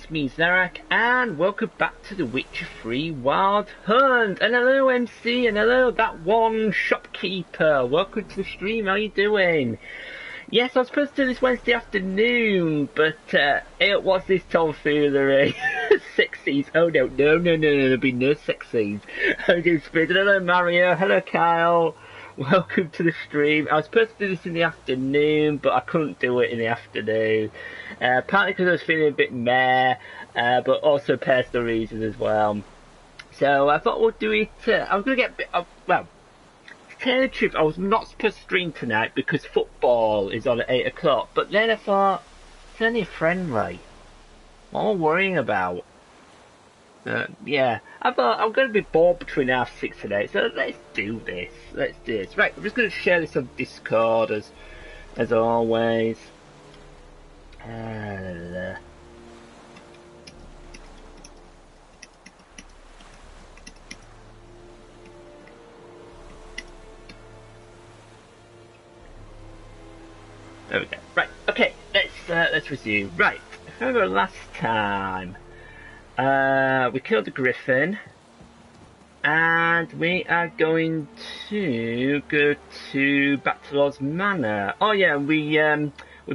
it's me Zarak, and welcome back to The Witcher 3 Wild Hunt. And hello MC, and hello that one shopkeeper. Welcome to the stream, how you doing? Yes, I was supposed to do this Wednesday afternoon, but it was this tomfoolery. Sexies, oh no, there'll be no sexies. I'm doing Spirit. Hello Mario, hello Kyle. Welcome to the stream. I was supposed to do this in the afternoon, but I couldn't do it in the afternoon. Partly because I was feeling a bit meh, but also personal reasons as well. So I thought we'll do it. I was going to get a bit of, well, to tell the truth, I was not supposed to stream tonight because football is on at 8 o'clock. But then I thought, it's only a friendly. What am I worrying about? Yeah, I thought I'm going to be bored between 6:30 and 8, so let's do this. Right, I'm just going to share this on Discord as always. There we go. Right, okay, let's resume. Right, if I remember last time, we killed the griffin, and we are going to go back to Lord's Manor. Oh yeah, we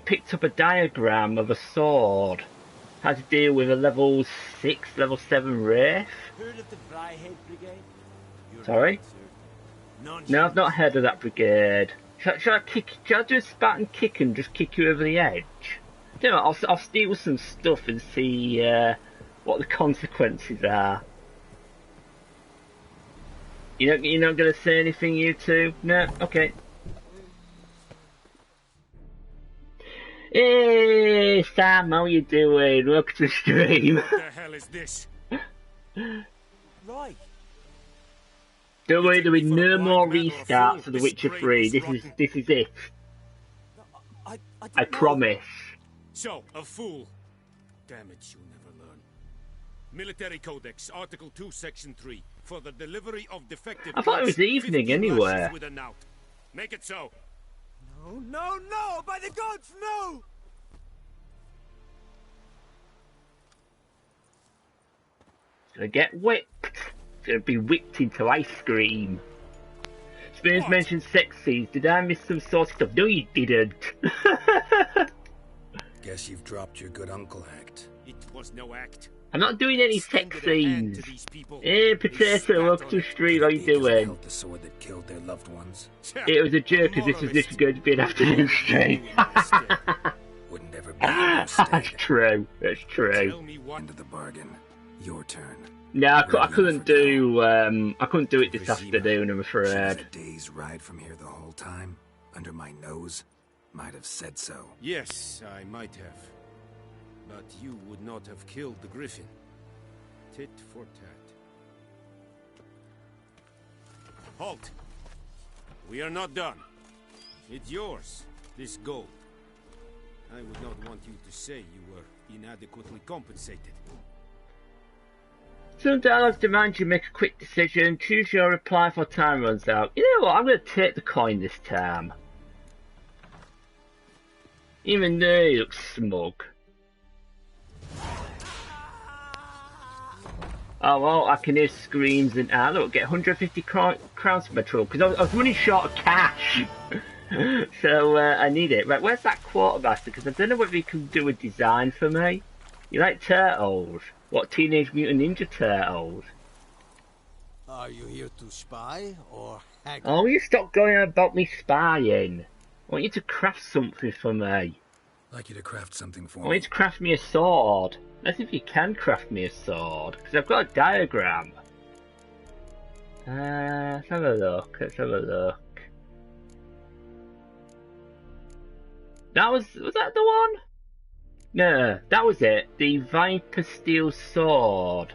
picked up a diagram of a sword. How to deal with a level 6, level 7 wraith. Sorry? No, I've not heard of that brigade. Shall I do a Spartan kick and just kick you over the edge? You know, I'll steal some stuff and see what the consequences are. You're not going to say anything, you two? No? Okay. Hey, Sam, how you doing? Welcome to the stream. What the hell is this? Right. Don't worry, there'll be no more restarts for The Witcher 3. This is it. I promise. So, a fool. Damn it, you never learn. Military Codex, Article 2, Section 3. For the delivery of defective I thought it was evening anyway. Make it so. No, by the gods, no! Gonna get whipped. Gonna be whipped into ice cream. Spoons mentioned sex scenes. Did I miss some sort of stuff? No, you didn't. Guess you've dropped your good uncle act. It was no act. I'm not doing any sex scenes. Hey, Potato, welcome to the stream. How you doing? The sword that killed their loved ones. It was a joke because this was going to be an afternoon stream. Wouldn't ever be That's true. That's true. End of the bargain. Your turn. No, I couldn't do. I couldn't do it this afternoon. I'm afraid. A day's ride from here the whole time, under my nose. Might have said so. Yes, I might have. But you would not have killed the griffin. Tit for tat. Halt! We are not done. It's yours, this gold. I would not want you to say you were inadequately compensated. Some dialogues demand you make a quick decision. Choose your reply before time runs out. You know what? I'm going to take the coin this time. Even though he looks smug. Oh well, I can hear screams and look, get 150 crowns for my trouble because I was running short of cash. So I need it. Right, where's that quartermaster? Because I don't know whether he can do a design for me. You like turtles? What, Teenage Mutant Ninja Turtles? Are you here to spy or hack? Oh, you stop going on about me spying. I want you to craft something for me. I'd like you to craft something for me. I want you to craft me a sword. Let's see if you can craft me a sword, because I've got a diagram. Let's have a look. Was that the one? No, that was it. The Viper Steel Sword.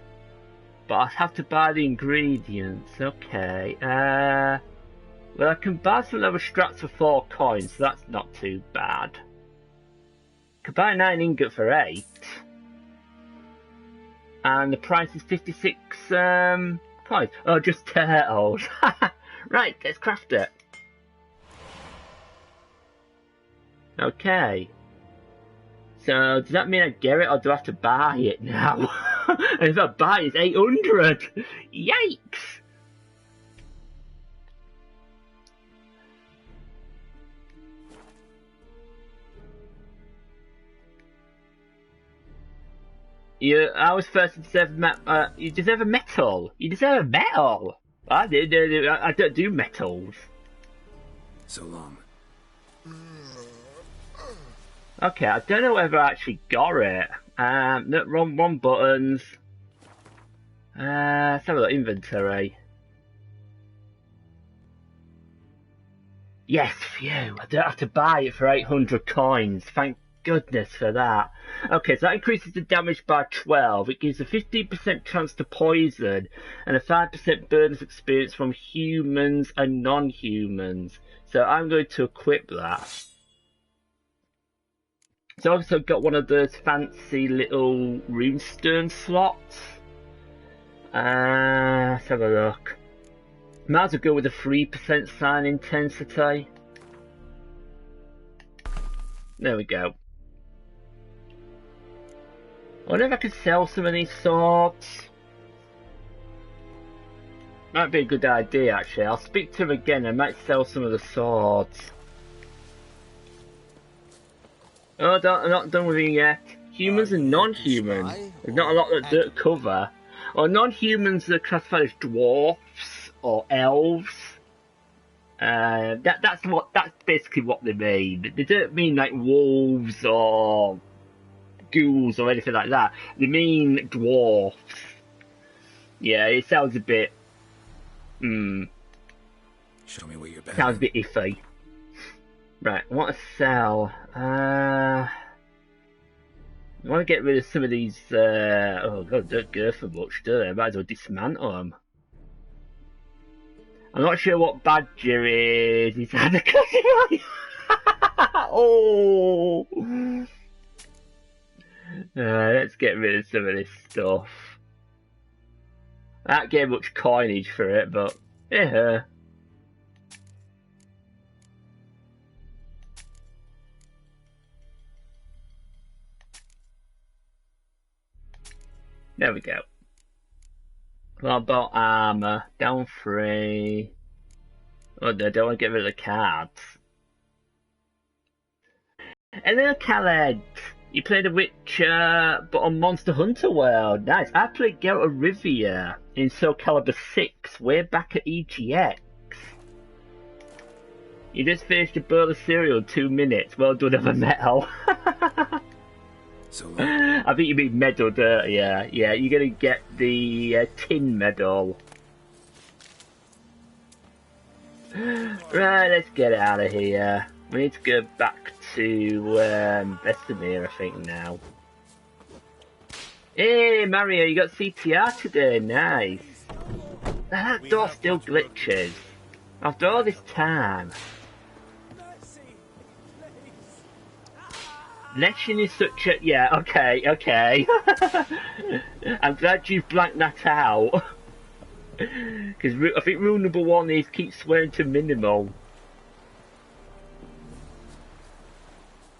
But I have to buy the ingredients. Okay. Well, I can buy some leather straps for 4 coins, so that's not too bad. I could buy 9 ingot for 8. And the price is 56 coins. Oh, just turtles. Right, let's craft it. Okay. So does that mean I get it, or do I have to buy it now? And if I buy it, it's 800. Yikes! I was first to deserve you deserve a medal. You deserve a medal. I don't do metals. So long. Okay, I don't know whether I actually got it. No, wrong buttons. Let's have a look. Inventory. Yes, phew. I don't have to buy it for 800 coins. Thank goodness for that. Okay, so that increases the damage by 12. It gives a 15% chance to poison and a 5% bonus experience from humans and non-humans. So I'm going to equip that. So I've also got one of those fancy little runestone slots. Let's have a look. Might as well go with a 3% sign intensity. There we go. I wonder if I could sell some of these swords. Might be a good idea actually. I'll speak to him again. I might sell some of the swords. Oh, I'm not done with it yet. Humans and non-humans. There's not a lot that don't cover. Or non-humans are classified as dwarfs or elves. That's basically what they mean. They don't mean like wolves or ghouls or anything like that. They mean dwarfs. Yeah, it sounds a bit. Show me what you're better. Sounds a bit iffy. Right, I want to sell. I want to get rid of some of these. Oh god, don't go for much, do they? I might as well dismantle them. I'm not sure what Badger is. He's had a Oh! Let's get rid of some of this stuff. I don't get much coinage for it, but yeah. There we go. What about armor? Down 3. Oh no, I don't want to get rid of the cards. Hello, Khaled. You played The Witcher, but on Monster Hunter World. Nice. I played Geralt of Rivia in Soul Calibur 6, way back at EGX. You just finished a bowl of cereal in 2 minutes. Well done, of a medal. So I think you mean medal, don't you? Yeah, you're gonna get the tin medal. Right, let's get out of here. We need to go back to Vesemir, I think, now. Hey, Mario, you got CTR today. Nice. Now, that door still glitches. After all this time. Leshin is such a... Yeah, okay. I'm glad you've blanked that out. Because I think rule number 1 is keep swearing to minimal.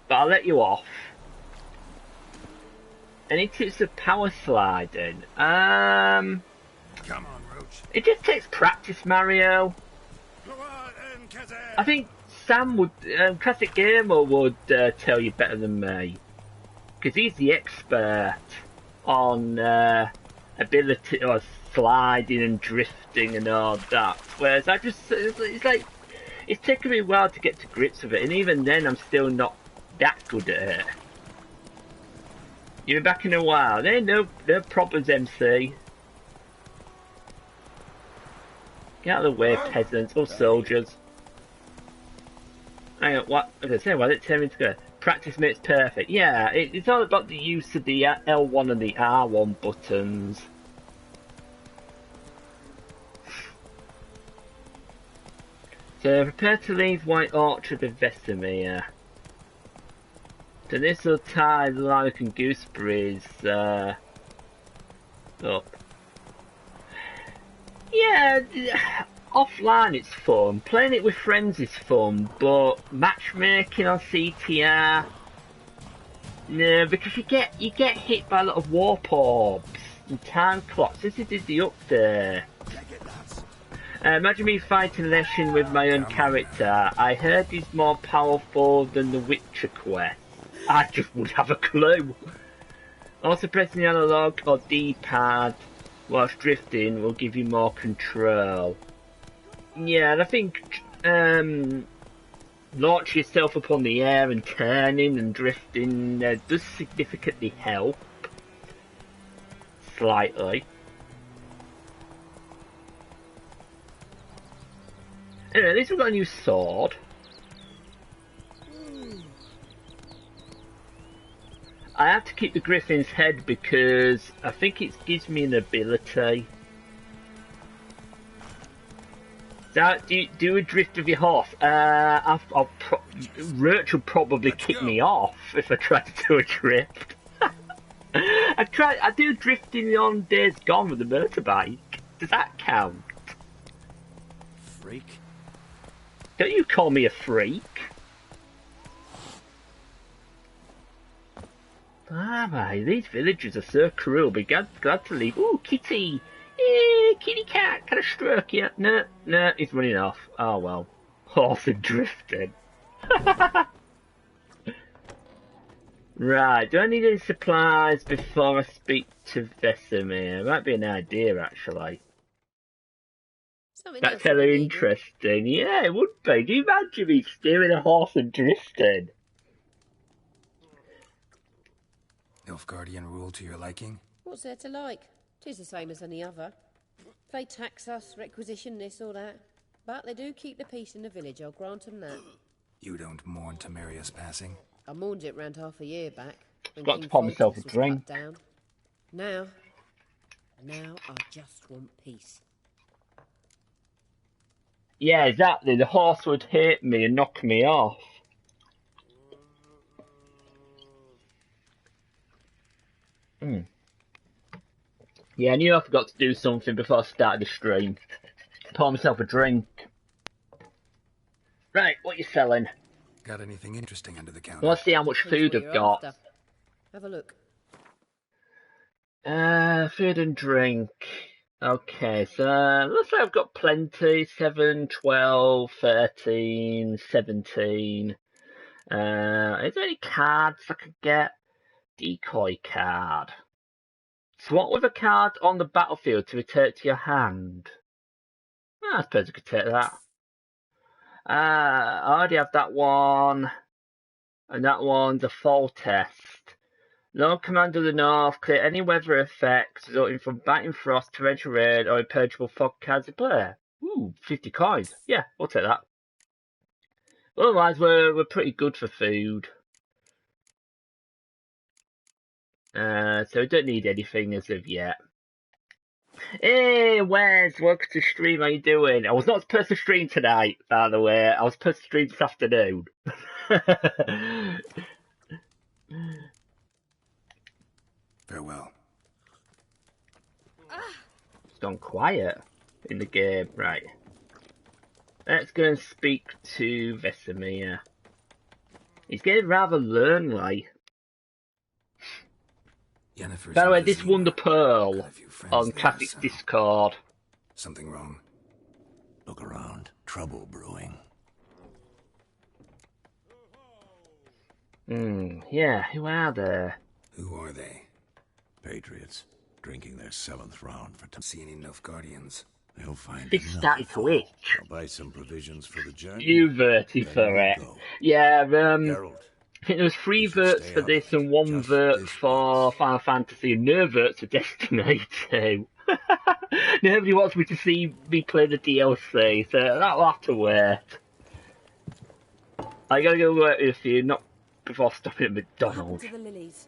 But I'll let you off. Any tips of power sliding? come on, Roach. It just takes practice, Mario. I think Sam would, Classic Gamer would tell you better than me. Because he's the expert on ability or sliding and drifting and all that. Whereas I just, it's like, it's taken me a while to get to grips with it. And even then I'm still not that good at it. You've been back in a while. There ain't no problems, MC. Get out of the way, peasants or soldiers. Hang on, what? I was going to say, why did it tell me to go? Practice makes perfect. Yeah, it's all about the use of the L1 and the R1 buttons. So, prepare to leave White Orchard of Vesemir. So this will tie the Lilac and Gooseberries up. Yeah, offline it's fun. Playing it with friends is fun, but matchmaking on CTR, No, because you get hit by a lot of warp orbs and time clocks. This is the update. Imagine me fighting Leshen with my own character. I heard he's more powerful than the Witcher quest. I just would have a clue. Also, pressing the analog or D-pad whilst drifting will give you more control. Yeah, and I think launch yourself up on the air and turning and drifting does significantly help. Slightly. Anyway, at least we've got a new sword. I have to keep the griffin's head because I think it gives me an ability. So, do a drift of your horse. Roach will probably kick me off if I try to do a drift. I do drifting on Days Gone with the motorbike. Does that count? Freak. Don't you call me a freak? Ah, mate, these villagers are so cruel. Be glad to leave. Ooh, kitty! Kitty cat, can I stroke you? No, he's running off. Oh well. Horse and drifting. Right, do I need any supplies before I speak to Vesemir? Might be an idea, actually. That's hella interesting. Yeah, it would be. Do you imagine me steering a horse and drifting? Nilfgaardian rule to your liking? What's there to like? 'Tis the same as any other. They tax us, requisition this or that. But they do keep the peace in the village, I'll grant 'em that. You don't mourn Temeria's passing? I mourned it round half a year back. Got to pour myself a drink. Now I just want peace. Yeah, exactly. The horse would hit me and knock me off. Yeah, I knew I forgot to do something before I started the stream. Pour myself a drink. Right, what you selling? Got anything interesting under the counter? Let's see how much food I've got. Have a look. Food and drink. Okay, so let's say I've got plenty. 7, 12, 13, 17. Is there any cards I could get? Decoy card. Swap with a card on the battlefield to return it to your hand. I suppose I could take that. I already have that one. And that one's a fall test. Lord Commander of the North, clear any weather effects resulting from biting frost, torrential rain, or impenetrable fog cards in play. Ooh, 50 coins. Yeah, we'll take that. Otherwise, we're pretty good for food. So we don't need anything as of yet. Hey, Wes, welcome to stream, how you doing? I was not supposed to stream tonight, by the way. I was supposed to stream this afternoon. Farewell. It's gone quiet in the game. Right. Let's go and speak to Vesemir. He's getting rather lonely. By the way, this won the Pearl on Classics Discord. Something wrong? Look around. Trouble brewing. Yeah, who are there? Who are they? Patriots. Drinking their 7th round for See any Nilfgaardians? They'll find This started to itch. I'll buy some provisions for the journey. You verty for it. Yeah, Geralt. I think there was 3 votes for this and 1 vote for Final Fantasy and no votes for Destiny 2. Nobody wants me to see me play the DLC, so that'll have to wait. I gotta go work with you, not before stopping at McDonald's. To the lilies.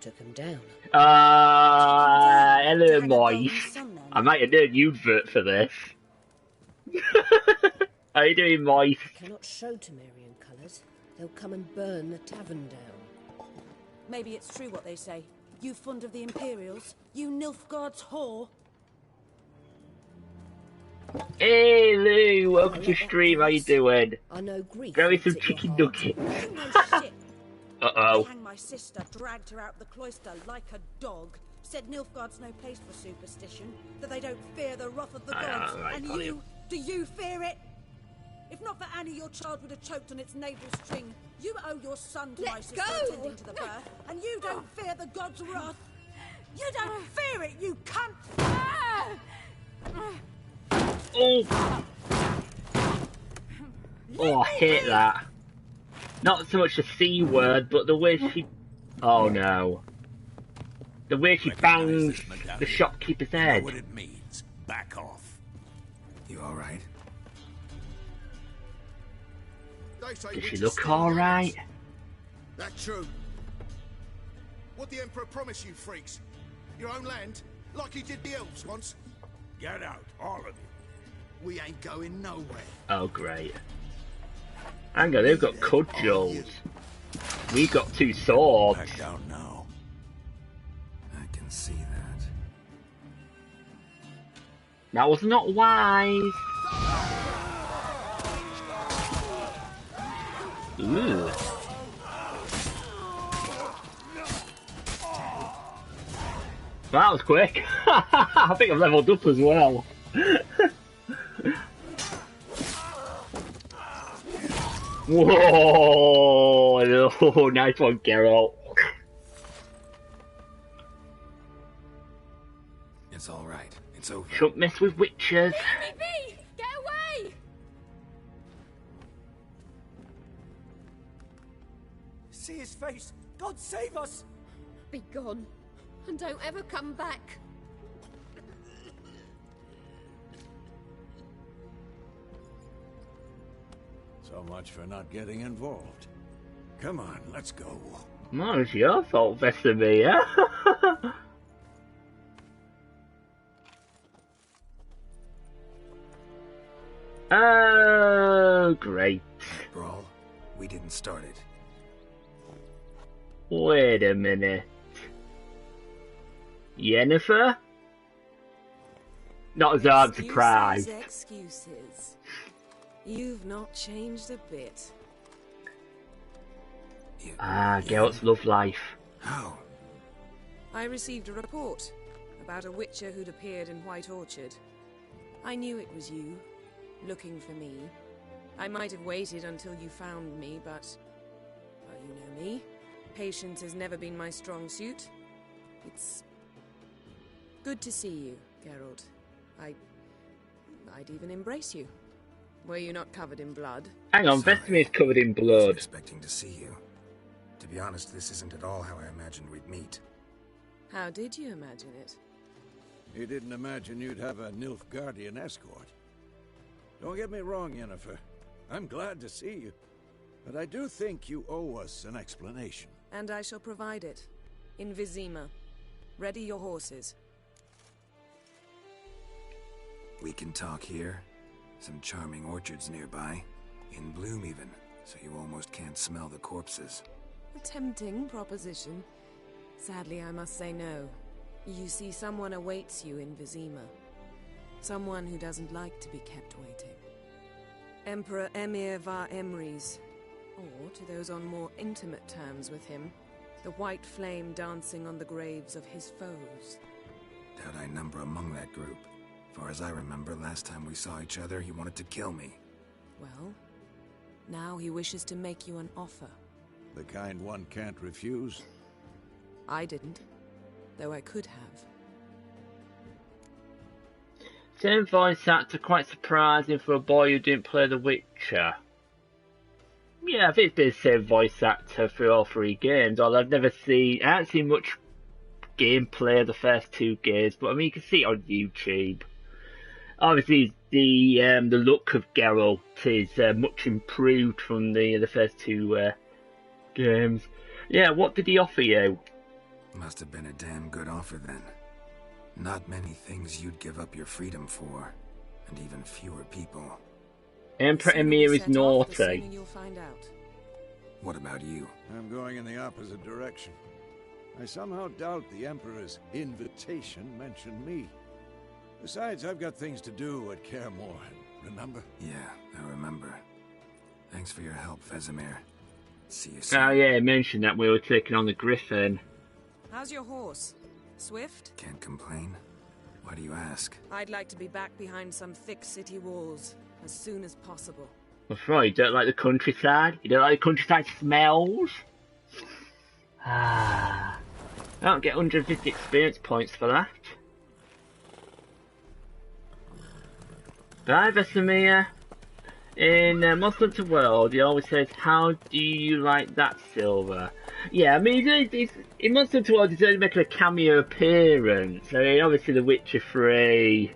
Took them down. Hello, Moise. I might have known you'd vote for this. How you doing, Moise? Cannot show Temerian colours. They'll come and burn the tavern down. Maybe it's true what they say. You fond of the Imperials? You Nilfgaard's whore? Hey, Lou, welcome to stream. How you doing? I know Greek. Grab me some chicken nuggets. Uh-oh. They hanged my sister, dragged her out the cloister like a dog. Said Nilfgaard's no place for superstition, that they don't fear the wrath of the gods. Right, And you, do you fear it? If not for Annie, your child would have choked on its navel string. You owe your son to my sister attending to the birth, and you don't fear the gods' wrath. You don't fear it, you cunt! Oh! Oh, I hate that. Not so much the C word, but the way she... Oh no. The way she bangs the shopkeeper's head. You know what it means. Back off. You alright? Does she look alright? That's true. What the Emperor promised you, freaks? Your own land? Like he did the elves once? Get out, all of you. We ain't going nowhere. Oh, great. Hang on, they've got cudgels. We got 2 swords. Back down now. I can see that. That was not wise. Ooh. Well, that was quick. I think I've leveled up as well. Whoa! Oh, nice one, Geralt. It's alright. It's over. Shouldn't mess with witches. Leave me be! Get away! See his face! God save us! Be gone, and don't ever come back. So much for not getting involved. Come on, let's go. No, it's your fault, Vesemir. Oh, great. Brawl, we didn't start it. Wait a minute. Yennefer? Not as I'm surprised. Excuses. You've not changed a bit. Geralt's love life. How? I received a report about a witcher who'd appeared in White Orchard. I knew it was you, looking for me. I might have waited until you found me, but... well, you know me. Patience has never been my strong suit. It's... good to see you, Geralt. I'd even embrace you. Were you not covered in blood? Hang on, Vesemir's covered in I wasn't blood. expecting to see you. To be honest, this isn't at all how I imagined we'd meet. How did you imagine it? You didn't imagine you'd have a Nilfgaardian escort. Don't get me wrong, Yennefer. I'm glad to see you. But I do think you owe us an explanation. And I shall provide it. In Vizima. Ready your horses. We can talk here. Some charming orchards nearby. In bloom even, so you almost can't smell the corpses. A tempting proposition. Sadly, I must say no. You see, someone awaits you in Vizima. Someone who doesn't like to be kept waiting. Emperor Emir var Emrys. Or, to those on more intimate terms with him, the white flame dancing on the graves of his foes. Doubt I number among that group. Far as I remember, last time we saw each other, he wanted to kill me. Well, now he wishes to make you an offer. The kind one can't refuse. I didn't, though I could have. Same voice actor, quite surprising for a boy who didn't play The Witcher. Yeah, I think it's been the same voice actor for all 3 games, although I haven't seen much gameplay of the first 2 games, but I mean, you can see it on YouTube. Obviously, the look of Geralt is much improved from the first 2 games. Yeah, what did he offer you? Must have been a damn good offer then. Not many things you'd give up your freedom for, and even fewer people. Emperor Emir is naughty. You'll find out. What about you? I'm going in the opposite direction. I somehow doubt the Emperor's invitation mentioned me. Besides, I've got things to do at Kaer Morhen, remember? Yeah, I remember. Thanks for your help, Vesemir. See you soon. Oh yeah, I mentioned that we were taking on the Griffin. How's your horse? Swift? Can't complain. Why do you ask? I'd like to be back behind some thick city walls as soon as possible. What's right? You don't like the countryside? You don't like the countryside smells? Ah, I don't get 150 experience points for that. Bye, Vesemir. In Monster Hunter World, he always says, "How do you like that, Silver?" Yeah, I mean, in Monster Hunter World, he's only making a cameo appearance. I mean, obviously, The Witcher 3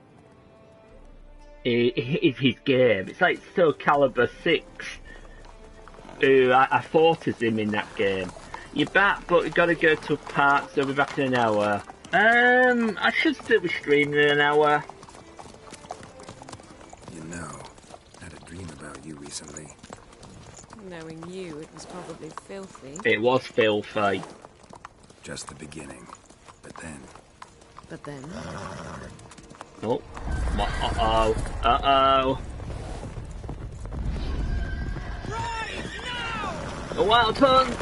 is his game. It's like Soul Calibur 6, who I fought as him in that game. You're back, but you gotta go to a park, so I'll be back in an hour. I should still be streaming in an hour. You know, I had a dream about you recently. Knowing you, it was probably filthy. It was filthy. Just the beginning. But then... But then... Oh. Uh-oh. Uh-oh. A wild hunt!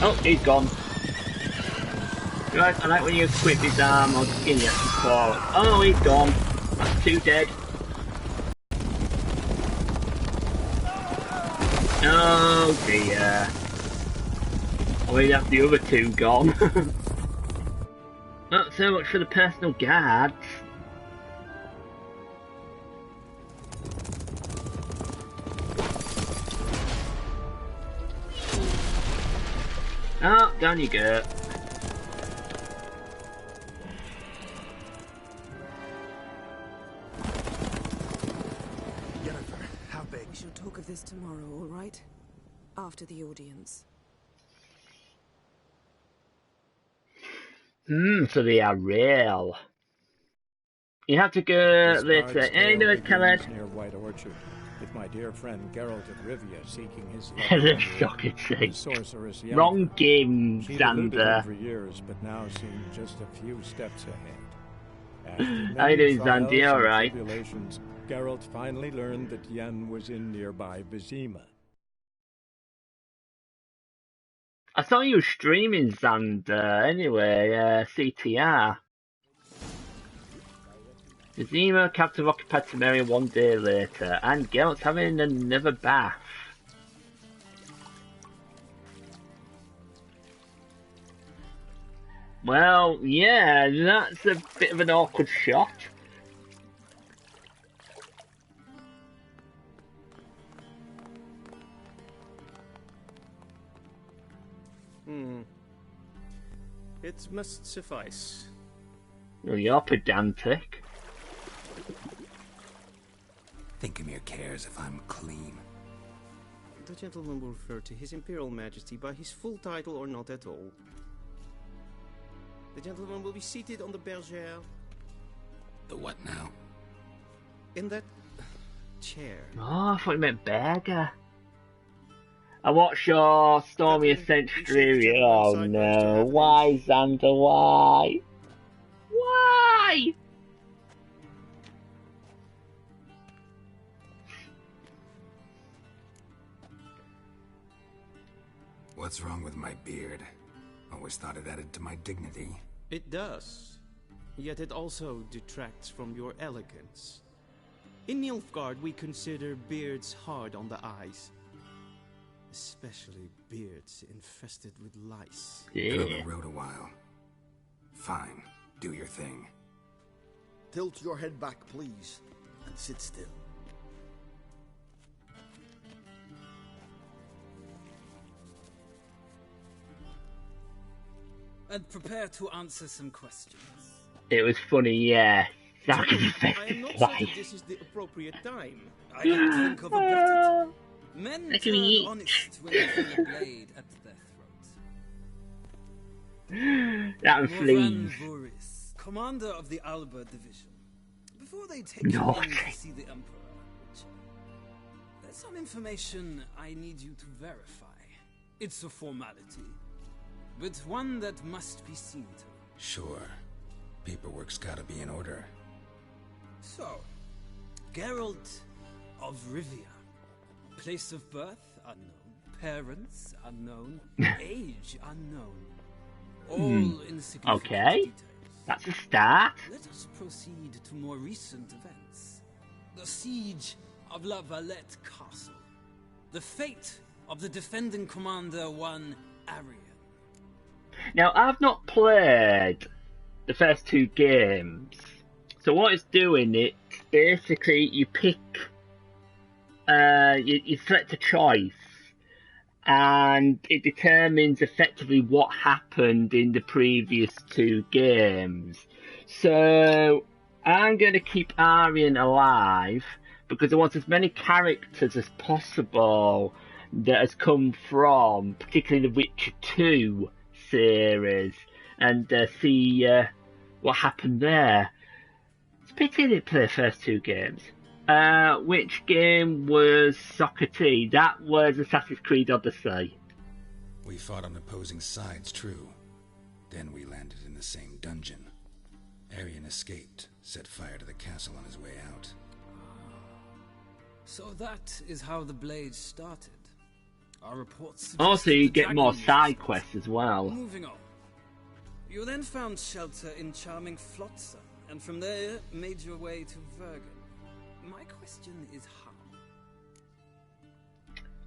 Oh, he's gone. Right, I like when you equip his arm or skin you forward. Oh, he's gone. That's two dead. Oh dear. I mean, that's the other two gone. Not so much for the personal guards. Oh, down you go. Jennifer, how big? We shall talk of this tomorrow, all right? After the audience. So they are real. You have to go later. Hey, no, it's Khaled. Near White Orchard, with my dear friend Geralt of Rivia seeking his sorceress. Wrong game, She'd eluded him Xander. for years, but now seemed just a few steps ahead. After How you many doing, trials Xander? All and right. tribulations, Geralt finally learned that Yen was in nearby Vizima. I saw you streaming, Xander. Anyway, CTR. Zima captive occupied Samaria one day later, and Geralt's having another bath. Well, yeah, that's a bit of an awkward shot. It must suffice. Well, you're pedantic. Thinkamere cares if I'm clean. The gentleman will refer to His Imperial Majesty by his full title or not at all. The gentleman will be seated on the bergère. The what now? In that chair. Oh, I thought you meant burger. I watched your Stormy Ascent stream. Oh no, why, Xander, why? Why? What's wrong with my beard? Always thought it added to my dignity. It does. Yet it also detracts from your elegance. In Nilfgaard, we consider beards hard on the eyes. Especially beards infested with lice. Been on the road a while. Fine, do your thing. Tilt your head back, please, and sit still. And prepare to answer some questions. It was funny, yeah. I am not certain this is the appropriate time. I don't think of a better time. Men turn honest when they feel a blade at their throat. That was fleas. Voris, commander of the Alba division. Before they take you in to see the Emperor, there's some information I need you to verify. It's a formality, but one that must be seen to. Sure. Paperwork's gotta be in order. So, Geralt of Rivia. Place of birth unknown. Parents unknown. Age unknown. All insignificant Okay. details. That's a start. Let us proceed to more recent events. The siege of La Valette Castle. The fate of the defending commander, one Arian. Now, I've not played the first 2 games. So what it's doing, it basically you pick, you select a choice, and it determines effectively what happened in the previous 2 games. So I'm going to keep Arian alive because I want as many characters as possible that has come from, particularly the Witcher 2 series, and see what happened there. It's a pity I didn't play the first 2 games. Which game was Socrates? That was Assassin's Creed Odyssey. We fought on opposing sides, true. Then we landed in the same dungeon. Arian escaped, set fire to the castle on his way out. So that is how the blade started. Our reports Also, you get more side quests as well. Moving on. You then found shelter in charming Flotsam, and from there made your way to Vergen. My question is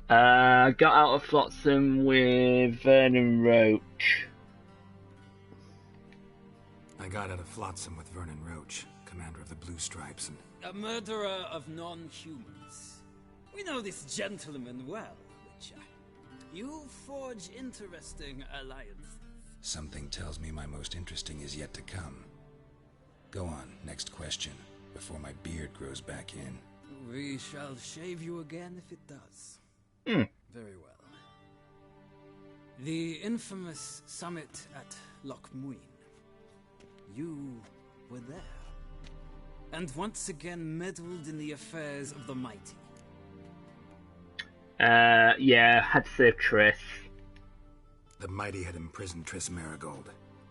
how? Got out of Flotsam with Vernon Roach. I got out of Flotsam with Vernon Roach, commander of the Blue Stripes, and... A murderer of non-humans. We know this gentleman well, Witcher. You forge interesting alliances. Something tells me my most interesting is yet to come. Go on, next question, before my beard grows back in. We shall shave you again if it does. Very well. The infamous summit at Loch Muin. You were there. And once again meddled in the affairs of the mighty. Yeah, had to save Triss. The mighty had imprisoned Triss Marigold.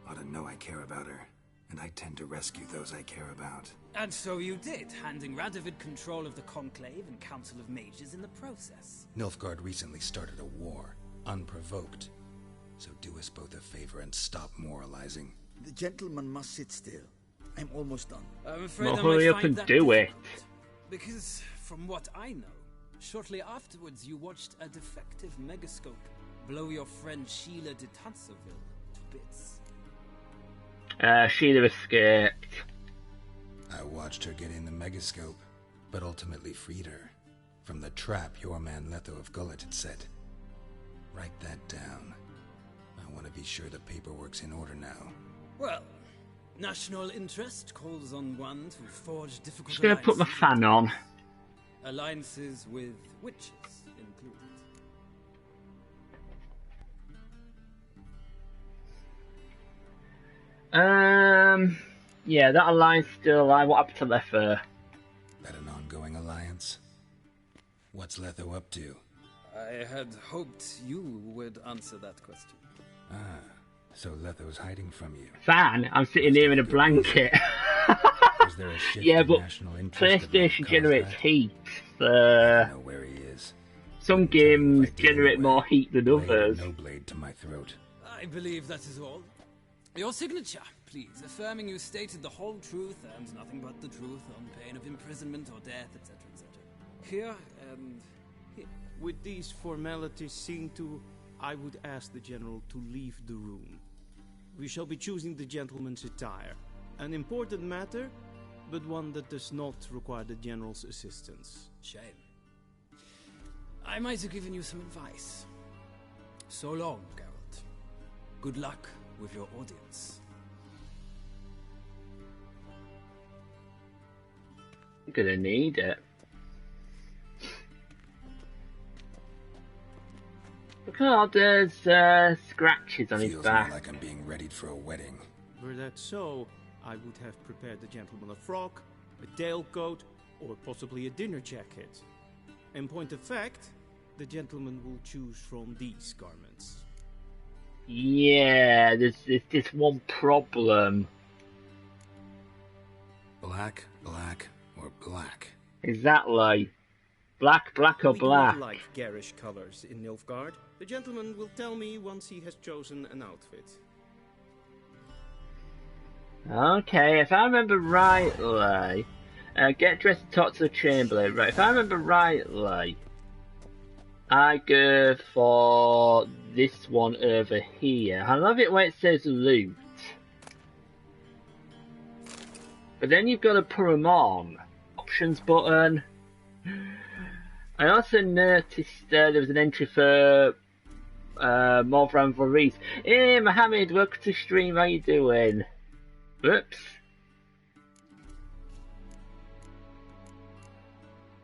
Ought to know I care about her. And I tend to rescue those I care about. And so you did, handing Radovid control of the Conclave and Council of Mages in the process. Nilfgaard recently started a war, unprovoked. So do us both a favor and stop moralizing. The gentleman must sit still. I'm almost done. I'm afraid Well, hurry up and do it. Because, from what I know, shortly afterwards you watched a defective megascope blow your friend Sheila de Tanserville to bits. Sheila escaped. I watched her get in the megascope, but ultimately freed her from the trap your man Letho of Gullet had set. Write that down. I want to be sure the paperwork's in order now. Well, national interest calls on one to forge difficult Just gonna put my fan on. Alliances with witches included. Yeah, that alliance still alive. What happened to Letho? That an ongoing alliance? What's Letho up to? I had hoped you would answer that question. Ah, so Letho's hiding from you. Fan? I'm sitting here in a blanket. Is there a shift yeah, in but national interest PlayStation generates heat. I know where he is. Some games generate more heat than Blade or others. no blade to my throat. I believe that is all. Your signature, please, affirming you stated the whole truth and nothing but the truth on pain of imprisonment or death, etc., etc. Here and here. With these formalities seen to, I would ask the General to leave the room. We shall be choosing the gentleman's attire. An important matter, but one that does not require the General's assistance. Shame. I might have given you some advice. So long, Geralt. Good luck with your audience. I'm gonna need it. Look at all those scratches on his Feels back. more like I'm being readied for a wedding. Were that so, I would have prepared the gentleman a frock, a tailcoat, or possibly a dinner jacket. In point of fact, the gentleman will choose from these garments. Yeah, there's this one problem. Black, black, or black? Exactly. Black, black, or We do black? not like garish colors in Nilfgaard. The gentleman will tell me once he has chosen an outfit. Okay, if I remember rightly, get dressed and talk to the Chamberlain. Right, if I remember rightly, I go for this one over here. I love it when it says loot. But then you've got to put them on. Options button. I also noticed there was an entry for Morvran Voorhees. Hey Mohammed, welcome to the stream, how you doing? Whoops.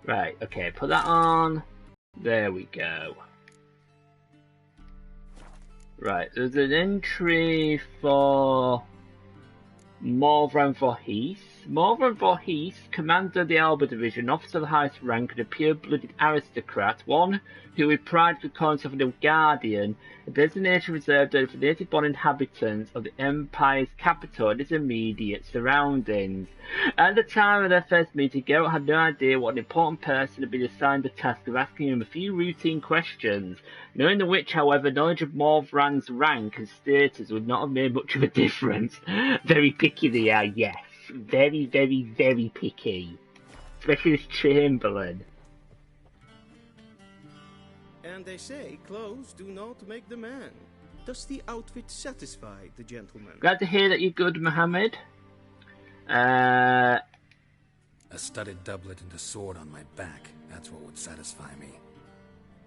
Right, okay, put that on. There we go. Right, there's an entry for Morvran Voorhees. Morvran Voorhees, commander of the Alba Division, officer of the highest rank, and a pure-blooded aristocrat, one who with pride calls himself a Guardian, a designation reserved for native-born inhabitants of the Empire's capital and its immediate surroundings. At the time of their first meeting, Geralt had no idea what an important person had been assigned the task of asking him a few routine questions, knowing the which, however, knowledge of Morvran's rank and status would not have made much of a difference. Very picky they are, yes. Very, very, very picky. Especially this Chamberlain. And they say clothes do not make the man. Does the outfit satisfy the gentleman? Glad to hear that you're good, Mohammed. A studded doublet and a sword on my back. That's what would satisfy me.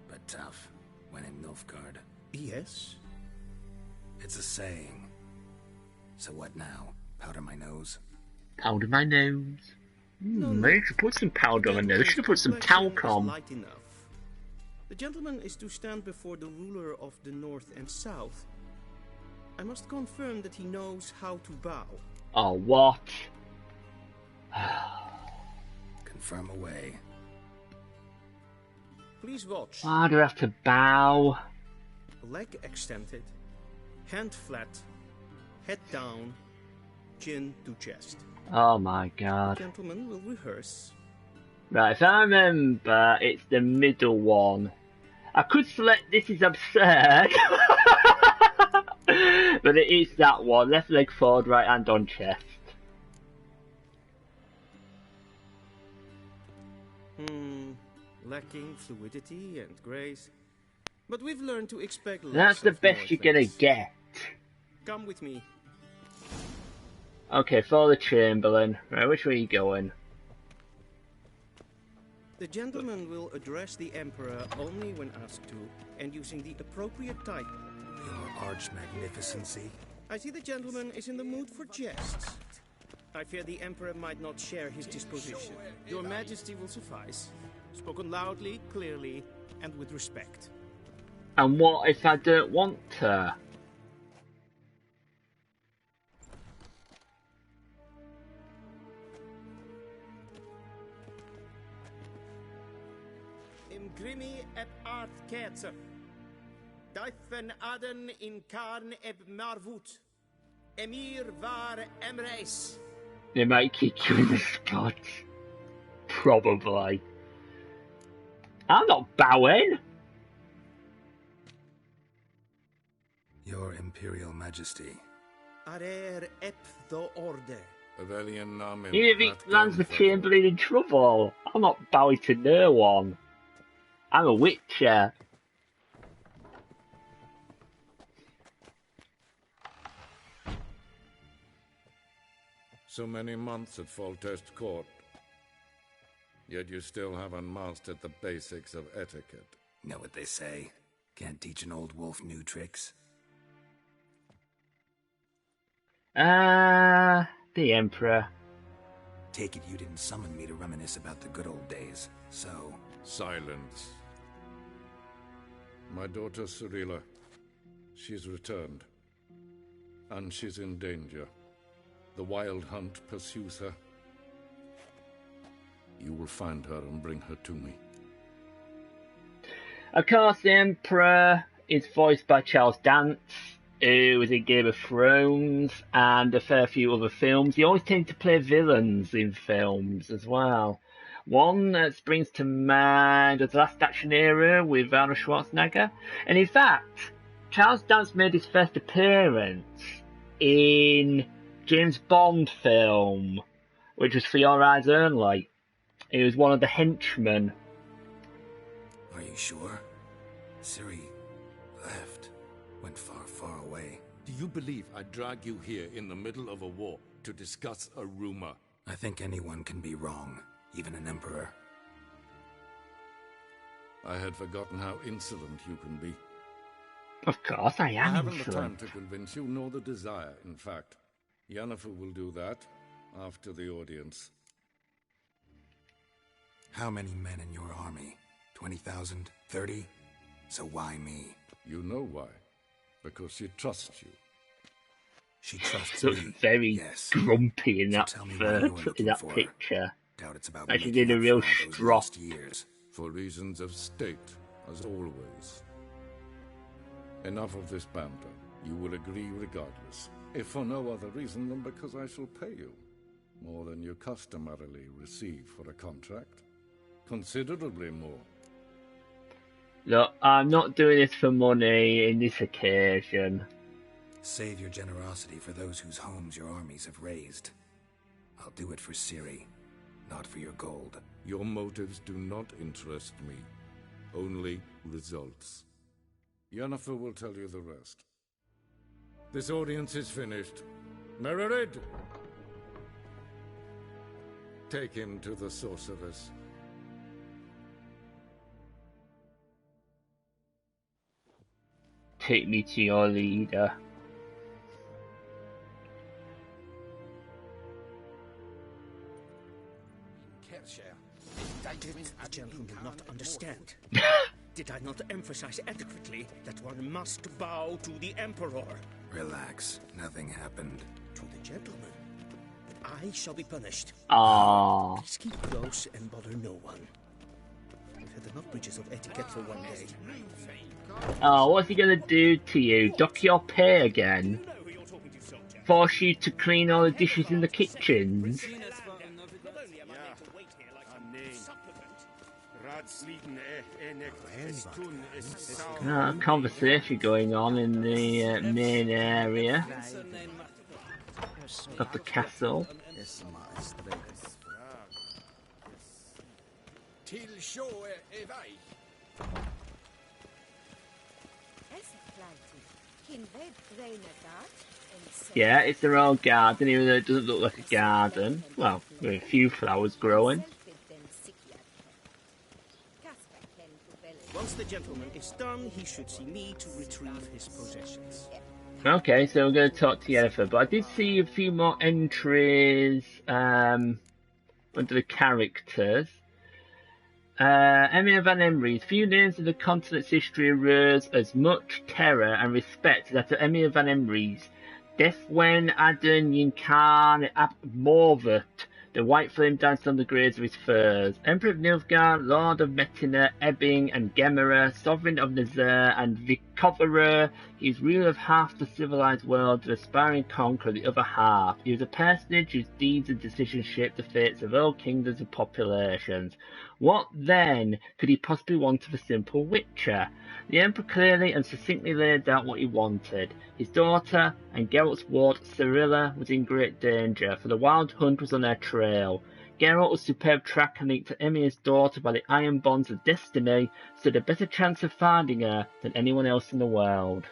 But tough, when in Nilfgaard. Yes? It's a saying. So what now? Powder my nose? Powder my nose. Maybe should put some powder on my nose. Should put some talc on. Light enough. The gentleman is to stand before the ruler of the North and South. I must confirm that he knows how to bow. Oh, what? Confirm away. Please watch. Why do I have to bow? Leg extended, hand flat, head down, chin to chest. Oh my god. The gentleman will rehearse. Right, if I remember, it's the middle one. I could select this is absurd. But it is that one. Left leg forward, right hand on chest. Lacking fluidity and grace. But we've learned to expect less. That's the best you're gonna get. Come with me. Okay, follow the Chamberlain. Right, which way are you going? The gentleman will address the Emperor only when asked to, and using the appropriate title. Your Arch-Magnificency? I see the gentleman is in the mood for jests. I fear the Emperor might not share his disposition. Your Majesty will suffice. Spoken loudly, clearly, and with respect. And what if I don't want to? Grimi et art ketzer. Dijfen aden in karn eb marvoet. Emir var emreis. They might kick you in the spot. Probably. I'm not bowing. Your Imperial Majesty. Adhere ep the orde. Even if he lands the Chamberlain in trouble, I'm not bowing to no one. I'm a witcher. So many months at Foltest Court. Yet you still haven't mastered the basics of etiquette. Know what they say? Can't teach an old wolf new tricks. The Emperor. Take it you didn't summon me to reminisce about the good old days, so... Silence. My daughter Cirilla, she's returned. And she's in danger. The Wild Hunt pursues her. You will find her and bring her to me. Of course, the Emperor is voiced by Charles Dance. who was in Game of Thrones and a fair few other films. He always tended to play villains in films as well. One that springs to mind was The Last Action Hero with Arnold Schwarzenegger. And in fact, Charles Dance made his first appearance in James Bond film, which was For Your Eyes Only. He was one of the henchmen. Are you sure? Ciri left. Went far, far away. Do you believe I'd drag you here in the middle of a war to discuss a rumor? I think anyone can be wrong, even an emperor. I had forgotten how insolent you can be. Of course I am I haven't the time insolent. to convince you, nor the desire, in fact. Yennefer will do that after the audience. How many men in your army? 20,000? 30? So why me? You know why. Because she trusts you. She trusts Looks me. very Yes. grumpy in So that tell me what you were looking that for. picture. Doubt it's about Like she making did a up real for all those strop. lost years. For reasons of state, as always. Enough of this banter. You will agree regardless. If for no other reason than because I shall pay you. More than you customarily receive for a contract. Considerably more. Look, I'm not doing this for money in this occasion. Save your generosity for those whose homes your armies have razed. I'll do it for Ciri, not for your gold. Your motives do not interest me. Only results. Yennefer will tell you the rest. This audience is finished. Mererid! Take him to the sorceress. Take me to your leader. Did the gentleman not understand? Did I not emphasize adequately that one must bow to the Emperor? Relax. Nothing happened. To the gentleman. But I shall be punished. Aww. Please keep close and bother no one. We've had enough breaches of etiquette for one day. Oh, what's he gonna do to you? Dock your pay again? Force you to clean all the dishes in the kitchens? Conversation going on in the main area of the castle. Yeah, it's their own garden, even though it doesn't look like a garden. Well, with a few flowers growing. Once the gentleman is done, he should see me to retrieve his possessions. Okay, so I'm going to talk to Yennefer, but I did see a few more entries under the characters. Emir van Emry's few names in the continent's history arose as much terror and respect as after Emir van Emry's death when Adon Yinkan Ab Morvat, the white flame danced on the graves of his furs. Emperor of Nilfgaard, Lord of Metina, Ebbing and Gemera, Sovereign of Nazir and Vikovera, he was ruler of half the civilized world, the aspiring conqueror of the other half. He was a personage whose deeds and decisions shaped the fates of all kingdoms and populations. What then could he possibly want of a simple witcher? The Emperor clearly and succinctly laid out what he wanted. His daughter and Geralt's ward Cirilla was in great danger, for the Wild Hunt was on their trail. Geralt was superb track and linked to Emir's daughter by the iron bonds of destiny, stood a better chance of finding her than anyone else in the world.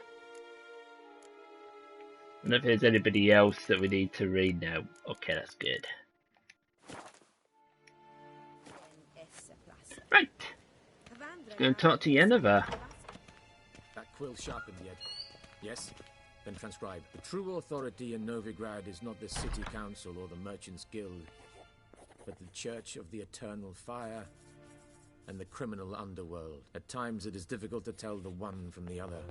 I don't know if there's anybody else that we need to read now. Okay, that's good. Right. Going to talk to Yennefer. That quill sharpened yet? Yes? Then transcribe. The true authority in Novigrad is not the city council or the merchants' guild, but the Church of the Eternal Fire and the criminal underworld. At times it is difficult to tell the one from the other.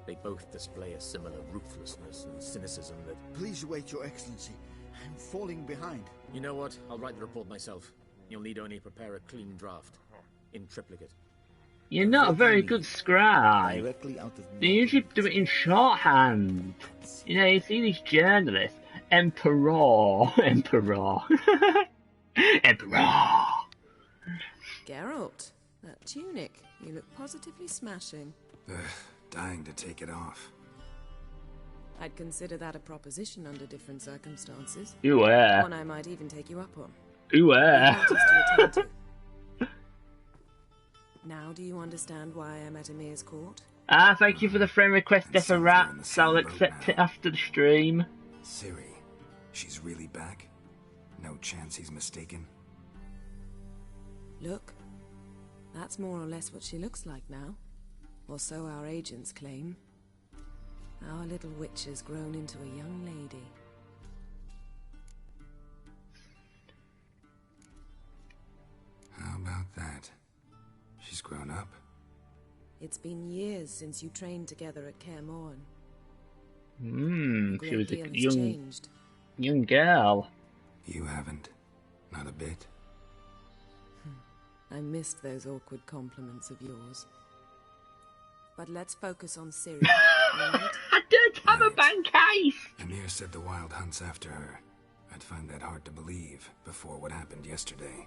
They both display a similar ruthlessness and cynicism that... Please wait, Your Excellency. I'm falling behind. You know what? I'll write the report myself. You'll need only prepare a clean draft. In triplicate. You're not a very good scribe. Directly out of You usually do it in shorthand. You know, you see these journalists, Emperor. Emperor. Geralt, that tunic. You look positively smashing. Dying to take it off. I'd consider that a proposition under different circumstances. One I might even take you up on. Now do you understand why I'm at Emir's court? Thank you for the friend request, Death of Rats. I'll accept it after the stream. Ciri, she's really back? No chance he's mistaken? Look, that's more or less what she looks like now. Or so our agents claim. Our little witch has grown into a young lady. How about that? She's grown up. It's been years since you trained together at Kaer Morhen. She was a young girl. You haven't. Not a bit. I missed those awkward compliments of yours. But let's focus on Ciri. Right? I don't have a bank case! Emir said the Wild Hunt's after her. I'd find that hard to believe before what happened yesterday.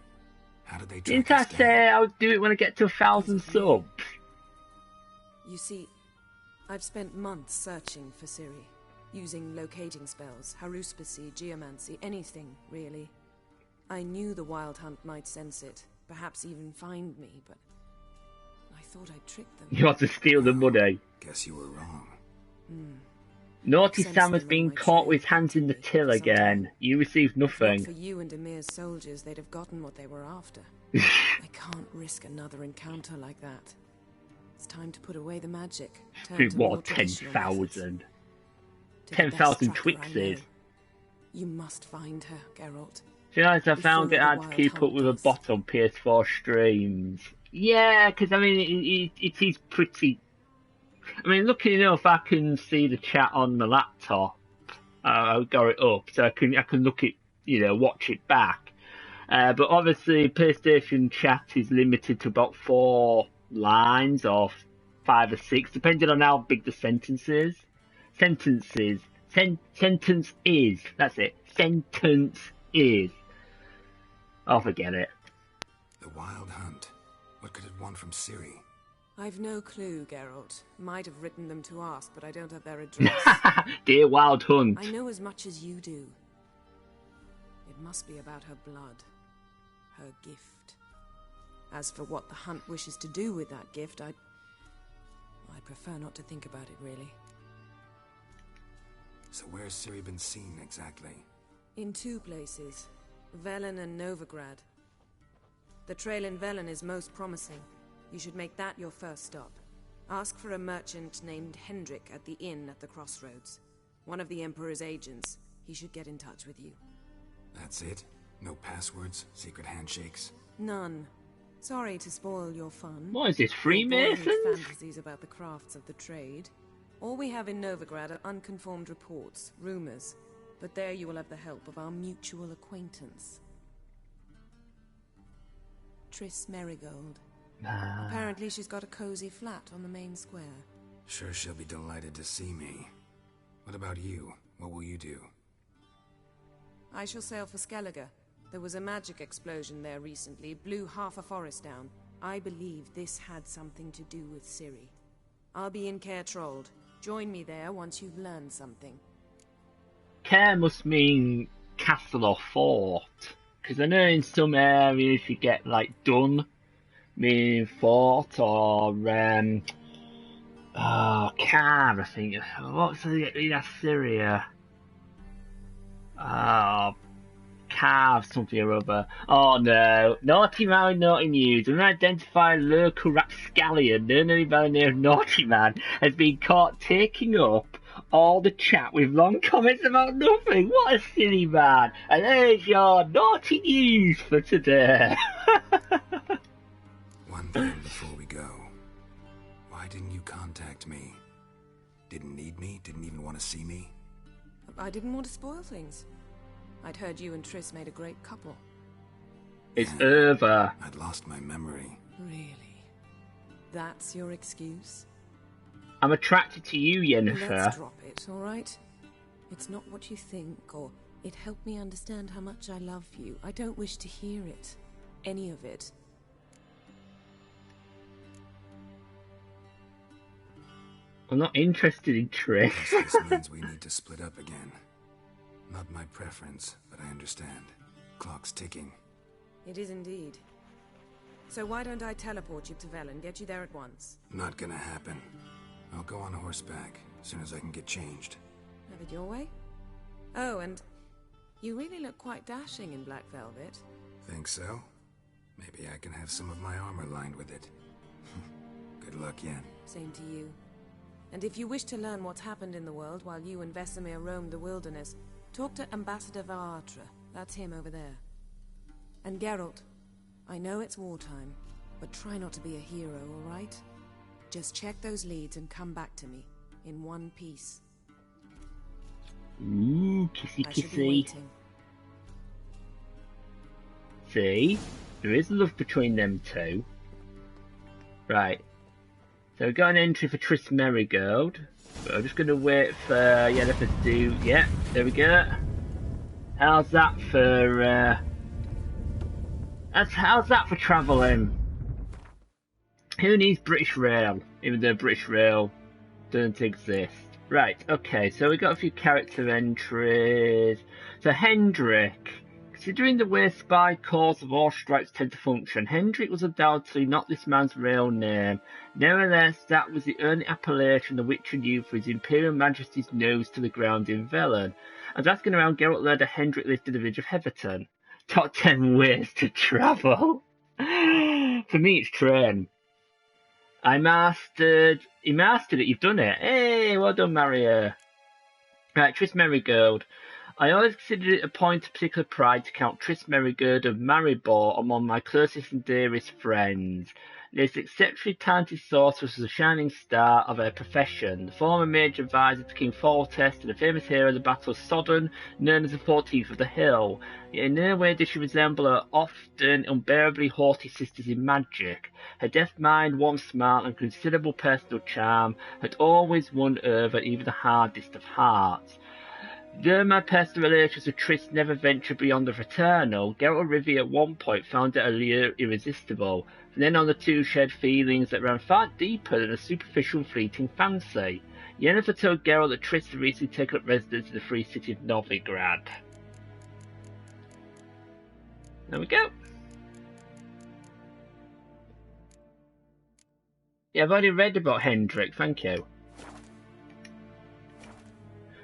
How did they track Didn't I us down? say I'll do it when I get to 1,000 subs? You see, I've spent months searching for Ciri, using locating spells, haruspicy, geomancy, anything, really. I knew the Wild Hunt might sense it, perhaps even find me, but I thought I'd trick them. You want to steal the money. Guess you were wrong. Naughty Sam has been caught with hands in the till again. You received nothing. For you and Emir's soldiers, they'd have gotten what they were after. I can't risk another encounter like that. It's time to put away the magic. What, 10,000? 10,000 Twixes. You must find her, Geralt. To be honest, I found it hard to keep up with a bot on PS4 streams. Yeah, because I mean, it is pretty. I mean, lucky enough, I can see the chat on the laptop. I've got it up, so I can look it, watch it back. But obviously, PlayStation chat is limited to about 4 lines or 5 or 6, depending on how big the sentence is. Sentence is. That's it. Sentence is. I'll forget it. The Wild Hunt. What could it want from Ciri? I've no clue, Geralt. Might have written them to ask, but I don't have their address. Dear Wild Hunt. I know as much as you do. It must be about her blood. Her gift. As for what the Hunt wishes to do with that gift, I prefer not to think about it, really. So where's Ciri been seen, exactly? In 2 places. Velen and Novigrad. The trail in Velen is most promising. You should make that your first stop. Ask for a merchant named Hendrik at the inn at the crossroads. One of the Emperor's agents. He should get in touch with you. That's it? No passwords? Secret handshakes? None. Sorry to spoil your fun. What is this, Freemasons? Fantasies about the crafts of the trade. All we have in Novigrad are unconformed reports, rumors. But there you will have the help of our mutual acquaintance. Triss Merigold. Apparently she's got a cozy flat on the main square. Sure she'll be delighted to see me. What about you? What will you do? I shall sail for Skellige. There was a magic explosion there recently, blew half a forest down. I believe this had something to do with Ciri. I'll be in Caer Trold. Join me there once you've learned something. Caer must mean castle or fort. Because I know in some areas you get, done, meaning fort, or, Caer, I think. What's in Assyria? Carve something or other. Oh no. Naughty Man, Naughty News. An unidentified local rapscallion, known by the name of Naughty Man, has been caught taking up all the chat with long comments about nothing. What a silly man. And there's your Naughty News for today. One thing before we go. Why didn't you contact me? Didn't need me? Didn't even want to see me? I didn't want to spoil things. I'd heard you and Triss made a great couple. It's over. I'd lost my memory. Really? That's your excuse? I'm attracted to you, Yennefer. Let's drop it, alright? It's not what you think, or it helped me understand how much I love you. I don't wish to hear it. Any of it. I'm not interested in Triss. This means we need to split up again. Not my preference, but I understand. Clock's ticking. It is indeed. So why don't I teleport you to Vel and get you there at once? Not gonna happen. I'll go on horseback as soon as I can get changed. Have it your way? Oh, and you really look quite dashing in black velvet. Think so? Maybe I can have some of my armor lined with it. Good luck, Yen. Same to you. And if you wish to learn what's happened in the world while you and Vesemir roamed the wilderness, talk to Ambassador Varatra. That's him over there. And Geralt, I know it's wartime, but try not to be a hero, alright? Just check those leads and come back to me, in one piece. Ooh, kissy I should be kissy. waiting. See? There is love between them two. Right. So we've got an entry for Triss Merigold. But I'm just going to wait for Yennefer to do... Yeah, there we go. How's that for... How's that for travelling? Who needs British Rail? Even though British Rail doesn't exist. Right, okay, so we got a few character entries. So Hendrik. Considering the way spy corps of all stripes tend to function, Hendrik was undoubtedly not this man's real name. Nevertheless, that was the only appellation the Witcher knew for his Imperial Majesty's nose to the ground in Velen. As asking around, Geralt learned that Hendrik lived in the village of Heatherton. Top 10 ways to travel. For me, it's train. He mastered it, you've done it. Hey, well done, Mario. Right, Triss Merigold. I always considered it a point of particular pride to count Triss Merigold of Maribor among my closest and dearest friends. This exceptionally talented sorceress was a shining star of her profession, the former major advisor to King Foltest and the famous hero of the Battle of Sodden, known as the 14th of the Hill. Yet in no way did she resemble her often unbearably haughty sisters in magic. Her deft mind, warm smile, and considerable personal charm had always won over even the hardest of hearts. Though my personal relations with Triss never ventured beyond the fraternal, Geralt of Rivia at one point found her allure irresistible. From then on, the two shared feelings that ran far deeper than a superficial fleeting fancy. Yennefer told Geralt that Triss had recently taken up residence in the free city of Novigrad. There we go. Yeah, I've already read about Hendrik, thank you.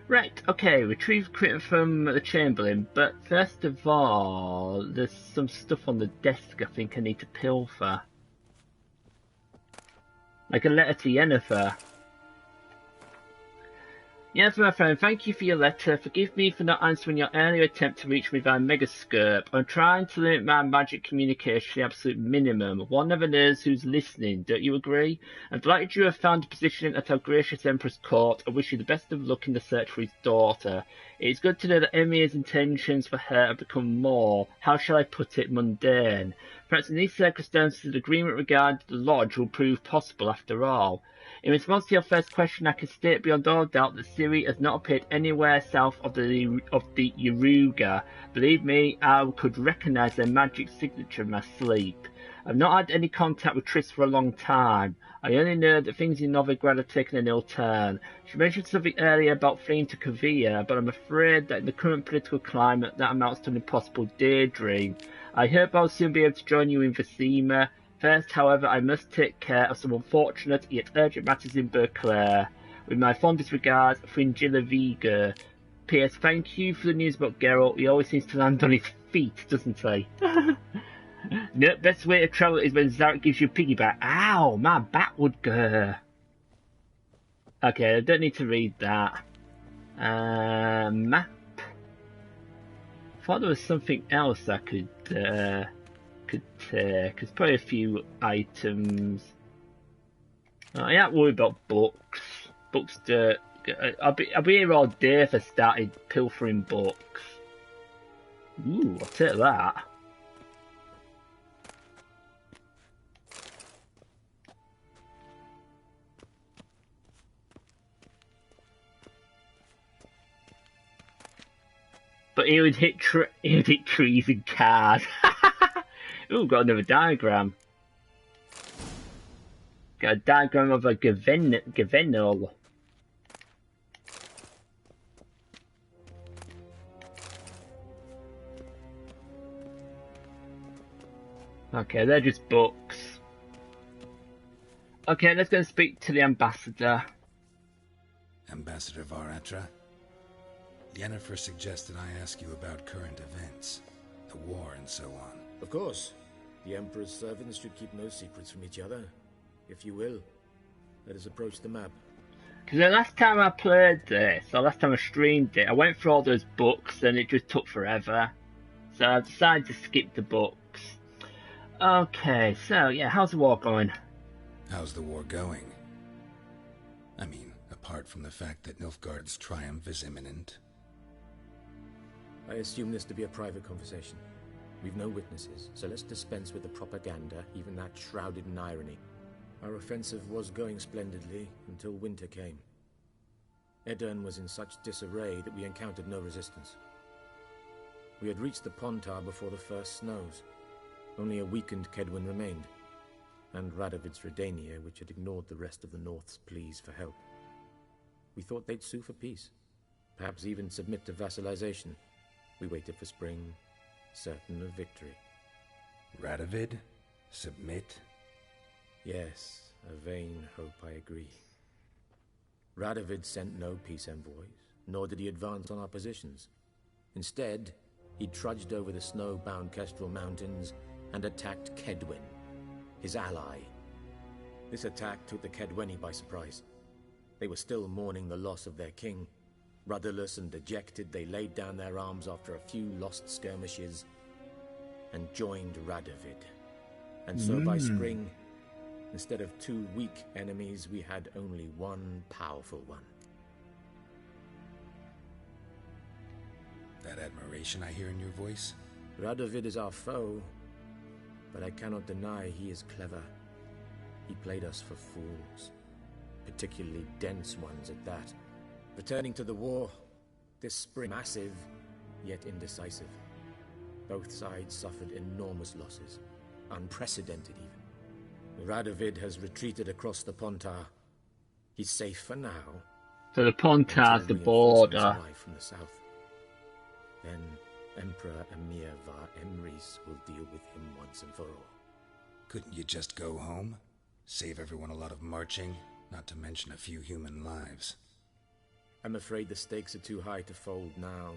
Right, okay, retrieve critter from the Chamberlain, but first of all, there's some stuff on the desk I think I need to pilfer. Like a letter to Yennefer. Yennefer, my friend, thank you for your letter. Forgive me for not answering your earlier attempt to reach me via Megascope. I'm trying to limit my magic communication to the absolute minimum. One never knows who's listening, don't you agree? I'm delighted you have found a position at our gracious Emperor's court. I wish you the best of luck in the search for his daughter. It is good to know that Emir's intentions for her have become more, how shall I put it, mundane. Perhaps in these circumstances an agreement regarding the lodge will prove possible after all. In response to your first question, I can state beyond all doubt that Ciri has not appeared anywhere south of the Yaruga. Believe me, I could recognise their magic signature in my sleep. I've not had any contact with Triss for a long time. I only know that things in Novigrad have taken an ill turn. She mentioned something earlier about fleeing to Kavir, but I'm afraid that in the current political climate that amounts to an impossible daydream. I hope I'll soon be able to join you in Vecima. First, however, I must take care of some unfortunate yet urgent matters in Beauclair. With my fondest regards, Fringilla Vigo. P.S. Thank you for the news about Geralt. He always seems to land on his feet, doesn't he? No, best way to travel is when Zarek gives you a piggyback. Ow, my back would go. Okay, I don't need to read that. Map. I thought there was something else I could take. There's probably a few items. I ain't worried about books. Books I'll be here all day if I started pilfering books. Ooh, I'll take that. But he would hit trees and cars. Ooh, got another diagram. Got a diagram of a Gavenol. Okay, they're just books. Okay, let's go and speak to the ambassador. Ambassador Varatra? Yennefer suggested I ask you about current events, the war and so on. Of course. The Emperor's servants should keep no secrets from each other. If you will, let us approach the map. Because the last time I played this, or last time I streamed it, I went through all those books and it just took forever. So I decided to skip the books. Okay, so yeah, how's the war going? How's the war going? I mean, apart from the fact that Nilfgaard's triumph is imminent. I assume this to be a private conversation. We've no witnesses, so let's dispense with the propaganda, even that shrouded in irony. Our offensive was going splendidly until winter came. Edirne was in such disarray that we encountered no resistance. We had reached the Pontar before the first snows. Only a weakened Kedwin remained, and Radovid's Redania, which had ignored the rest of the North's pleas for help. We thought they'd sue for peace, perhaps even submit to vassalization. We waited for spring, certain of victory. Radovid? Submit? Yes, a vain hope, I agree. Radovid sent no peace envoys, nor did he advance on our positions. Instead, he trudged over the snow-bound Kestrel Mountains and attacked Kedwen, his ally. This attack took the Kedweni by surprise. They were still mourning the loss of their king. Rudderless and dejected, they laid down their arms after a few lost skirmishes and joined Radovid. And so by spring, instead of two weak enemies, we had only one powerful one. That admiration I hear in your voice? Radovid is our foe, but I cannot deny he is clever. He played us for fools, particularly dense ones at that. Returning to the war, this spring massive, yet indecisive. Both sides suffered enormous losses, unprecedented even. Radovid has retreated across the Pontar. He's safe for now. So the Pontar's the border. Arrive from the south. Then Emperor Emir Var Emrys will deal with him once and for all. Couldn't you just go home? Save everyone a lot of marching, not to mention a few human lives. I'm afraid the stakes are too high to fold now.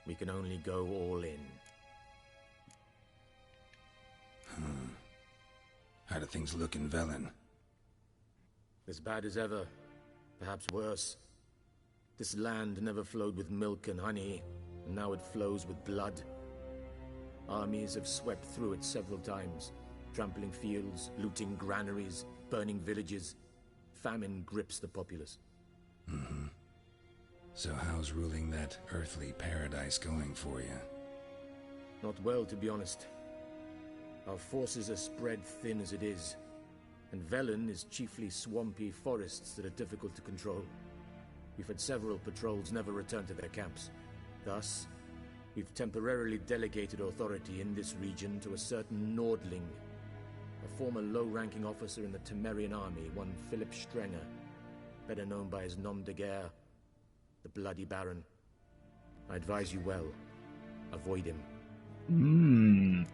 We can only go all in. How do things look in Velen? As bad as ever, perhaps worse. This land never flowed with milk and honey, and now it flows with blood. Armies have swept through it several times, trampling fields, looting granaries, burning villages. Famine grips the populace. So how's ruling that earthly paradise going for you? Not well, to be honest. Our forces are spread thin as it is, and Velen is chiefly swampy forests that are difficult to control. We've had several patrols never return to their camps. Thus, we've temporarily delegated authority in this region to a certain Nordling, a former low-ranking officer in the Temerian army, one Philip Strenger, better known by his nom de guerre, the Bloody Baron. I advise you well. Avoid him.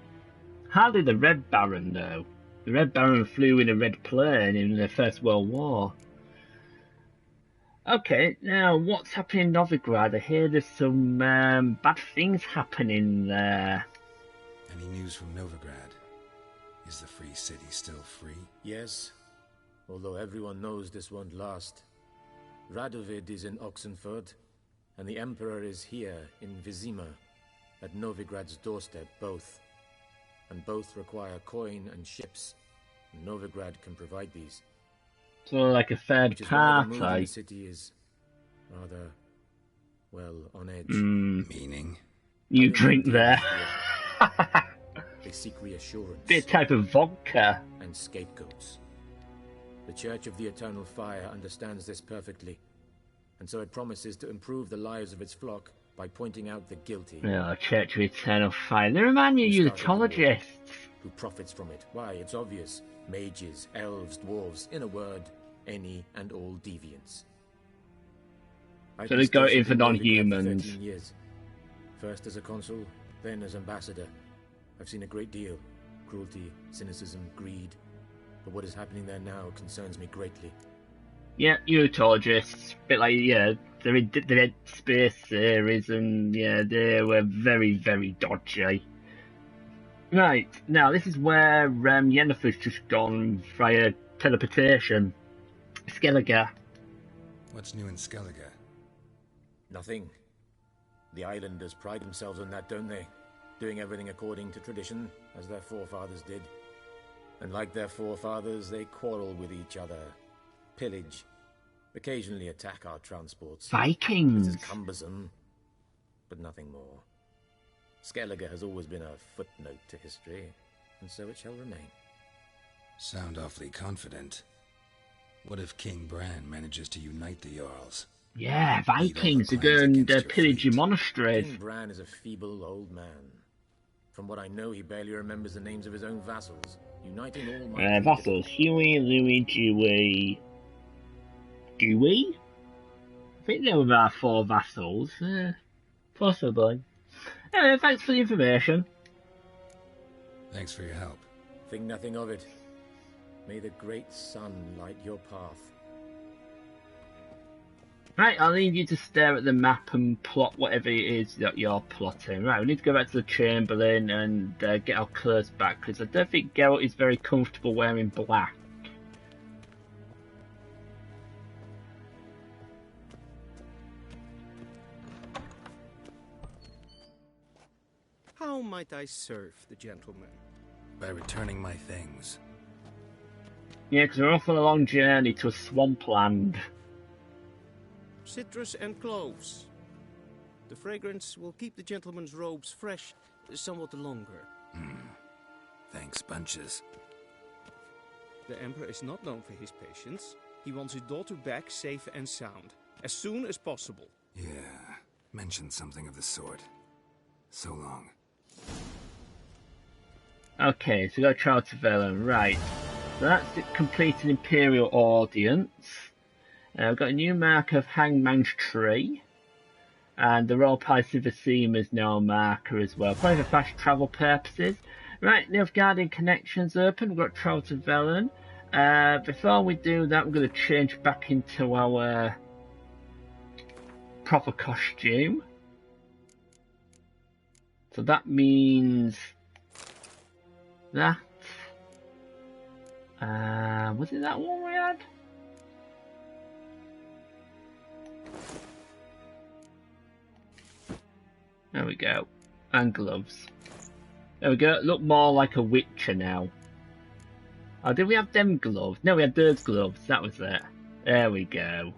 How did the Red Baron know? The Red Baron flew in a red plane in the First World War. Okay, now what's happening in Novigrad? I hear there's some bad things happening there. Any news from Novigrad? Is the free city still free? Yes, although everyone knows this won't last. Radovid is in Oxenford, and the Emperor is here in Vizima, at Novigrad's doorstep, both. And both require coin and ships. Novigrad can provide these. So like a third party. The city is rather, well, on edge. Meaning? You drink there. They seek reassurance. Bit type of vodka. And scapegoats. The Church of the Eternal Fire understands this perfectly, and so it promises to improve the lives of its flock by pointing out the guilty. Oh, Church of Eternal Fire. They remind me of unitologists. Who profits from it? Why, it's obvious. Mages, elves, dwarves, in a word, any and all deviants. So they go in for non-humans. 13 years. First as a consul, then as ambassador. I've seen a great deal. Cruelty, cynicism, greed. But what is happening there now concerns me greatly. Yeah, unitologists. Bit like, yeah, they're in the Dead Space series, and yeah, they were very, very dodgy. Right, now this is where Yennefer's just gone via teleportation. Skellige. What's new in Skellige? Nothing. The islanders pride themselves on that, don't they? Doing everything according to tradition, as their forefathers did. And like their forefathers, they quarrel with each other, pillage, occasionally attack our transports. Vikings! This is cumbersome, but nothing more. Skellige has always been a footnote to history, and so it shall remain. Sound awfully confident. What if King Bran manages to unite the Jarls? Yeah, Vikings are going to pillage your monasteries. King Bran is a feeble old man. From what I know, he barely remembers the names of his own vassals. Uniting all my vassals, Huey, Louis, Dewey. Dewey? I think they were our 4 vassals. Possibly. Anyway, thanks for the information. Thanks for your help. Think nothing of it. May the great sun light your path. Right, I'll leave you to stare at the map and plot whatever it is that you're plotting. Right, we need to go back to the Chamberlain and get our clothes back, because I don't think Geralt is very comfortable wearing black. How might I serve the gentleman? By returning my things. Yeah, because we're off on a long journey to a swampland. Citrus and cloves. The fragrance will keep the gentleman's robes fresh somewhat longer. Thanks, bunches. The Emperor is not known for his patience. He wants his daughter back safe and sound, as soon as possible. Yeah, mentioned something of the sort. So long. Okay, so we got Trial to Velen, right. So that's it, complete an Imperial Audience. We've got a new marker of Hangman's Tree. And the Royal Palace of Vasima is now a marker as well. Probably for fast travel purposes. Right, Nilfgaardian connections open. We've got Trial to Velen. Before we do that, we're going to change back into our proper costume. So that means that. Was it that one we had? There we go. And gloves. There we go. Look more like a Witcher now. Oh, did we have them gloves? No, we had those gloves. That was it. There we go.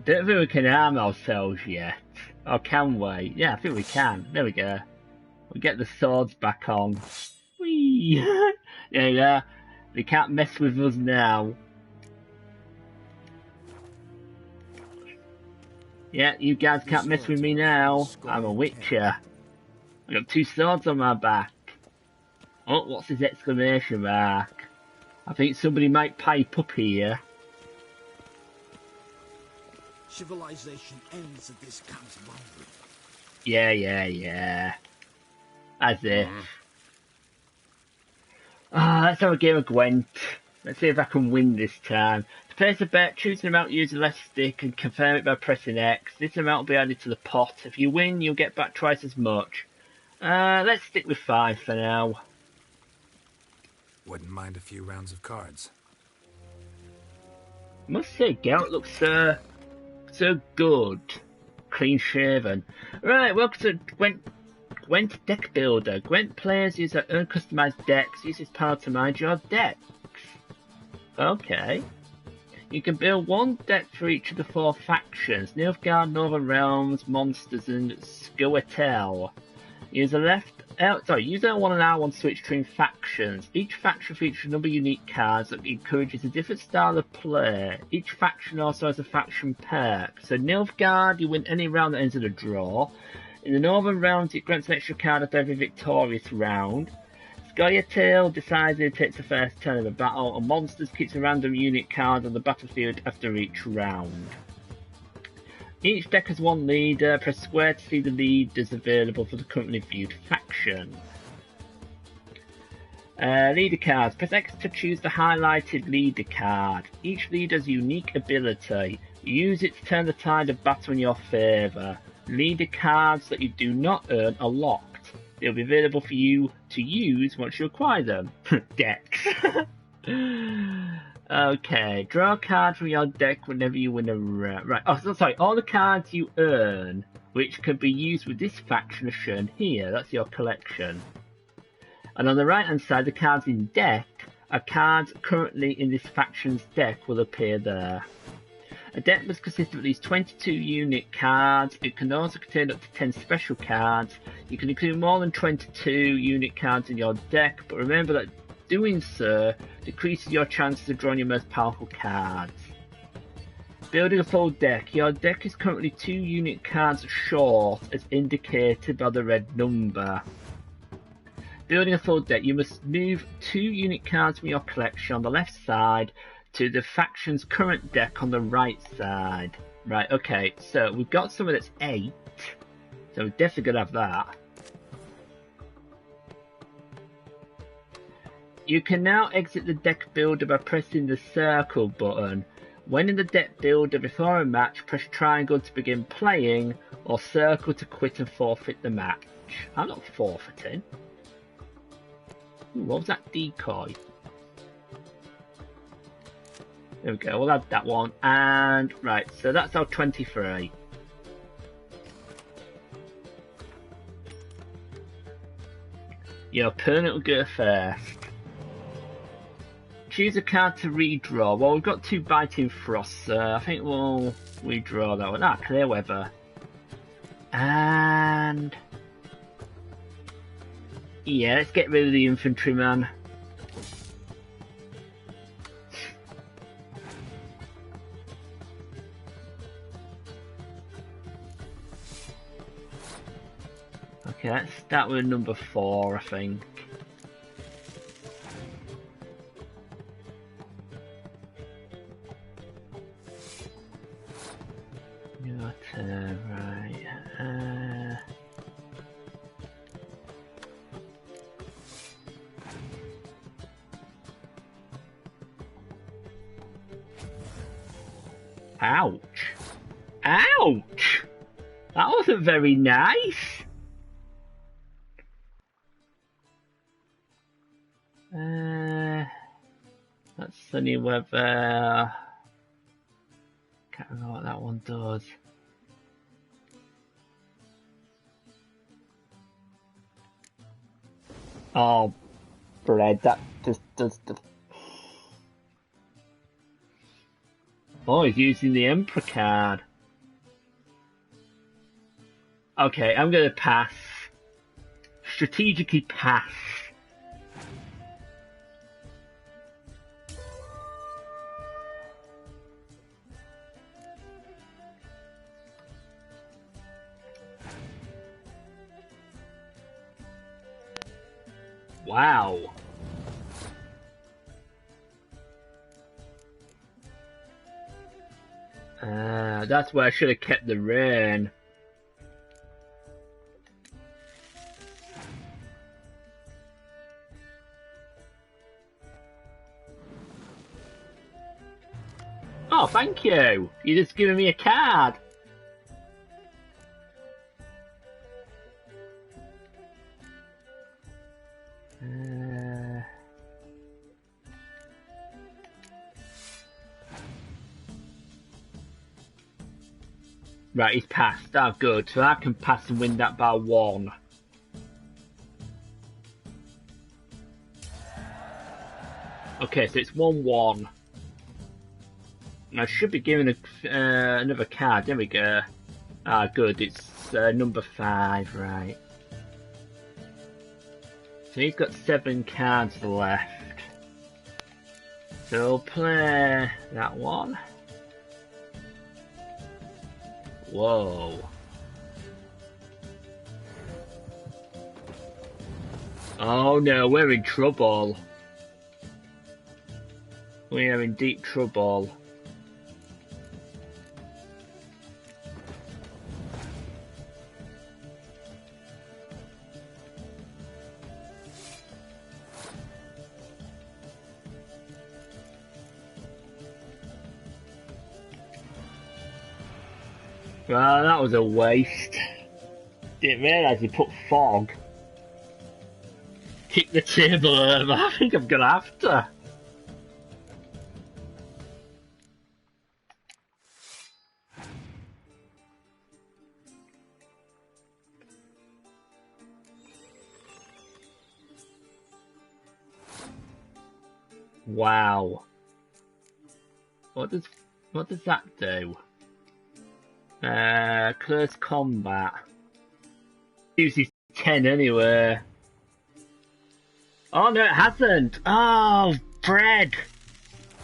Don't think we can arm ourselves yet. Or can we? Yeah, I think we can. There we go. We'll get the swords back on. Whee! There you go. They can't mess with us now. Yeah, you guys can't mess with me now. I'm a Witcher. I got 2 swords on my back. Oh, what's his exclamation mark? I think somebody might pipe up here. Civilization ends at this camp's boundary. Yeah. As if. Let's have a game of Gwent. Let's see if I can win this time. To place a bet, choose an amount, use the left stick and confirm it by pressing X. This amount will be added to the pot. If you win, you'll get back twice as much. Let's stick with 5 for now. Wouldn't mind a few rounds of cards. I must say, Geralt looks so good. Clean shaven. Right, welcome to Gwent Deck Builder. Gwent players use their own customized decks. Use this power to manage your decks. Okay. You can build 1 deck for each of the 4 factions. Nilfgaard, Northern Realms, Monsters and Scoia'tael. Use L1 and R1 to switch between factions. Each faction features a number of unique cards that encourages a different style of play. Each faction also has a faction perk. So Nilfgaard, you win any round that ends in a draw. In the northern rounds, it grants an extra card after every victorious round. Scoia'tael decides it takes the first turn of the battle, and Monsters keeps a random unit card on the battlefield after each round. Each deck has one leader. Press square to see the leaders available for the currently viewed faction. Leader cards. Press X to choose the highlighted leader card. Each leader has a unique ability. Use it to turn the tide of battle in your favour. Leader cards that you do not earn are locked. They'll be available for you to use once you acquire them. Decks. Okay, draw a card from your deck whenever you win a round. Right, sorry, all the cards you earn, which can be used with this faction, are shown here. That's your collection. And on the right hand side, the cards in deck are cards currently in this faction's deck will appear there. A deck must consist of at least 22 unit cards. It can also contain up to 10 special cards. You can include more than 22 unit cards in your deck, but remember that doing so decreases your chances of drawing your most powerful cards. Building a full deck. Your deck is currently 2 unit cards short as indicated by the red number. Building a full deck, you must move 2 unit cards from your collection on the left side to the faction's current deck on the right side. Right, okay, so we've got something that's 8, so we're definitely going to have that. You can now exit the deck builder by pressing the circle button. When in the deck builder before a match, press triangle to begin playing, or circle to quit and forfeit the match. I'm not forfeiting. Ooh, what was that decoy? There we go, we'll add that one. And, right, so that's our 23. Your opponent will go first. Choose a card to redraw. Well, we've got 2 Biting Frosts, so I think we'll redraw that one. Ah, Clear Weather. And... yeah, let's get rid of the Infantryman. Okay, let's start with number 4, I think. Right. Ouch! Ouch! That wasn't very nice. That's Sunny Weather. Can't remember what that one does. Oh, bread, that just does the... oh, he's using the Emperor card. Okay, I'm gonna pass. Strategically pass. Wow. That's where I should have kept the rain. Oh, thank you. You're just giving me a card. Right, he's passed. Oh, good. So I can pass and win that by 1. Okay, so it's 1-1. I should be given another card. There we go. Ah, good. It's number 5, right. So he's got 7 cards left. So we'll play that one. Whoa. Oh no, we're in trouble. We are in deep trouble. Well, that was a waste. Didn't realise he put fog. Kick the table over. I think I'm gonna have to. Wow. What does that do? Close combat. Uses 10 anyway. Oh no, it hasn't. Oh, Fred.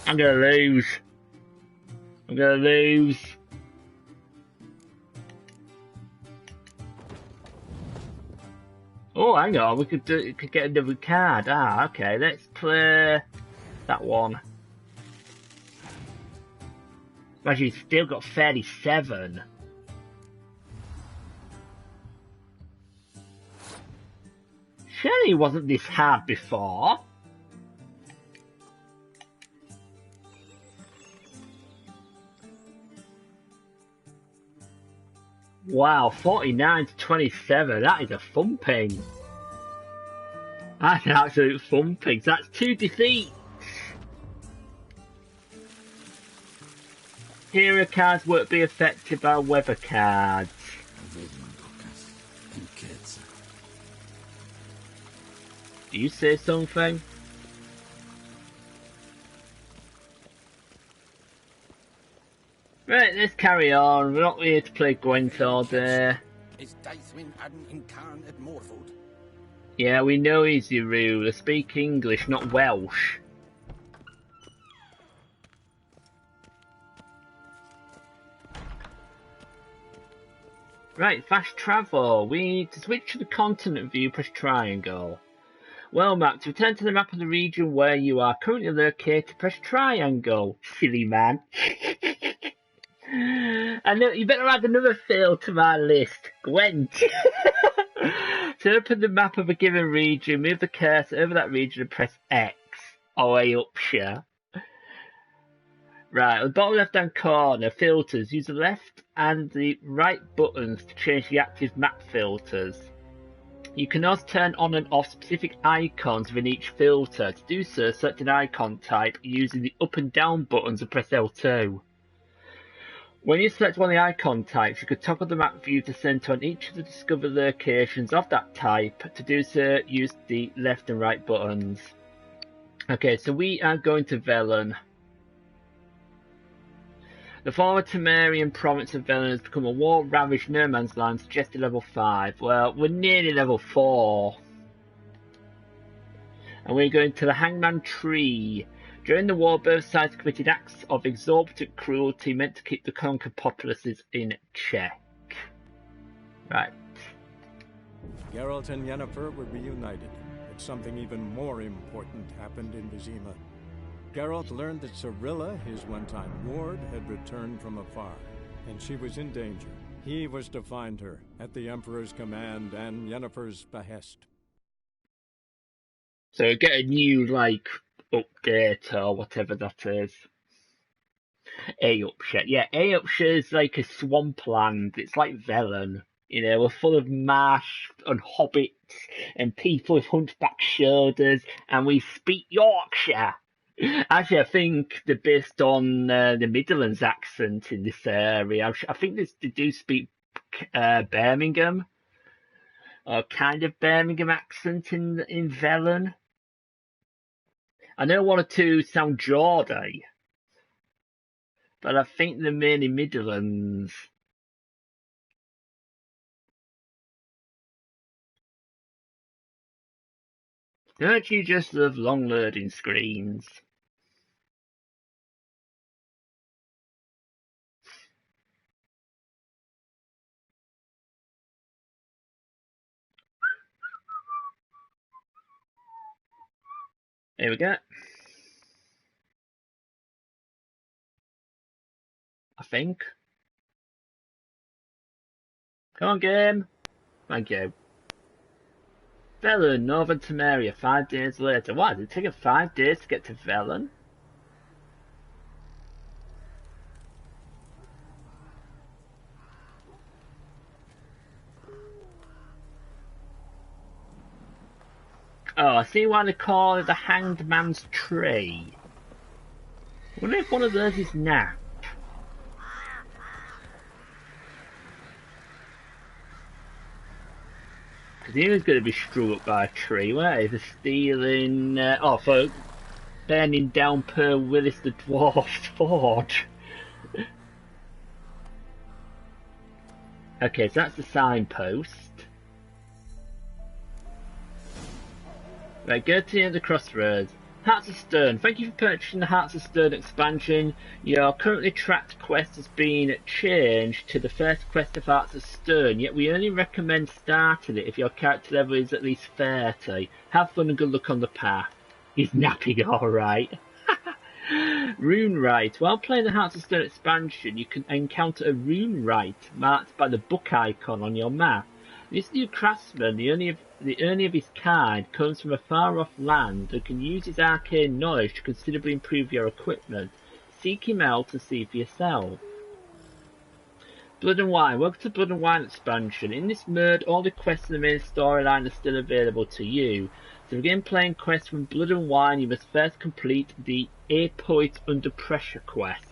I'm gonna lose. I'm gonna lose. Oh, hang on. We could get another card. Ah, okay. Let's play that one. Imagine he's still got 37. Surely he wasn't this hard before. Wow, 49 to 27. That is a thumping. That's an absolute thumping. That's 2 defeats. Hero cards won't be affected by weather cards. Do you say something? Right, let's carry on. We're not here to play Gwent all day. Yeah, we know he's your ruler. Speak English, not Welsh. Right, fast travel. We need to switch to the continent view, press triangle. Well mapped, to return to the map of the region where you are currently located, press triangle. Silly man. I know, you better add another field to my list. Gwent. To open the map of a given region, move the cursor over that region and press X. Or Yorkshire. Right, on the bottom left hand corner, filters. Use the left and the right buttons to change the active map filters. You can also turn on and off specific icons within each filter. To do so, select an icon type using the up and down buttons and press L2. When you select one of the icon types, you can toggle the map view to center on each of the discovered locations of that type. To do so, use the left and right buttons. Okay, so we are going to Velen. The former Temerian province of Velen has become a war-ravaged no man's land, suggested level 5. Well, we're nearly level 4. And we're going to the Hangman Tree. During the war, both sides committed acts of exorbitant cruelty meant to keep the conquered populaces in check. Right. Geralt and Yennefer were reunited, but something even more important happened in Vizima. Geralt learned that Cirilla, his one-time ward, had returned from afar, and she was in danger. He was to find her, at the Emperor's command and Yennefer's behest. So get a new, update or whatever that is. Yorkshire. Yeah, Yorkshire is like a swampland. It's like Velen. You know, we're full of marsh and hobbits and people with hunchback shoulders, and we speak Yorkshire. Actually, I think they're based on the Midlands accent in this area. I think they do speak Birmingham, or kind of Birmingham accent in Velen. I know one or two sound Geordie, but I think they're mainly Midlands. Don't you just love long loading screens? Here we go. I think. Come on, game. Thank you. Velen, Northern Temeria, 5 days later. Why, did it take 5 days to get to Velen? Oh, I see why they call it the Hanged Man's Tree. I wonder if one of those is Nap. Because he was going to be struck up by a tree, weren't he? For stealing... for burning down Per Willis the Dwarf's forge. Okay, so that's the signpost. Right, go to the end of the crossroads. Hearts of Stone. Thank you for purchasing the Hearts of Stone expansion. Your currently tracked quest has been changed to the first quest of Hearts of Stone, yet we only recommend starting it if your character level is at least 30. Have fun and good luck on the path. He's napping alright. Rune Rite. While playing the Hearts of Stone expansion, you can encounter a Rune Rite marked by the book icon on your map. This new craftsman, the only of his kind, comes from a far-off land and can use his arcane knowledge to considerably improve your equipment. Seek him out and see for yourself. Blood and Wine. Welcome to Blood and Wine expansion. In this mode, all the quests in the main storyline are still available to you. To begin playing quests from Blood and Wine, you must first complete the A Poet Under Pressure quest.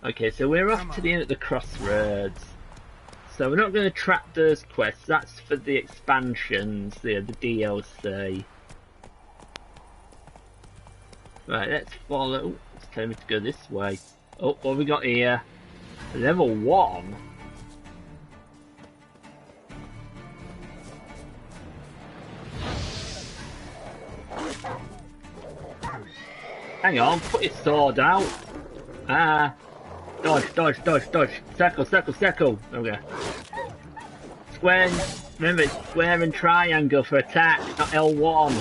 Okay, so we're off to the end of the crossroads. So we're not going to track those quests, that's for the expansions, the DLC. Right, let's follow. It's telling me to go this way. Oh, what have we got here? Level 1? Hang on, put your sword out. Dodge, dodge, dodge, dodge. Circle, circle, circle. Okay. Square, remember it's square and triangle for attack, not L1.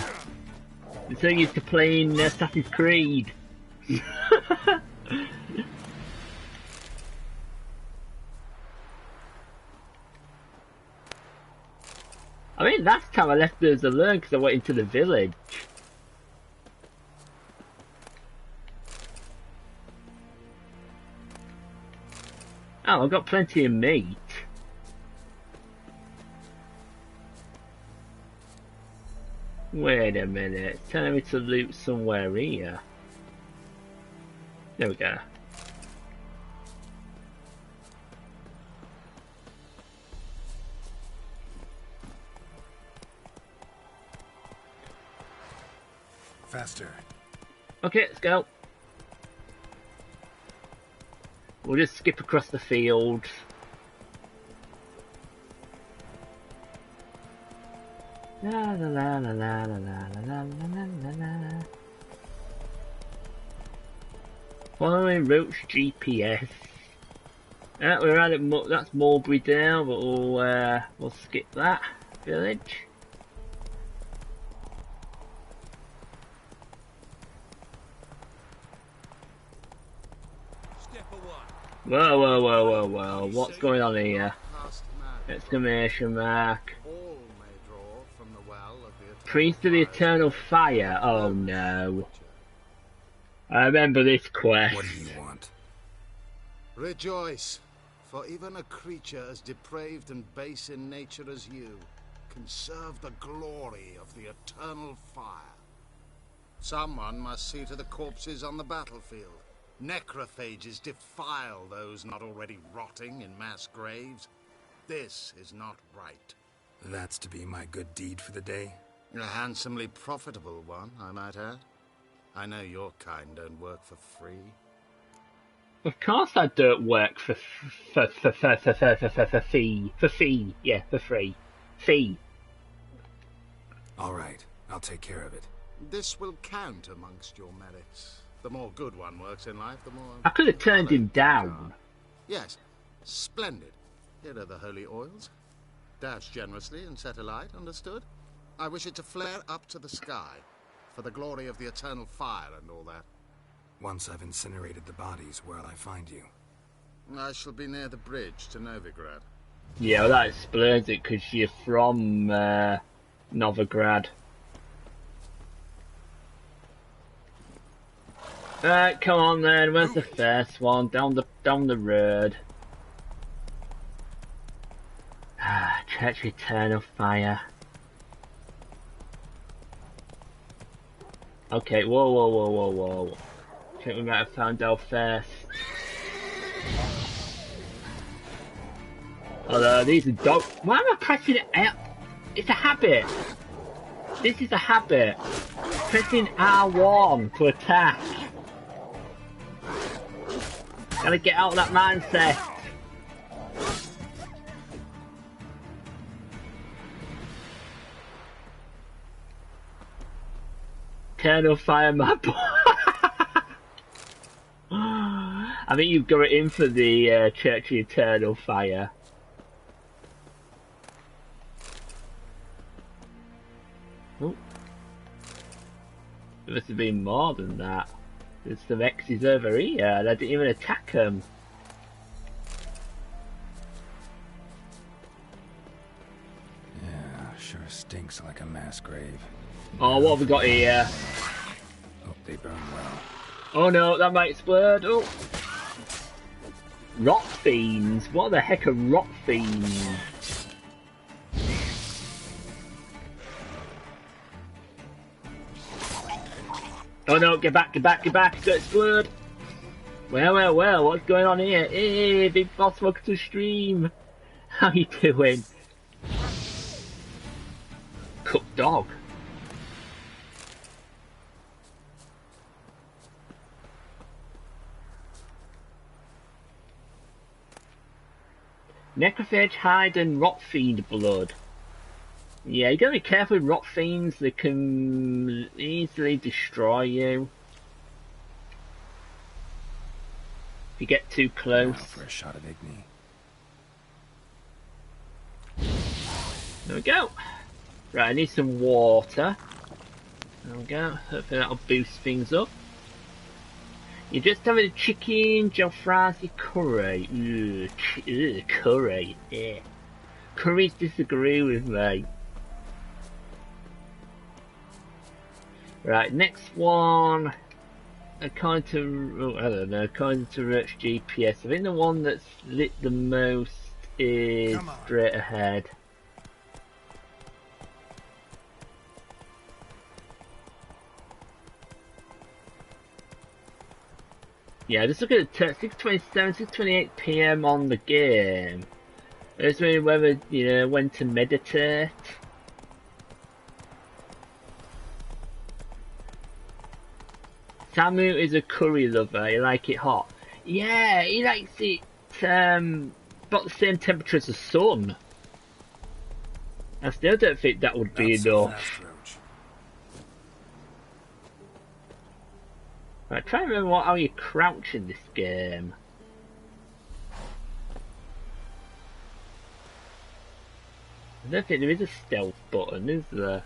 I'm so used to playing Assassin's Creed. I mean, last time I left those alone because I went into the village. Oh, I've got plenty of meat. Wait a minute, it's telling me to loot somewhere here. There we go. Faster. Okay, let's go. We'll just skip across the field. La la la la la la la la la la la. Following routes GPS. We're at it. That's Mulberry Dale, but we'll skip that village. Whoa, whoa, whoa, whoa, whoa. What's going on here? Exclamation mark. Priest of the Eternal Fire. Oh no. I remember this quest. What do you want? Rejoice, for even a creature as depraved and base in nature as you can serve the glory of the Eternal Fire. Someone must see to the corpses on the battlefield. Necrophages defile those not already rotting in mass graves. This is not right. That's to be my good deed for the day? A handsomely profitable one, I might add. I know your kind don't work for free. Of course I don't work for fee. For fee, yeah, for free. Fee. All right, I'll take care of it. This will count amongst your merits. The more good one works in life, the more... I could have turned him down. Yes, splendid. Here are the holy oils. Dash generously and set alight, understood? I wish it to flare up to the sky, for the glory of the eternal fire and all that. Once I've incinerated the bodies, where'll I find you? I shall be near the bridge to Novigrad. Yeah, well, that explains it, because you're from Novigrad. Right, come on then, where's the first one? Down the road. Church of Eternal Fire. Okay, whoa. I think we might have found our first. Although these are dogs. Why am I pressing it out? It's a habit. This is a habit. Pressing R1 to attack. Gotta get out of that mindset. Eternal Fire map. I think you've got it in for the Church of Eternal Fire. Oh. There must have been more than that. There's some X's over here and I didn't even attack them. Yeah, sure stinks like a mass grave. Oh, what have we got here? Hope they burn well. Oh no, that might explode. Oh. Rot fiends? What the heck are rot fiends? Oh no, get back, it's gonna explode. Well, what's going on here? Hey, Big Boss, welcome to the stream. How you doing? Cooked dog. Necrophage hide and rot fiend blood. Yeah, you gotta be careful with rot fiends, they can easily destroy you. If you get too close. Now for a shot of Igni. There we go. Right, I need some water. There we go, hopefully that'll boost things up. You're just having a chicken jalfrezi curry. Curry. Yeah. Curries disagree with me. Right, next one. According to, I don't know, according to Roach GPS, I think the one that's lit the most is straight ahead. Yeah, just look at the 6:27, 6:28 PM on the game. I was wondering whether, you know, when to meditate. Samu is a curry lover, he like it hot. Yeah, he likes it about the same temperature as the sun. I still don't think that would be enough. Right, try and remember how you crouch in this game. I don't think there is a stealth button, is there?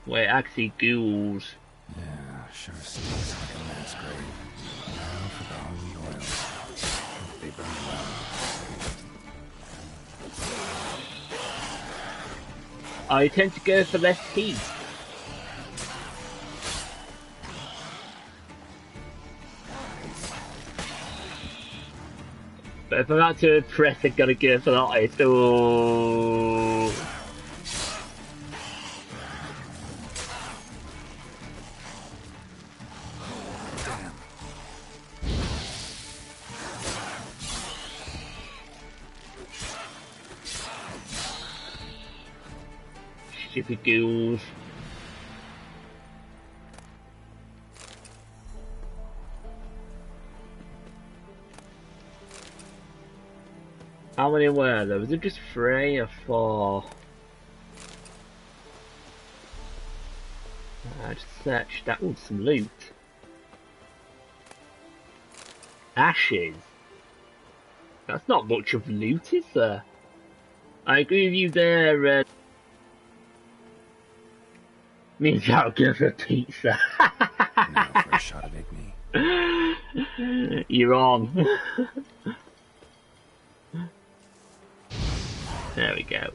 Wait, actually ghouls. Yeah, sure stinks like a mass grave. Now for the holy oil. Hope they burn well. I tend to go for less heat. But if I'm about to press, I gotta go for that. Oh. Stupid ghouls. How many were there? Was it just 3 or 4? I just searched that. Ooh, some loot. Ashes. That's not much of loot, is there? I agree with you there. Means I'll give her pizza. Now for a shot of Igni. You're on. There we go.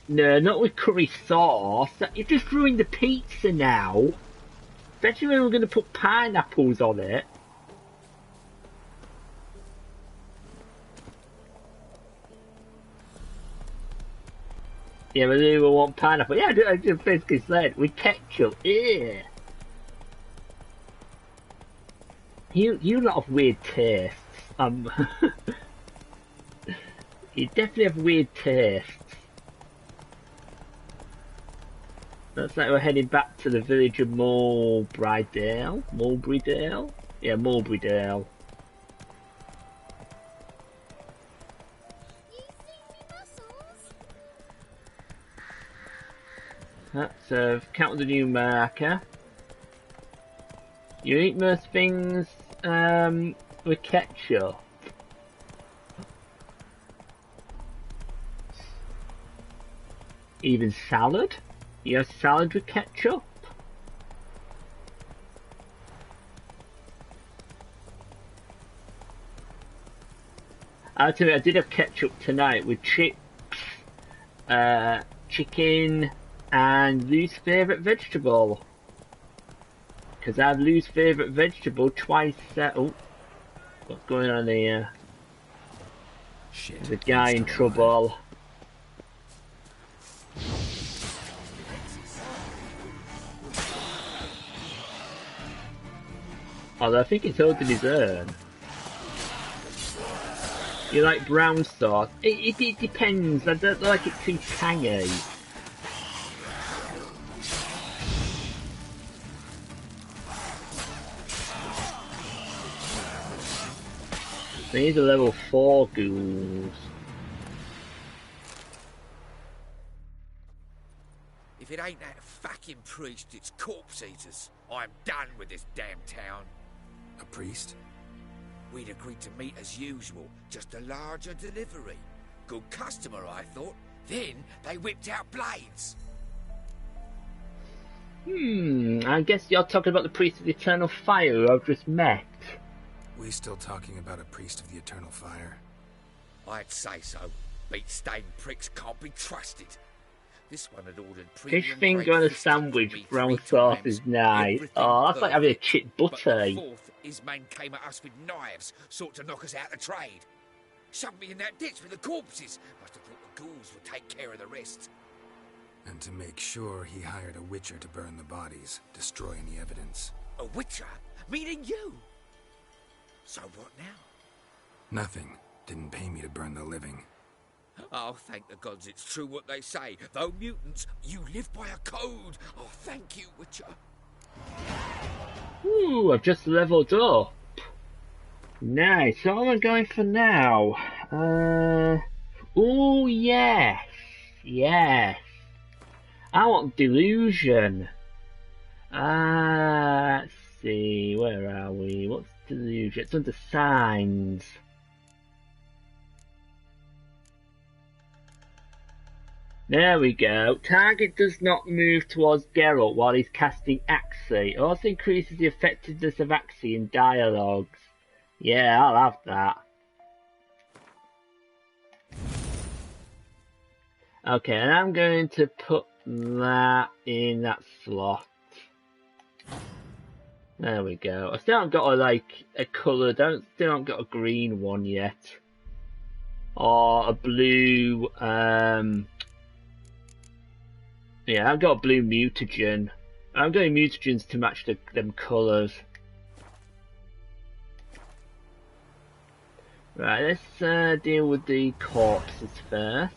No, not with curry sauce. You've just ruined the pizza now. Especially when we're going to put pineapples on it. Yeah, but they will want pineapple. Yeah, I just basically said with ketchup. Yeah. You lot have weird tastes. You definitely have weird tastes. Looks like we're heading back to the village of Mulbrydale. Mulbrydale? Yeah, Mulbrydale. So, count the new marker. You eat most things with ketchup. Even salad? You have salad with ketchup? I'll tell you, I did have ketchup tonight with chips, chicken, and Lou's favourite vegetable. Because I have Lou's favourite vegetable twice. Oh, what's going on here? Shit. There's a guy in trouble. Although I think it's holding his own. You like brown sauce? It depends. I don't like it too tangy. These are level 4 ghouls. If it ain't that fucking priest, it's corpse eaters. I'm done with this damn town. A priest? We'd agreed to meet as usual, just a larger delivery. Good customer, I thought. Then they whipped out blades. I guess you're talking about the priest of the eternal fire who I've just met. We still talking about a priest of the eternal fire? I'd say so. Beat-stained pricks can't be trusted. This one had ordered premium Fish finger on a sandwich, brown sauce is nice. Oh, that's like having a chip butty. But the fourth, his men came at us with knives, sought to knock us out of trade. Shoved me in that ditch with the corpses. Must have thought the ghouls would take care of the rest. And to make sure, he hired a witcher to burn the bodies, destroy any evidence. A witcher? Meaning you? So what now? Nothing. Didn't pay me to burn the living. Oh, thank the gods it's true what they say. Though mutants, you live by a code. Oh, thank you, Witcher. Ooh, I've just leveled up. Nice. So what am I going for now? Ooh, yes. Yes. I want delusion. Let's see. Where are we? What's delusion? It's under signs. There we go. Target does not move towards Geralt while he's casting Axie. Also increases the effectiveness of Axie in dialogues. Yeah, I'll have that. Okay, and I'm going to put that in that slot. There we go. I still haven't got a colour. Still haven't got a green one yet, or a blue. Yeah, I've got a blue mutagen. I'm doing mutagens to match them colours. Right, let's deal with the corpses first.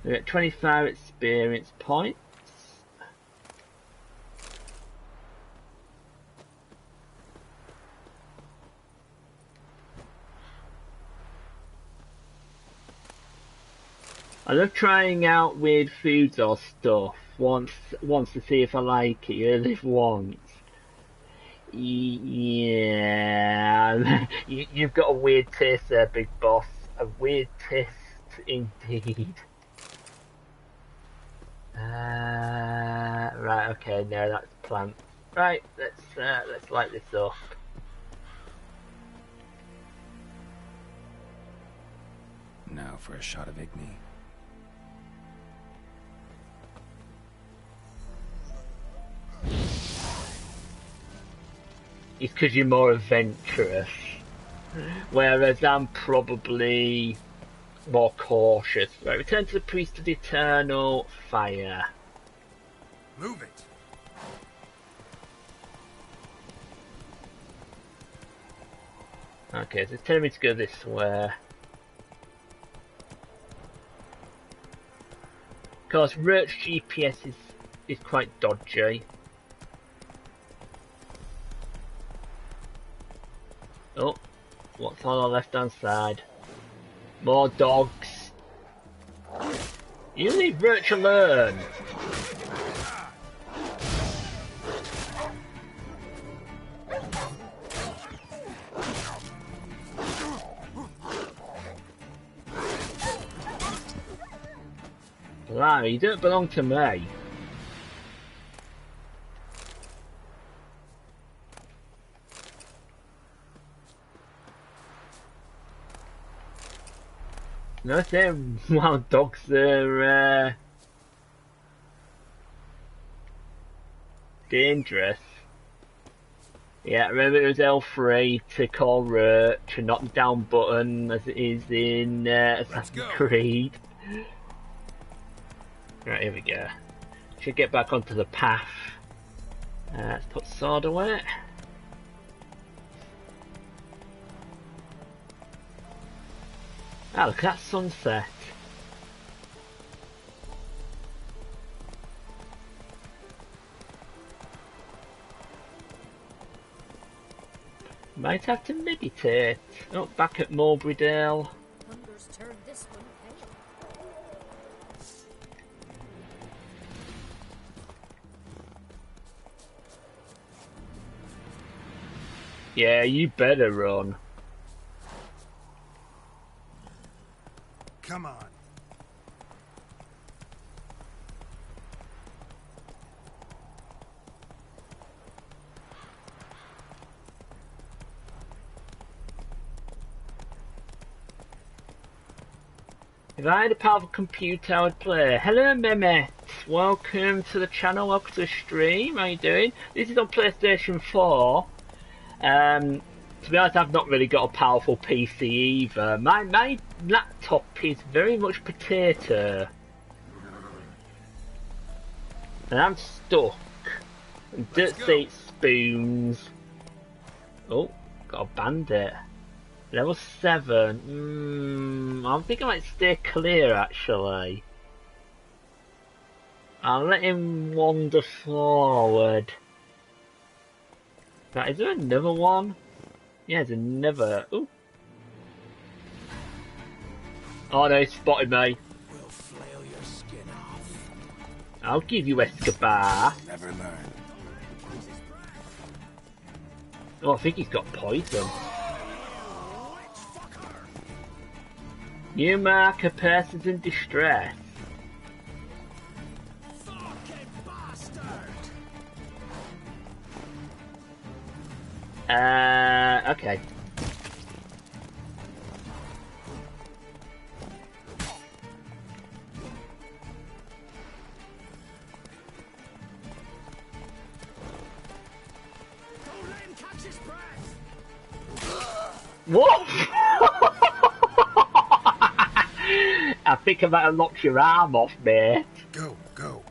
We get 25 experience points. I love trying out weird foods or stuff once to see if I like it. You only live once. Yeah, you've got a weird taste there, big boss. A weird taste indeed. Right, okay, no, that's the plan. Right, let's light this up. Now for a shot of Igni. It's because you're more adventurous, whereas I'm probably more cautious. Right, return to the Priest of the Eternal Fire. Move it. Okay, so it's telling me to go this way. Of course, Roach GPS is quite dodgy. Oh, what's on our left hand side? More dogs. You leave Roach alone. Blimey, you don't belong to me. No, them wild dogs are dangerous. Yeah, remember it was L3 to call Roach and not the down button as it is in Assassin's Creed. Right, here we go. Should get back onto the path. Let's put sword away. Ah, look at that sunset. Might have to meditate. Oh, back at Mulberrydale. Hunger's turned this one pale. Yeah, you better run. Come on. If I had a powerful computer, I would play. Hello, Mehmet. Welcome to the channel. Welcome to the stream. How you doing? This is on PlayStation 4. To be honest, I've not really got a powerful PC either. My laptop is very much potato. And I'm stuck. And don't say it's spoons. Oh, got a bandit. Level 7. I think I might stay clear actually. I'll let him wander forward. Right, is there another one? Yeah, there's another. Ooh. Oh no, he spotted me. We'll flail your skin off. I'll give you Escobar. Never learn. Oh, I think he's got poison. You mark a person's in distress. Okay. What? I think I might have knocked your arm off, mate. Go, go.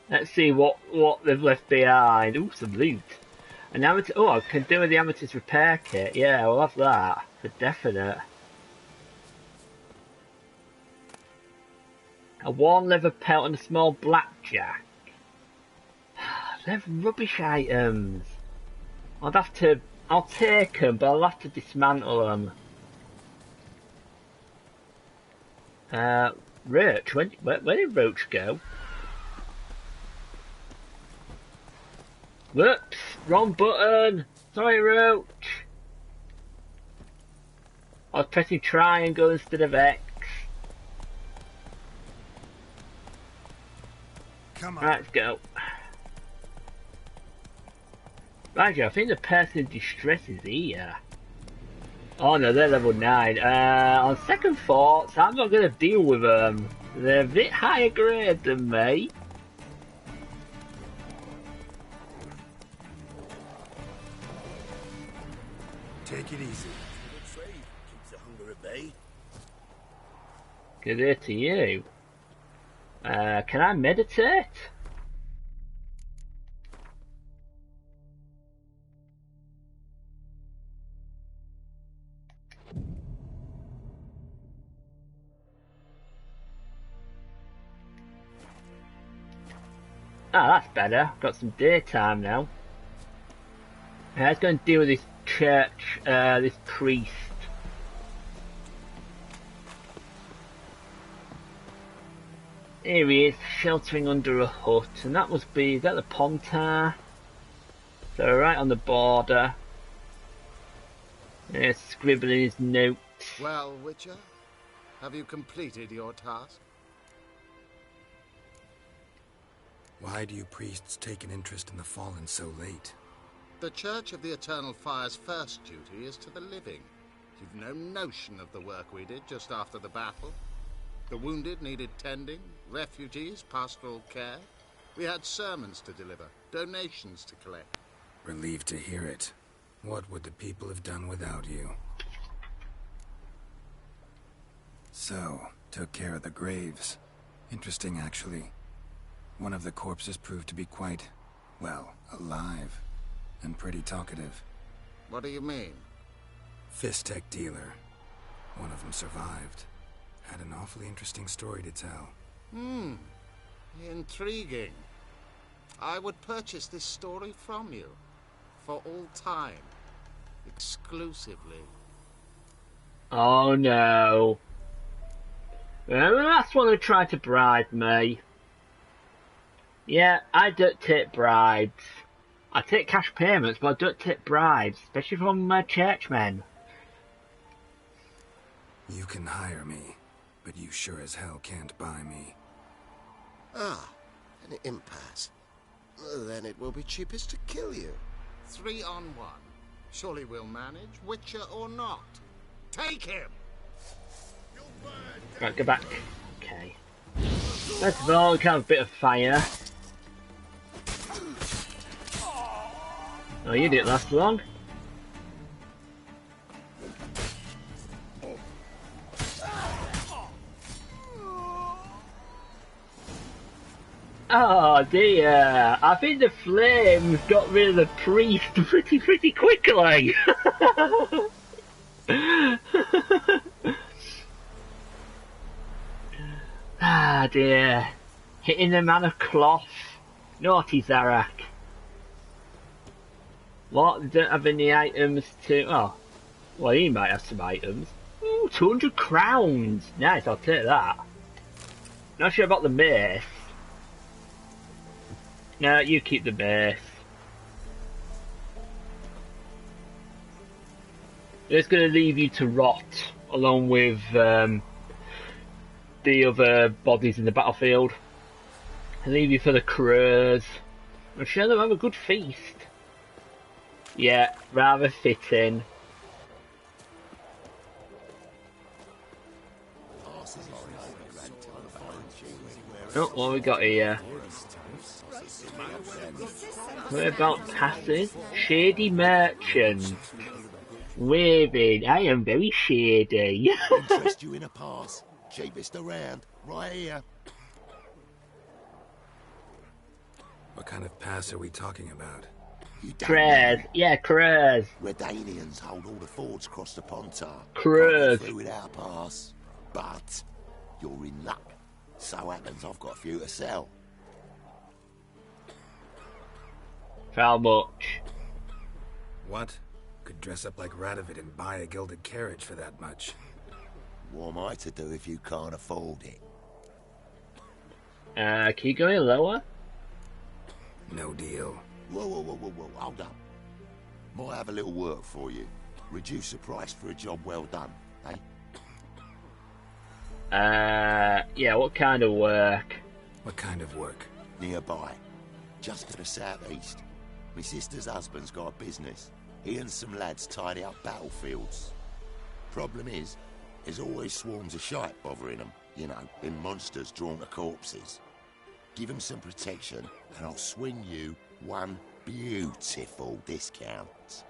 Let's see what they've left behind. Ooh, some loot. An amateur. Oh, I can do with the amateur's repair kit. Yeah, we'll have that for definite. A worn leather pelt and a small blackjack. they're rubbish items. I'll take them, but I'll have to dismantle them. Roach, where did Roach go? Whoops, wrong button. Sorry, Roach. I was pressing triangle instead of X. Come on. Right, let's go. Mind you, I think the person in distress is here. Oh no, they're level 9. On second thoughts, I'm not going to deal with them. They're a bit higher grade than me. Take it easy. Good trade keeps the hunger at bay. Good day to you. Can I meditate? Ah, that's better. Got some daytime now. Let's go and deal with this church, this priest. Here he is, sheltering under a hut, and that must be, is that the Pontar? So right on the border. Yeah, scribbling his notes. Well, Witcher, have you completed your task? Why do you priests take an interest in the fallen so late? The Church of the Eternal Fire's first duty is to the living. You've no notion of the work we did just after the battle. The wounded needed tending, refugees, pastoral care. We had sermons to deliver, donations to collect. Relieved to hear it. What would the people have done without you? So, took care of the graves. Interesting, actually. One of the corpses proved to be quite, well, alive. And pretty talkative. What do you mean? Fist-tech dealer. One of them survived. Had an awfully interesting story to tell. Intriguing. I would purchase this story from you. For all time. Exclusively. Oh no. Well, the last one who tried to bribe me. Yeah, I don't take bribes. I take cash payments, but I don't take bribes, especially from churchmen. You can hire me, but you sure as hell can't buy me. Ah, an impasse. Then it will be cheapest to kill you. 3 on 1. Surely we'll manage, Witcher or not. Take him! Right, go back. Okay. First of all, we can have a bit of fire. Oh, you didn't last long. Oh dear, I think the flames got rid of the priest pretty quickly. Ah dear, hitting the man of cloth. Naughty Zarak. What? They don't have any items to... Oh. Well, he might have some items. Ooh, 200 crowns. Nice, I'll take that. Not sure about the mace. No, you keep the mace. It's going to leave you to rot, along with the other bodies in the battlefield. I'll leave you for the crows. I'm sure they'll have a good feast. Yeah, rather fitting. Oh, what we got here? What about passing? Shady merchant. Waving. I am very shady. Interest you in a pass? Cheapest around, right here. What kind of pass are we talking about? Crows. Yeah, crows. Redanians hold all the fords across the Pontar. Crows. Through without a pass. But you're in luck. So happens I've got a few to sell. How much? What? Could dress up like Radovid and buy a gilded carriage for that much. What am I to do if you can't afford it? Can you go any lower? No deal. Whoa, hold up. Might have a little work for you. Reduce the price for a job well done, eh? Yeah, what kind of work? What kind of work? Nearby. Just to the southeast. My sister's husband's got a business. He and some lads tidy up battlefields. Problem is, there's always swarms of shite bothering them. You know, them monsters drawn to corpses. Give them some protection, and I'll swing you one beautiful discount.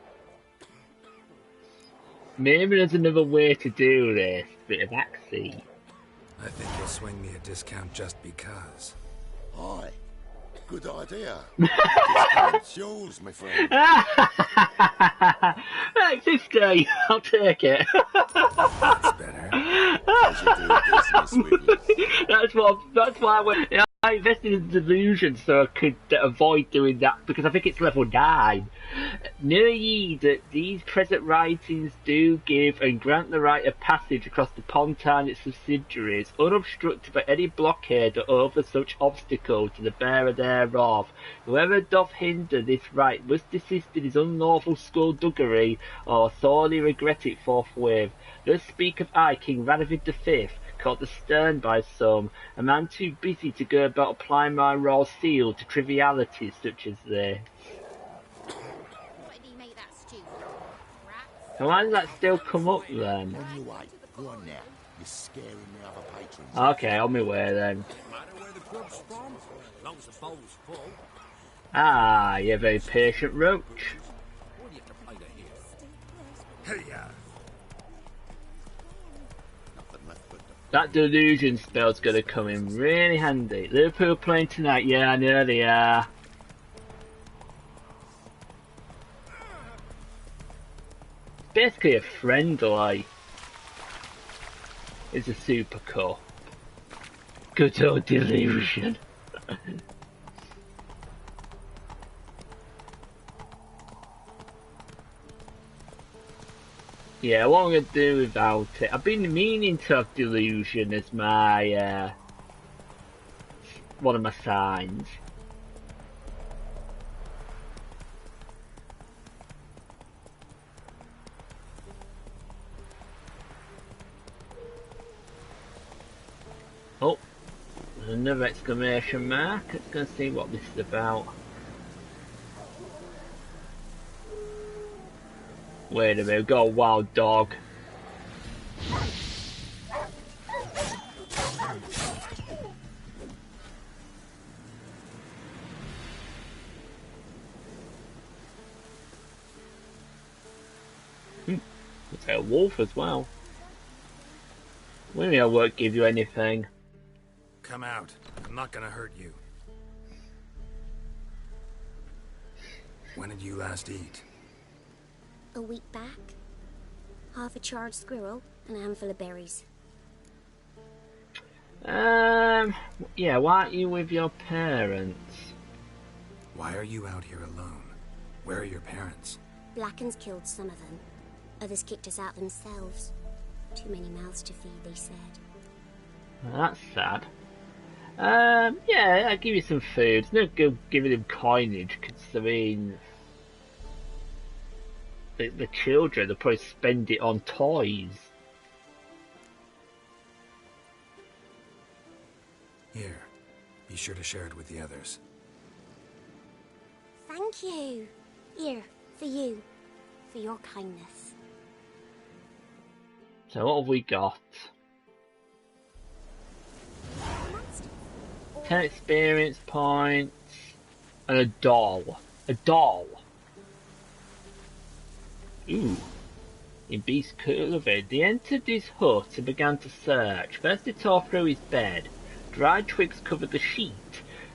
Maybe there's another way to do this. Bit of backseat. I think you'll swing me a discount just because. Aye. Good idea. Discount's yours, my friend. Thanks, sister. I'll take it. That's better. Pleasure doing business with you. That's why I invested in delusion so I could avoid doing that, because I think it's level 9. Know ye that these present writings do give and grant the right of passage across the Pontine and its subsidiaries, unobstructed by any blockade or other such obstacle to the bearer thereof. Whoever doth hinder this right must desist in his unlawful skullduggery, or sorely regret it forthwith. Thus speaketh I, King Radovid V, called the Stern by some, a man too busy to go about applying my royal seal to trivialities such as this. So why does that still come up then? On your way. Go on now. You're scaring the other patrons. Okay, on my way then. Long as the bowl's full. Ah, you're a very patient roach. That delusion spell's gonna come in really handy. Liverpool playing tonight, yeah, I know they are. Basically a friendly. It's a super cup. Good old delusion. Yeah, what I'm gonna do without it. I've been meaning to have delusion as my one of my signs. Oh, there's another exclamation mark. Let's go see what this is about. Wait a minute, we've got a wild dog. It's a wolf as well. Maybe I won't give you anything. Come out. I'm not gonna hurt you. When did you last eat? A week back. Half a charred squirrel and a handful of berries. Yeah, why aren't you with your parents? Why are you out here alone? Where are your parents? Blackens killed some of them. Others kicked us out themselves. Too many mouths to feed, they said. Well, that's sad. Yeah, I'll give you some food. It's no good giving them coinage, because, I mean, the children, they'll probably spend it on toys. Here, be sure to share it with the others. Thank you. Here, for you. For your kindness. So what have we got? 10 experience points and a doll. A doll. Ooh. In Beast Cultivated, they entered his hut and began to search. First they tore through his bed. Dry twigs covered the sheet.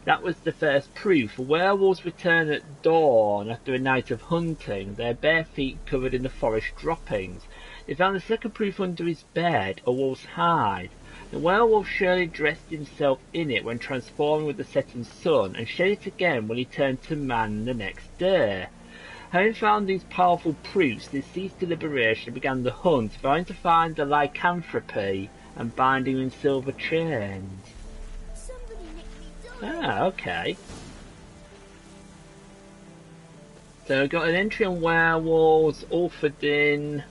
That was the first proof. Werewolves return at dawn after a night of hunting, their bare feet covered in the forest droppings. He found the second proof under his bed, a wolf's hide. The werewolf surely dressed himself in it when transforming with the setting sun, and shed it again when he turned to man the next day. Having found these powerful proofs, they ceased deliberation and began the hunt, vowing to find the lycanthropy and binding him in silver chains. Ah, okay. So we've got an entry on werewolves, Ulferdin.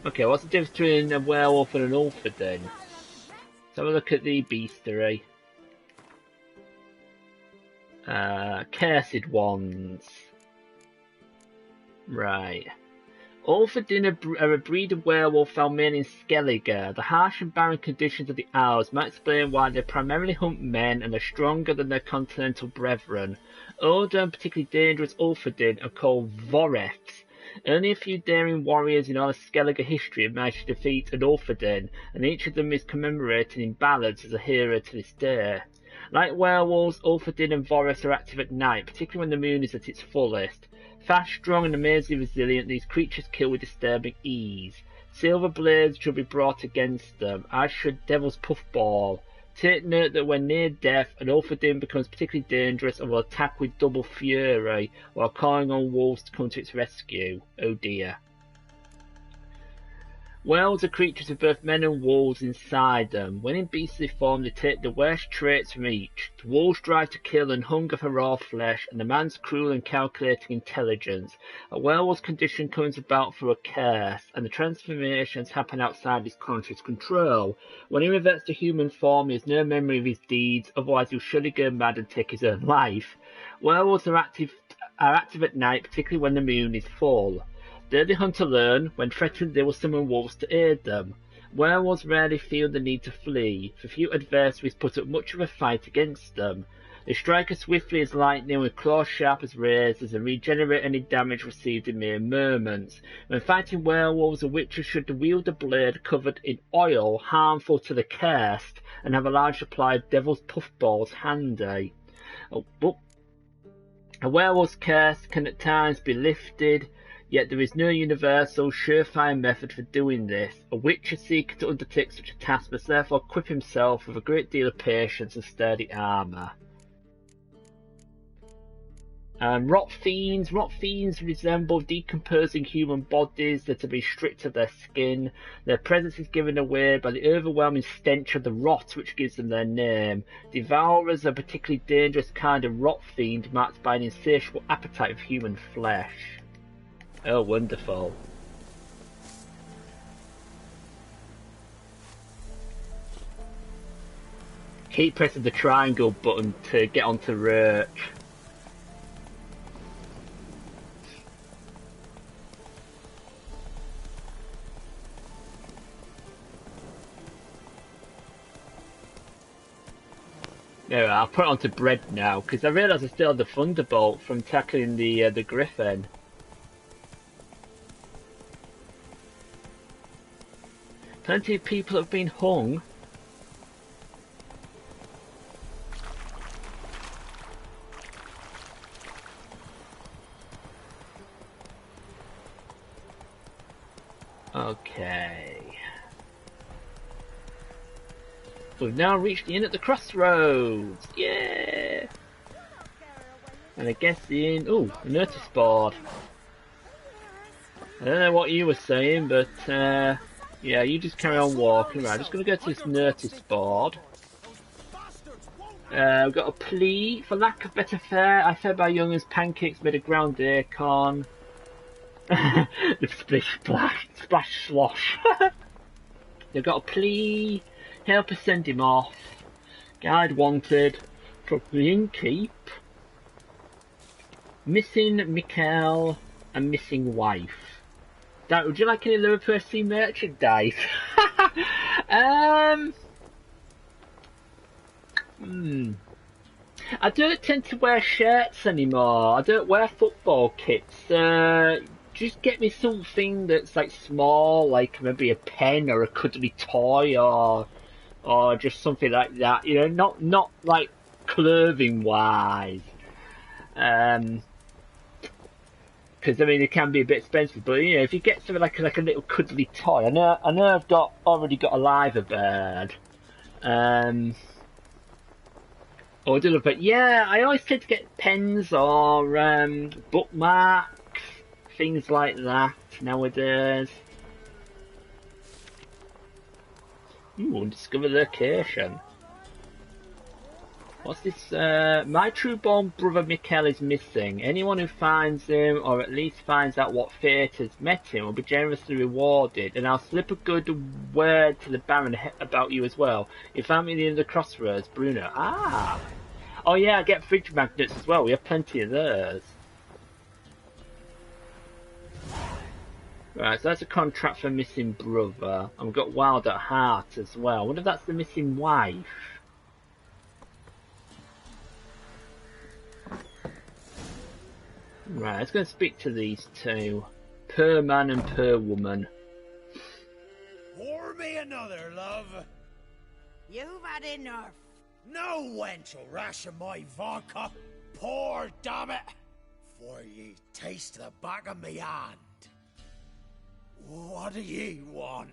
Okay, what's the difference between a werewolf and an Ulferdin? Let's have a look at the bestiary. Cursed ones. Right. Ulferdin are a breed of werewolf found mainly in Skellige. The harsh and barren conditions of the Isles might explain why they primarily hunt men and are stronger than their continental brethren. Older and particularly dangerous Ulferdin are called Vorefs. Only a few daring warriors in all of Skellige history have managed to defeat an Ulferdin, and each of them is commemorated in ballads as a hero to this day. Like werewolves, Ulferdin and Vorefs are active at night, particularly when the moon is at its fullest. Fast, strong and amazingly resilient, these creatures kill with disturbing ease. Silver blades should be brought against them, as should Devil's Puffball. Take note that when near death, an Ulferdin becomes particularly dangerous and will attack with double fury, while calling on wolves to come to its rescue. Oh dear. Werewolves are creatures with both men and wolves inside them. When in beastly form, they take the worst traits from each. The wolves drive to kill and hunger for raw flesh, and the man's cruel and calculating intelligence. A werewolf's condition comes about through a curse, and the transformations happen outside his conscious control. When he reverts to human form, he has no memory of his deeds, otherwise he'll surely go mad and take his own life. Werewolves are active at night, particularly when the moon is full. Though they hunt alone, when threatened they will summon wolves to aid them. Werewolves rarely feel the need to flee, for few adversaries put up much of a fight against them. They strike as swiftly as lightning with claws sharp as razors and regenerate any damage received in mere moments. When fighting werewolves, a witcher should wield a blade covered in oil harmful to the cursed and have a large supply of Devil's Puffballs handy. A werewolf's curse can at times be lifted, yet there is no universal, surefire method for doing this. A witcher seeking to undertake such a task must therefore equip himself with a great deal of patience and sturdy armour. Rot fiends resemble decomposing human bodies that have been stripped of their skin. Their presence is given away by the overwhelming stench of the rot which gives them their name. Devourers are a particularly dangerous kind of rot fiend marked by an insatiable appetite of human flesh. Oh, wonderful. Keep pressing the triangle button to get onto Roach. There, I'll put it onto bread now, because I realise I still have the Thunderbolt from tackling the Griffin. Plenty of people have been hung. Okay. We've now reached the inn at the crossroads. Yeah! And I guess the inn... Ooh, a notice board. I don't know what you were saying, but yeah, you just carry on walking. Right, I'm just going to go to this notice board. We've got a plea. For lack of better fare, I fed my young'uns pancakes made of ground acorn. The splish splash slosh. They've got a plea. Help us send him off. Guide wanted. From the innkeep. Missing Mikkel and missing wife. Dad, would you like any Liverpool FC merchandise? I don't tend to wear shirts anymore. I don't wear football kits. Just get me something that's like small, like maybe a pen or a cuddly toy, or just something like that. You know, not like clothing wise. Because because I mean it can be a bit expensive. But you know, if you get something like a little cuddly toy, I know I've already got a liver bird. Or do but yeah, I always tend to get pens or bookmarks, things like that nowadays. Ooh, undiscovered location. What's this? My true-born brother Mikhail is missing. Anyone who finds him, or at least finds out what fate has met him, will be generously rewarded. And I'll slip a good word to the Baron about you as well. You found me near the crossroads, Bruno. Ah! Oh yeah, I get fridge magnets as well. We have plenty of those. Right, so that's a contract for missing brother. And we've got Wild at Heart as well. I wonder if that's the missing wife. Right, let's go and speak to these two. Per man and per woman. Pour me another, love. You've had enough. No wench will ration my vodka. Pour, damn it. For ye taste the back of me hand. What do ye want?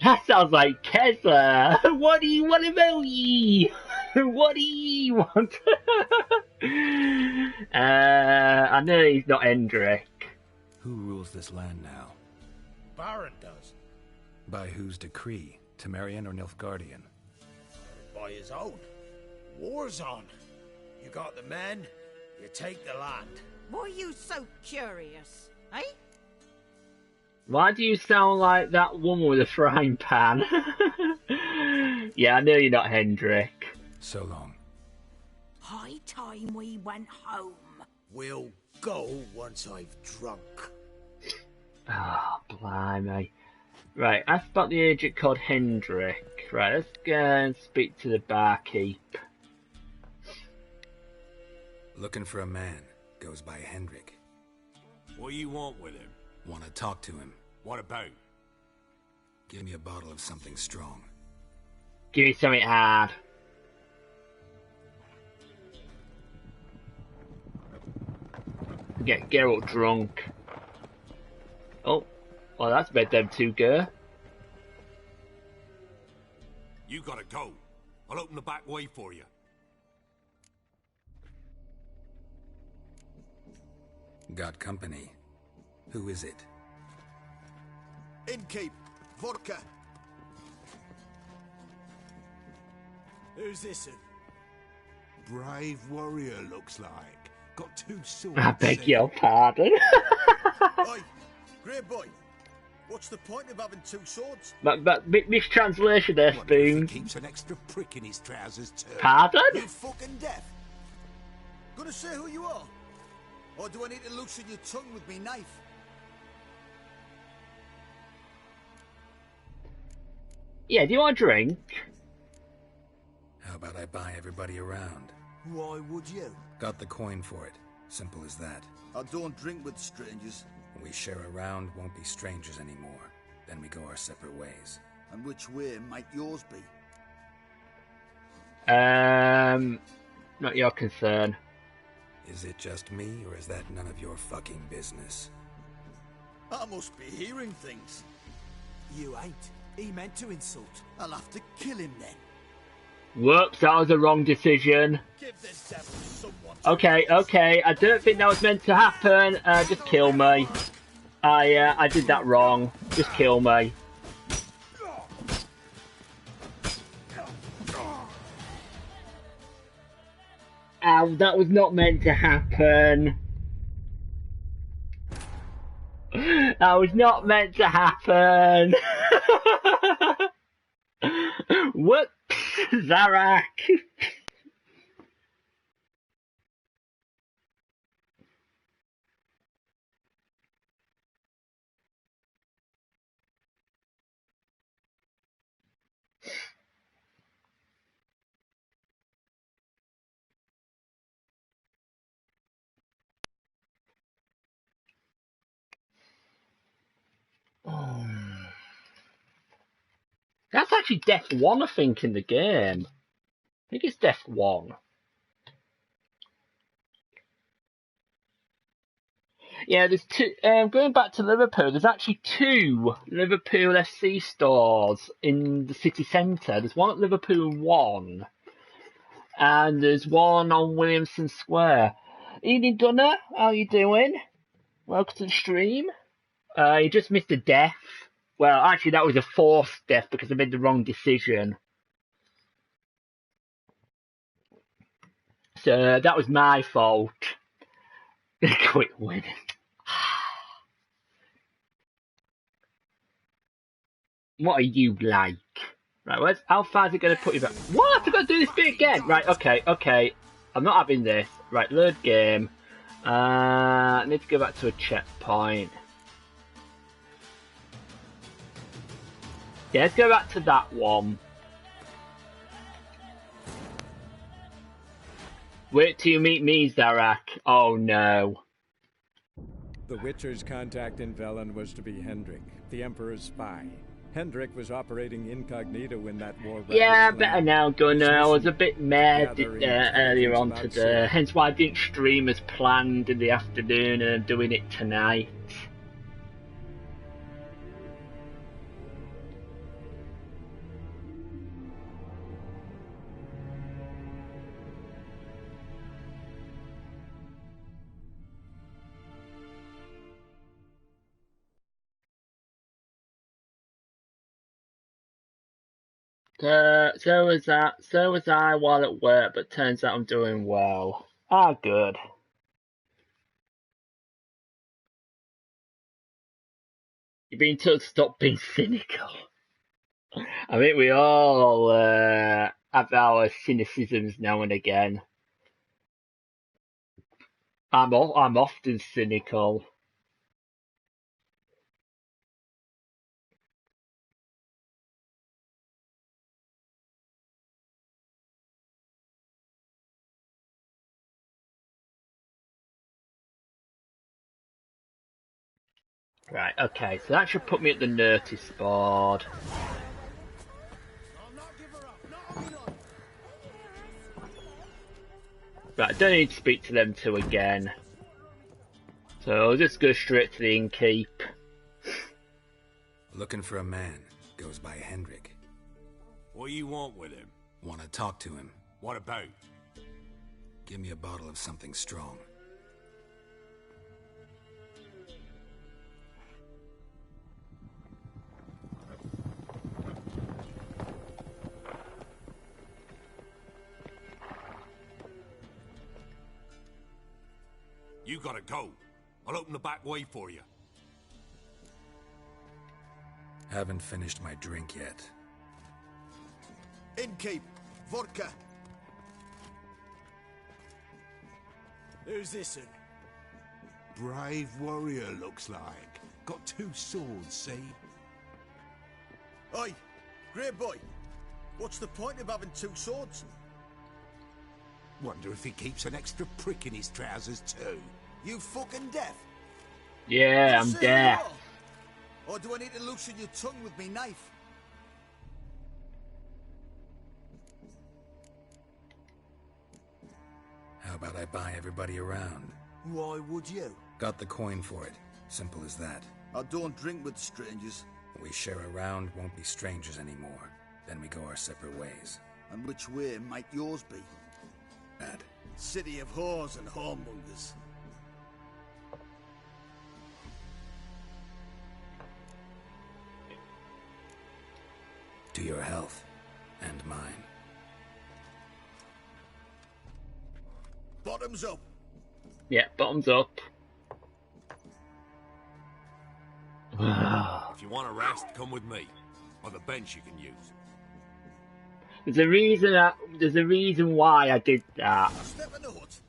That sounds like Keza. What about ye? What do ye want? I know he's not Hendrik. Who rules this land now? Baron does. By whose decree? Temerian or Nilfgaardian? By his own. War's on. You got the men, you take the land. Why are you so curious, eh? Why do you sound like that woman with a frying pan? Yeah, I know you're not Hendrik. So long. High time we went home. We'll go once I've drunk. Oh, blimey. Right, I spot the agent called Hendrik. Right, let's go and speak to the barkeep. Looking for a man. Goes by Hendrik. What do you want with him? Want to talk to him. What about? Give me a bottle of something strong. Give me something hard. Get Geralt drunk. Oh, well that's where them two go. You gotta go. I'll open the back way for you. Got company. Who is it? Innkeep, vodka. Who's this? Brave warrior, looks like. Got 2 swords. I beg your pardon. Oi, great boy. What's the point of having 2 swords? But mistranslation there, Spoon. Keeps an extra prick in his trousers too. Pardon? You fucking deaf. Gonna say who you are? Or do I need to loosen your tongue with me knife? Yeah, do you want a drink? How about I buy everybody around? Why would you? Got the coin for it. Simple as that. I don't drink with strangers. When we share a round, won't be strangers anymore. Then we go our separate ways. And which way might yours be? Not your concern. Is it just me, or is that none of your fucking business? I must be hearing things. You ain't. He meant to insult. I'll have to kill him then. Whoops, that was the wrong decision. Give this devil someone. Okay, I don't think that was meant to happen. Just kill me. I did that wrong. Just kill me. Ow, that was not meant to happen. That was not meant to happen. Whoops, Zarak. That's actually Death 1, I think, in the game. I think it's Death 1. Yeah, there's two. Going back to Liverpool, there's actually two Liverpool FC stores in the city centre. There's one at Liverpool 1, and there's one on Williamson Square. Evening, Gunnar. How you doing? Welcome to the stream. You just missed a death. Well, actually, that was a forced death because I made the wrong decision. So that was my fault. Quit winning. What are you like? Right, how far is it going to put you back? What? I've got to do this bit again. Right, okay. I'm not having this. Right, load game. I need to go back to a checkpoint. Yeah, let's go back to that one. Wait till you meet me, Zarak. Oh no. The Witcher's contact in Velen was to be Hendrik, the Emperor's spy. Hendrik was operating incognito in that war. Yeah, better now, Gunnar. I was a bit mad earlier on today, hence why I didn't stream as planned in the afternoon, and I'm doing it tonight. So was I while at work, but turns out I'm doing well. Ah, good. You're being told to stop being cynical. I think we all have our cynicisms now and again. I'm often cynical. Right, okay, so that should put me at the notice board. Right, I don't need to speak to them two again. So I'll just go straight to the innkeep. Looking for a man. Goes by Hendrik. What do you want with him? Want to talk to him. What about? Give me a bottle of something strong. You gotta go. I'll open the back way for you. Haven't finished my drink yet. Innkeep, vodka. Who's this in? Brave warrior, looks like. Got 2 swords, see? Oi, grey boy. What's the point of having 2 swords? Wonder if he keeps an extra prick in his trousers too. You fucking deaf? Yeah, I'm deaf. Or do I need to loosen your tongue with me knife? How about I buy everybody around? Why would you? Got the coin for it. Simple as that. I don't drink with strangers. We share a round, won't be strangers anymore. Then we go our separate ways. And which way might yours be? Bad. City of whores and whoremongers. To your health. And mine. Bottoms up. Yeah, bottoms up. If you want a rest, come with me. On the bench you can use. There's a reason why I did that. I step in the hut,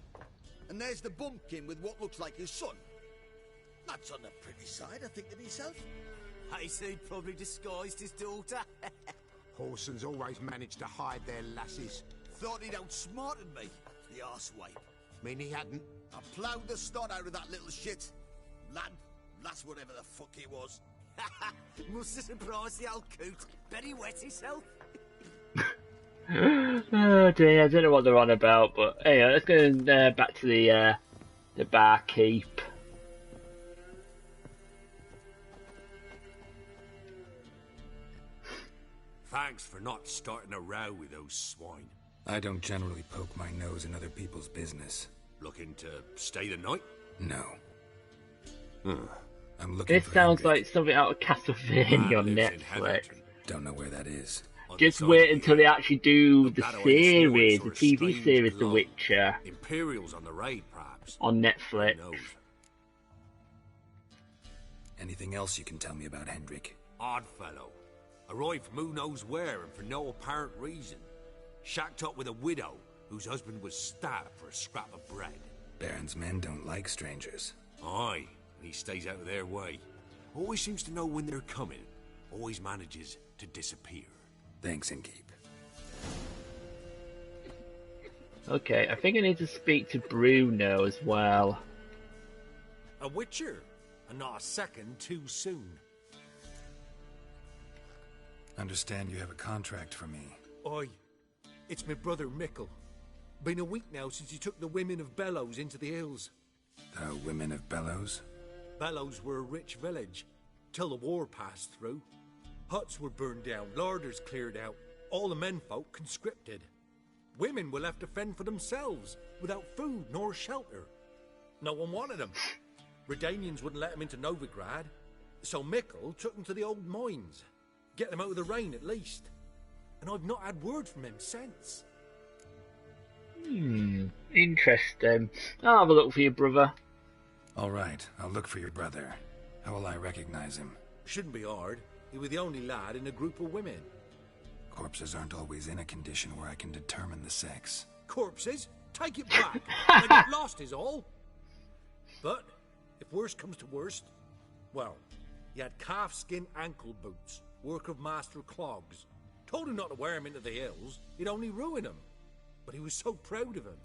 and there's the bumpkin with what looks like his son. That's on the pretty side, I think to myself. I say probably disguised his daughter. Horsons always manage to hide their lasses. Thought he'd outsmarted me, the arsewipe. Mean he hadn't? I ploughed the snot out of that little shit. Lad, that's whatever the fuck he was. Must have surprised the old coot. Bet he wet himself. Oh dear, I don't know what they're on about, but anyway, let's go back to the barkeep. Thanks for not starting a row with those swine. I don't generally poke my nose in other people's business. Looking to stay the night? No. Huh. I'm looking This for sounds Hendrik. like something out of Castlevania on Netflix. Don't know where that is. Just wait until they actually do the That way this series, the sort of TV strange series, The glow. Witcher, Imperials on the raid, perhaps. on Netflix. Who knows? Anything else you can tell me about Hendrik? Odd fellow. Arrived from who knows where and for no apparent reason. Shacked up with a widow whose husband was stabbed for a scrap of bread. Baron's men don't like strangers. Aye, and he stays out of their way. Always seems to know when they're coming. Always manages to disappear. Thanks, Innkeep. Okay, I think I need to speak to Bruno as well. A witcher, and not a second too soon. Understand you have a contract for me. Oi, it's my brother Mickle. Been a week now since he took the women of Bellows into the hills. The women of Bellows? Bellows were a rich village, till the war passed through. Huts were burned down, larders cleared out, all the menfolk conscripted. Women were left to fend for themselves, without food nor shelter. No one wanted them. Redanians wouldn't let them into Novigrad, so Mickle took them to the old mines. Get them out of the rain at least. And I've not had word from him since. Interesting. I'll have a look for your brother. All right, I'll look for your brother. How will I recognize him? Shouldn't be hard. He was the only lad in a group of women. Corpses aren't always in a condition where I can determine the sex. Corpses? Take it back. They get lost is all. But, if worst comes to worst, well, he had calfskin ankle boots, work of Master Clogs. Told him not to wear him into the hills, he'd only ruin him. But he was so proud of him.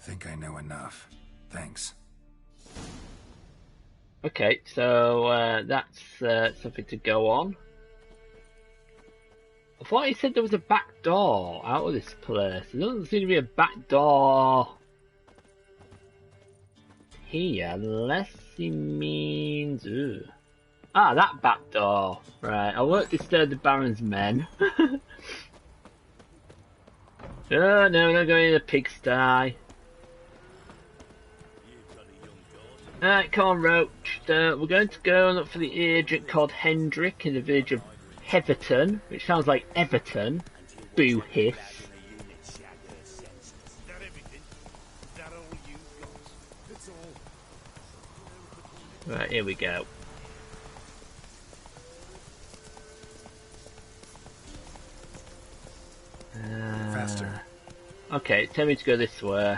Think I know enough. Thanks. Okay, so that's something to go on. I thought he said there was a back door out of this place. There doesn't seem to be a back door here, unless he means... Ooh. Ah, that back door. Right, I won't disturb the Baron's men. Oh no, we're not going in the pigsty. Alright, come on, Roach. We're going to go and look for the agent called Hendrik in the village of Heverton, which sounds like Everton. Boo hiss. Right, here we go. Faster. Okay, tell me to go this way.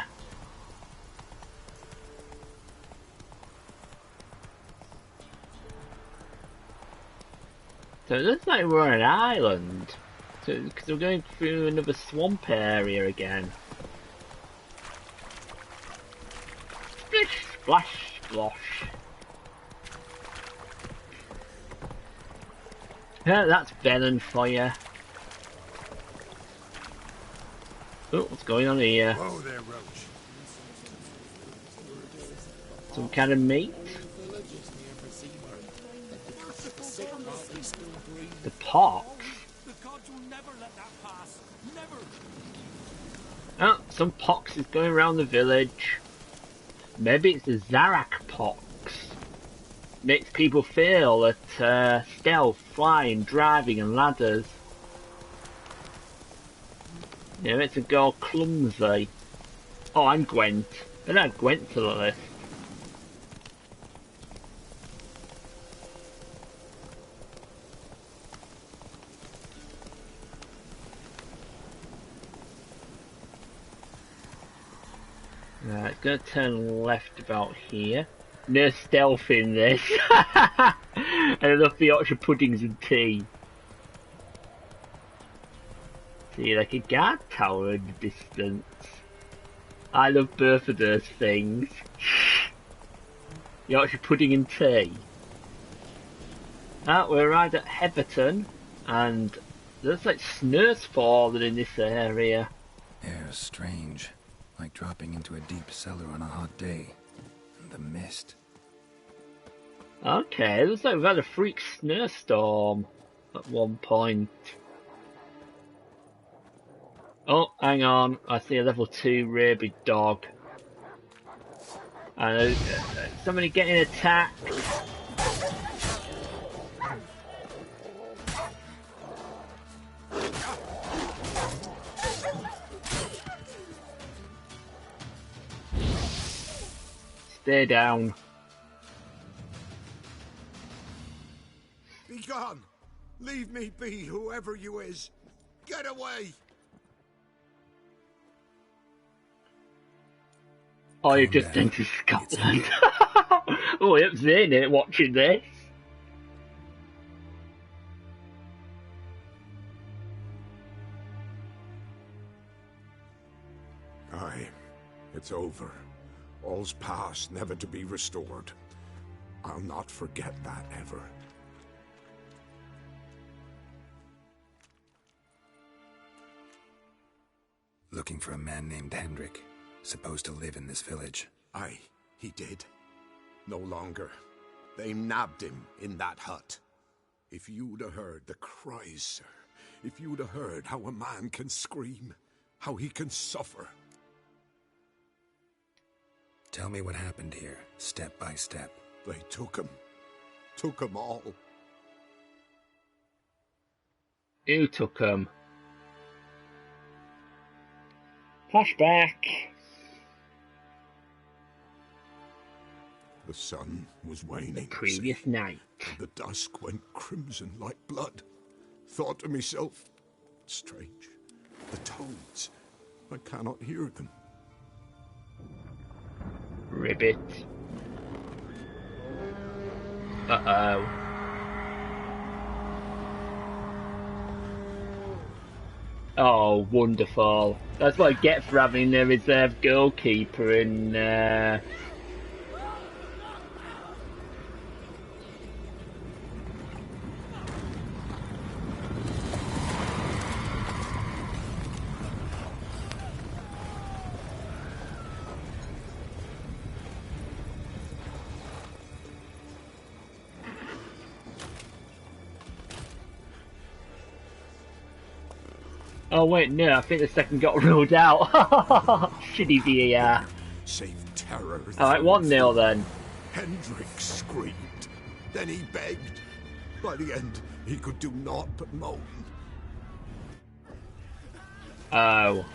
So it looks like we're on an island. So, because we're going through another swamp area again. Splish, splash, splosh. Yeah, that's venom for you. Oh, what's going on here? Whoa there, Roach. Some kind of meat? The pox? Oh, some pox is going around the village. Maybe it's the Zarak pox. Makes people feel that stealth, flying, driving and ladders. Yeah, makes a girl clumsy. Oh, I'm Gwent. I don't have Gwent to the list. Right, it's gonna turn left about here. No stealth in this. And I love the Yorkshire puddings and tea. See, like a guard tower in the distance. I love both of those things. Yorkshire pudding and tea. Ah, we arrived at Heverton, and there's like snow's falling in this area. Air's strange, like dropping into a deep cellar on a hot day. And the mist. Okay, looks like we've had a freak snowstorm at one point. Oh, hang on. I see a level 2 rabid dog. And somebody getting attacked. Stay down. Be gone! Leave me be, whoever you is! Get away! Oh, you've just entered Scotland. Oh, it's in it watching this. Aye, it's over. All's past, never to be restored. I'll not forget that ever. Looking for a man named Hendrik, supposed to live in this village. Aye, he did. No longer. They nabbed him in that hut. If you'd have heard the cries, sir, if you'd have heard how a man can scream, how he can suffer. Tell me what happened here, step by step. They took him all. Who took him? Flashback. The sun was waning. The previous night. And the dusk went crimson like blood. Thought to myself, strange, the toads, I cannot hear them. Ribbit. Uh-oh. Oh, wonderful. That's what I get for having a reserve goalkeeper in, Oh wait, no, I think the second got ruled out. Shitty VAR. Save terror. Alright, 1-0 then. Hendrik screamed. Then he begged. By the end, he could do naught but moan. Oh.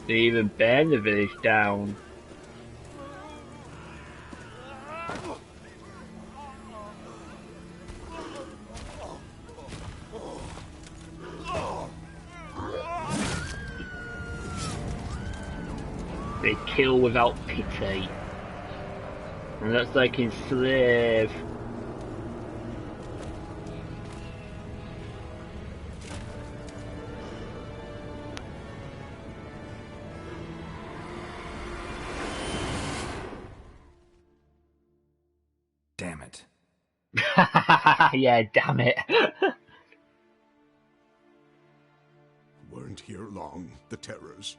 They even burned the village down. They kill without pity. And that's like enslave. Damn it. Yeah, damn it. Weren't here long, the terrors.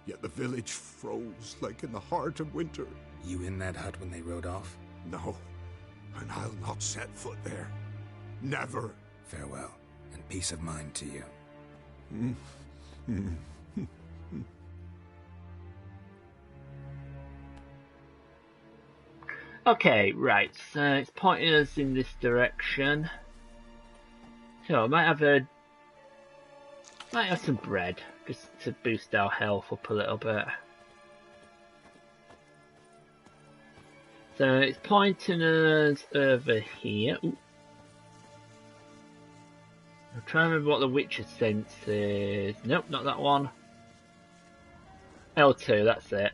Yet the village froze like in the heart of winter. You in that hut when they rode off? No, and I'll not set foot there. Never. Farewell, and peace of mind to you. Okay, right, so it's pointing us in this direction. So I might have some bread, just to boost our health up a little bit. So it's pointing us over here. Ooh. I'm trying to remember what the Witcher sense is. Nope, not that one. L2, that's it.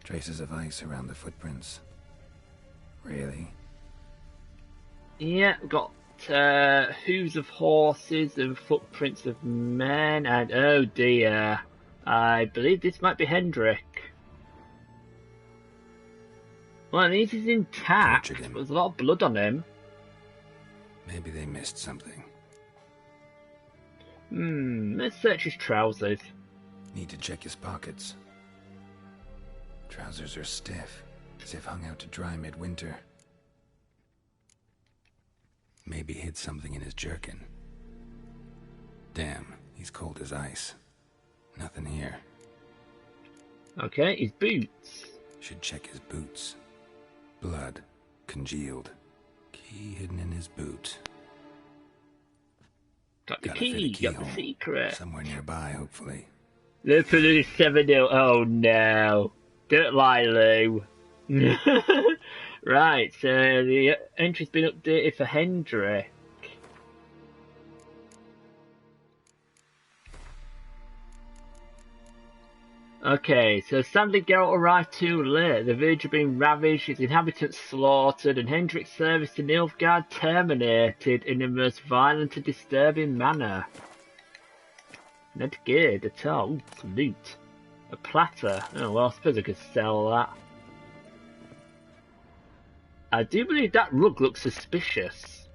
Traces of ice around the footprints. Really? Yeah, got hooves of horses and footprints of men, and oh dear, I believe this might be Hendrik. Well, at least he's intact, but there's a lot of blood on him. Maybe they missed something. Let's search his trousers. Need to check his pockets. Trousers are stiff, as if hung out to dry midwinter. Maybe hid something in his jerkin. Damn, He's cold as ice. Nothing here. Okay, his boots. Should check his boots. Blood. Congealed. Key hidden in his boot. Got the Gotta key, fit a got the keyhole. secret. Somewhere nearby, hopefully. Let's put it 7-0. Oh no. Don't lie, Lou. Right, so the entry's been updated for Hendrik. Okay, so sadly Geralt arrived too late. The village had been ravaged, its inhabitants slaughtered, and Hendrik's service to Nilfgaard terminated in a most violent and disturbing manner. Not good at all. Ooh, some loot. A platter. Oh well, I suppose I could sell that. I do believe that rug looks suspicious.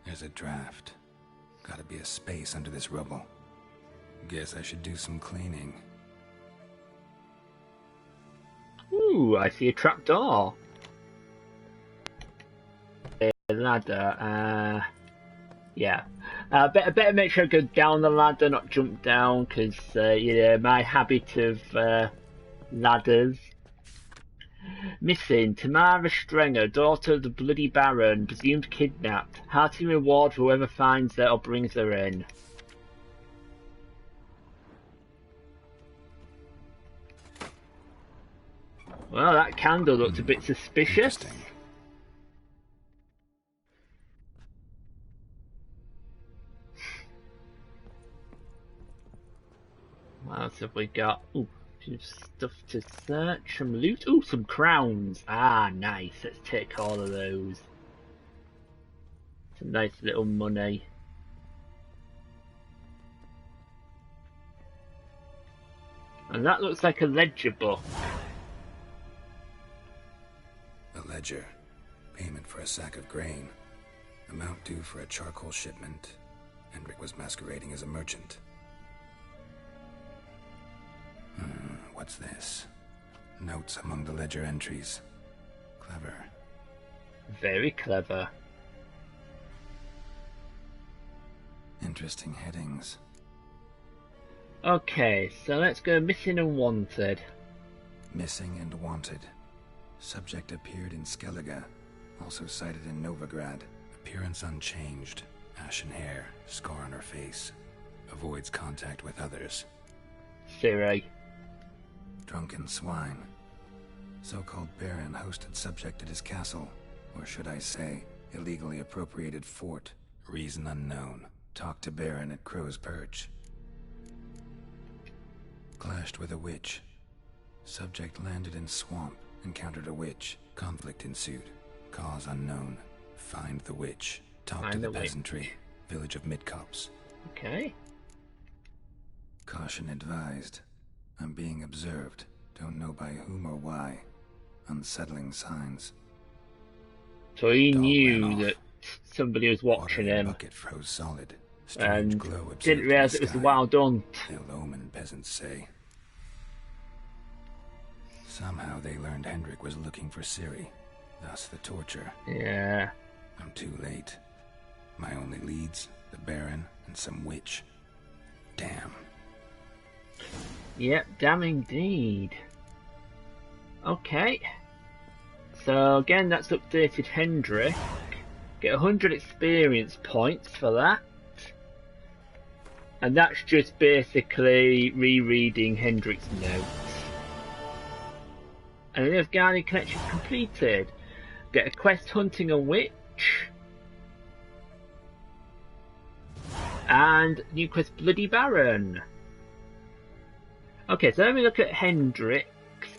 There's a draft. Gotta be a space under this rubble. Guess I should do some cleaning. Ooh, I see a trapdoor. A ladder. Yeah. Better make sure I go down the ladder, not jump down, because, you know, my habit of ladders. Missing, Tamara Strenger, daughter of the Bloody Baron, presumed kidnapped. Hearty reward for whoever finds her or brings her in. Well, that candle looked a bit suspicious. What else have we got? Ooh, some stuff to search, some loot. Ooh, some crowns. Ah, nice. Let's take all of those. Some nice little money. And that looks like a ledger book. A ledger. Payment for a sack of grain. Amount due for a charcoal shipment. Hendrik was masquerading as a merchant. What's this? Notes among the ledger entries. Clever. Very clever. Interesting headings. Okay, so let's go missing and wanted. Missing and wanted. Subject appeared in Skellige. Also sighted in Novigrad. Appearance unchanged. Ashen hair. Scar on her face. Avoids contact with others. Siri. Drunken swine. So-called Baron hosted subject at his castle. Or should I say, illegally appropriated fort. Reason unknown. Talked to Baron at Crow's Perch. Clashed with a witch. Subject landed in swamp. Encountered a witch. Conflict ensued. Cause unknown. Find the witch. Talk to the peasantry. Village of Midcopse. Okay. Caution advised. I'm being observed. Don't know by whom or why. Unsettling signs. So he knew that somebody was watching him. Bucket froze solid. And glow didn't realise it was the Wild Hunt. Ill omen, peasants say. Somehow they learned Hendrik was looking for Ciri. Thus the torture. Yeah. I'm too late. My only leads, the Baron and some witch. Damn. Yep, damn indeed. Okay. So again, that's updated Hendrik. Get 100 experience points for that. And that's just basically rereading Hendrik's notes. And then if Guardian Connection completed, get a quest hunting a witch. And new quest Bloody Baron. Okay, so let me look at Hendrik's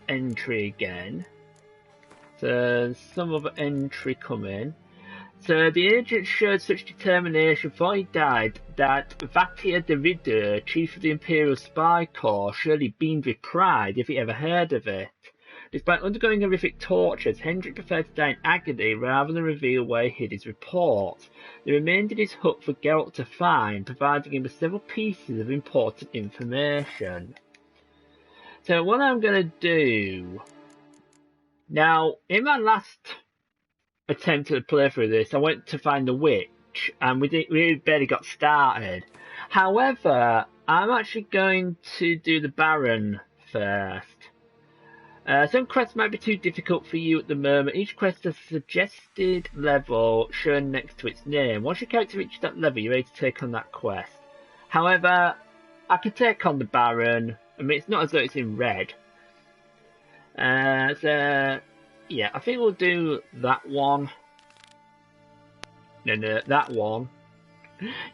entry again. So some other entry come in. So the agent showed such determination before he died that Vatia de Ridder, chief of the Imperial Spy Corps, surely beamed with pride if he ever heard of it. Despite undergoing horrific tortures, Hendrik preferred to die in agony rather than reveal where he hid his report. They remained in his hut for Geralt to find, providing him with several pieces of important information. So what I'm going to do... Now, in my last attempt at a playthrough of this, I went to find the witch, and we barely got started. However, I'm actually going to do the Baron first. Some quests might be too difficult for you at the moment. Each quest has a suggested level shown next to its name. Once your character reaches that level, you're ready to take on that quest. However, I can take on the Baron. I mean, it's not as though it's in red. Yeah, I think we'll do that one. No, that one.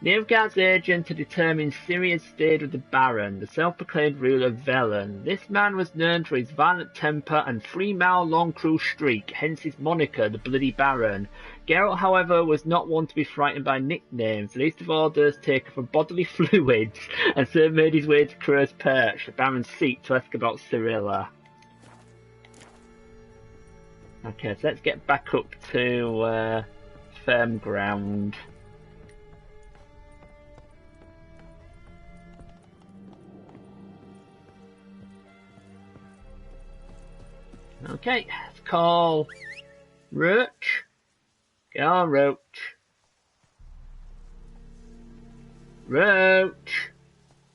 Nilfgaard's agent to determine Syria's stayed with the Baron, the self-proclaimed ruler of Velen. This man was known for his violent temper and 3-mile-long cruel streak, hence his moniker, the Bloody Baron. Geralt, however, was not one to be frightened by nicknames, least of all those taken from bodily fluids, and so made his way to Crow's Perch, the Baron's seat, to ask about Cirilla. Okay, so let's get back up to firm ground. Okay, let's call Roach. Go on, Roach. Roach!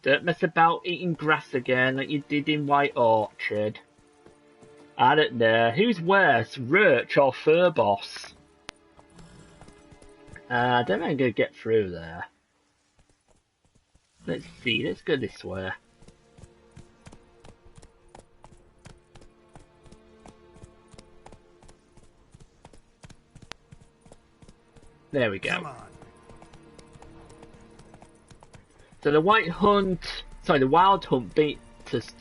Don't mess about eating grass again like you did in White Orchard. I don't know. Who's worse, Roach or Furboss? I don't think I'm going to get through there. Let's see, let's go this way. There we go. So the the Wild Hunt beat us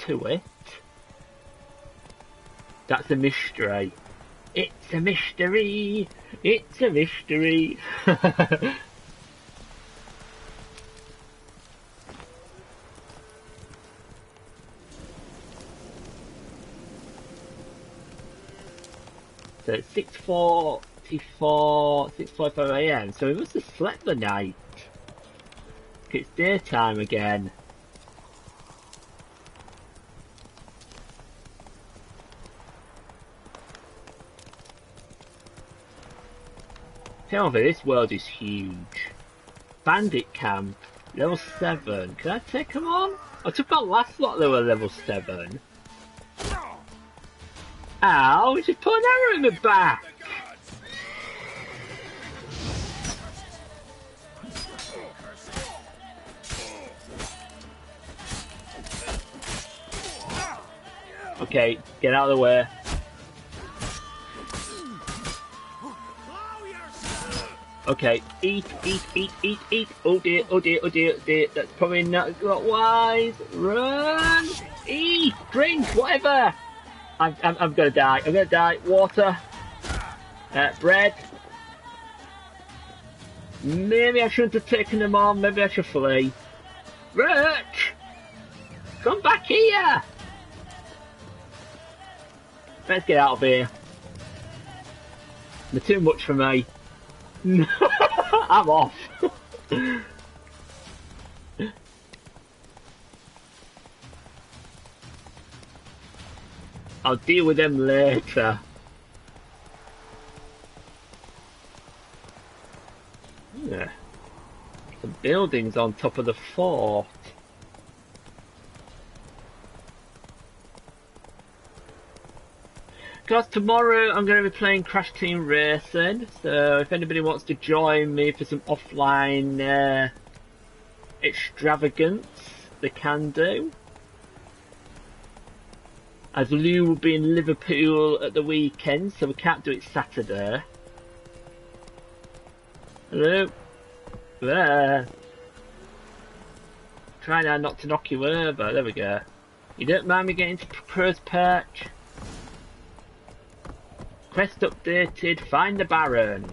to it. That's a mystery. It's a mystery. It's a mystery. So it's 6:45 AM, so we must have slept the night. It's daytime again. Tell me, this world is huge. Bandit camp, level 7. Can I take them on? I took on last lot, they were level 7. Ow, he just put an arrow in my back. Okay, get out of the way. Okay, eat. Oh dear. That's probably not wise. Run! Eat! Drink! Whatever! I'm gonna die. Water. Bread. Maybe I shouldn't have taken them on. Maybe I should flee. Roach! Come back here! Let's get out of here. They're too much for me. I'm off. I'll deal with them later. Yeah. Some buildings on top of the fort. Because tomorrow I'm going to be playing Crash Team Racing, so if anybody wants to join me for some offline extravagance, they can do. As Lou will be in Liverpool at the weekend, so we can't do it Saturday. Hello? There. Try now not to knock you over, there we go. You don't mind me getting to Crow's Perch? Quest updated, find the Baron.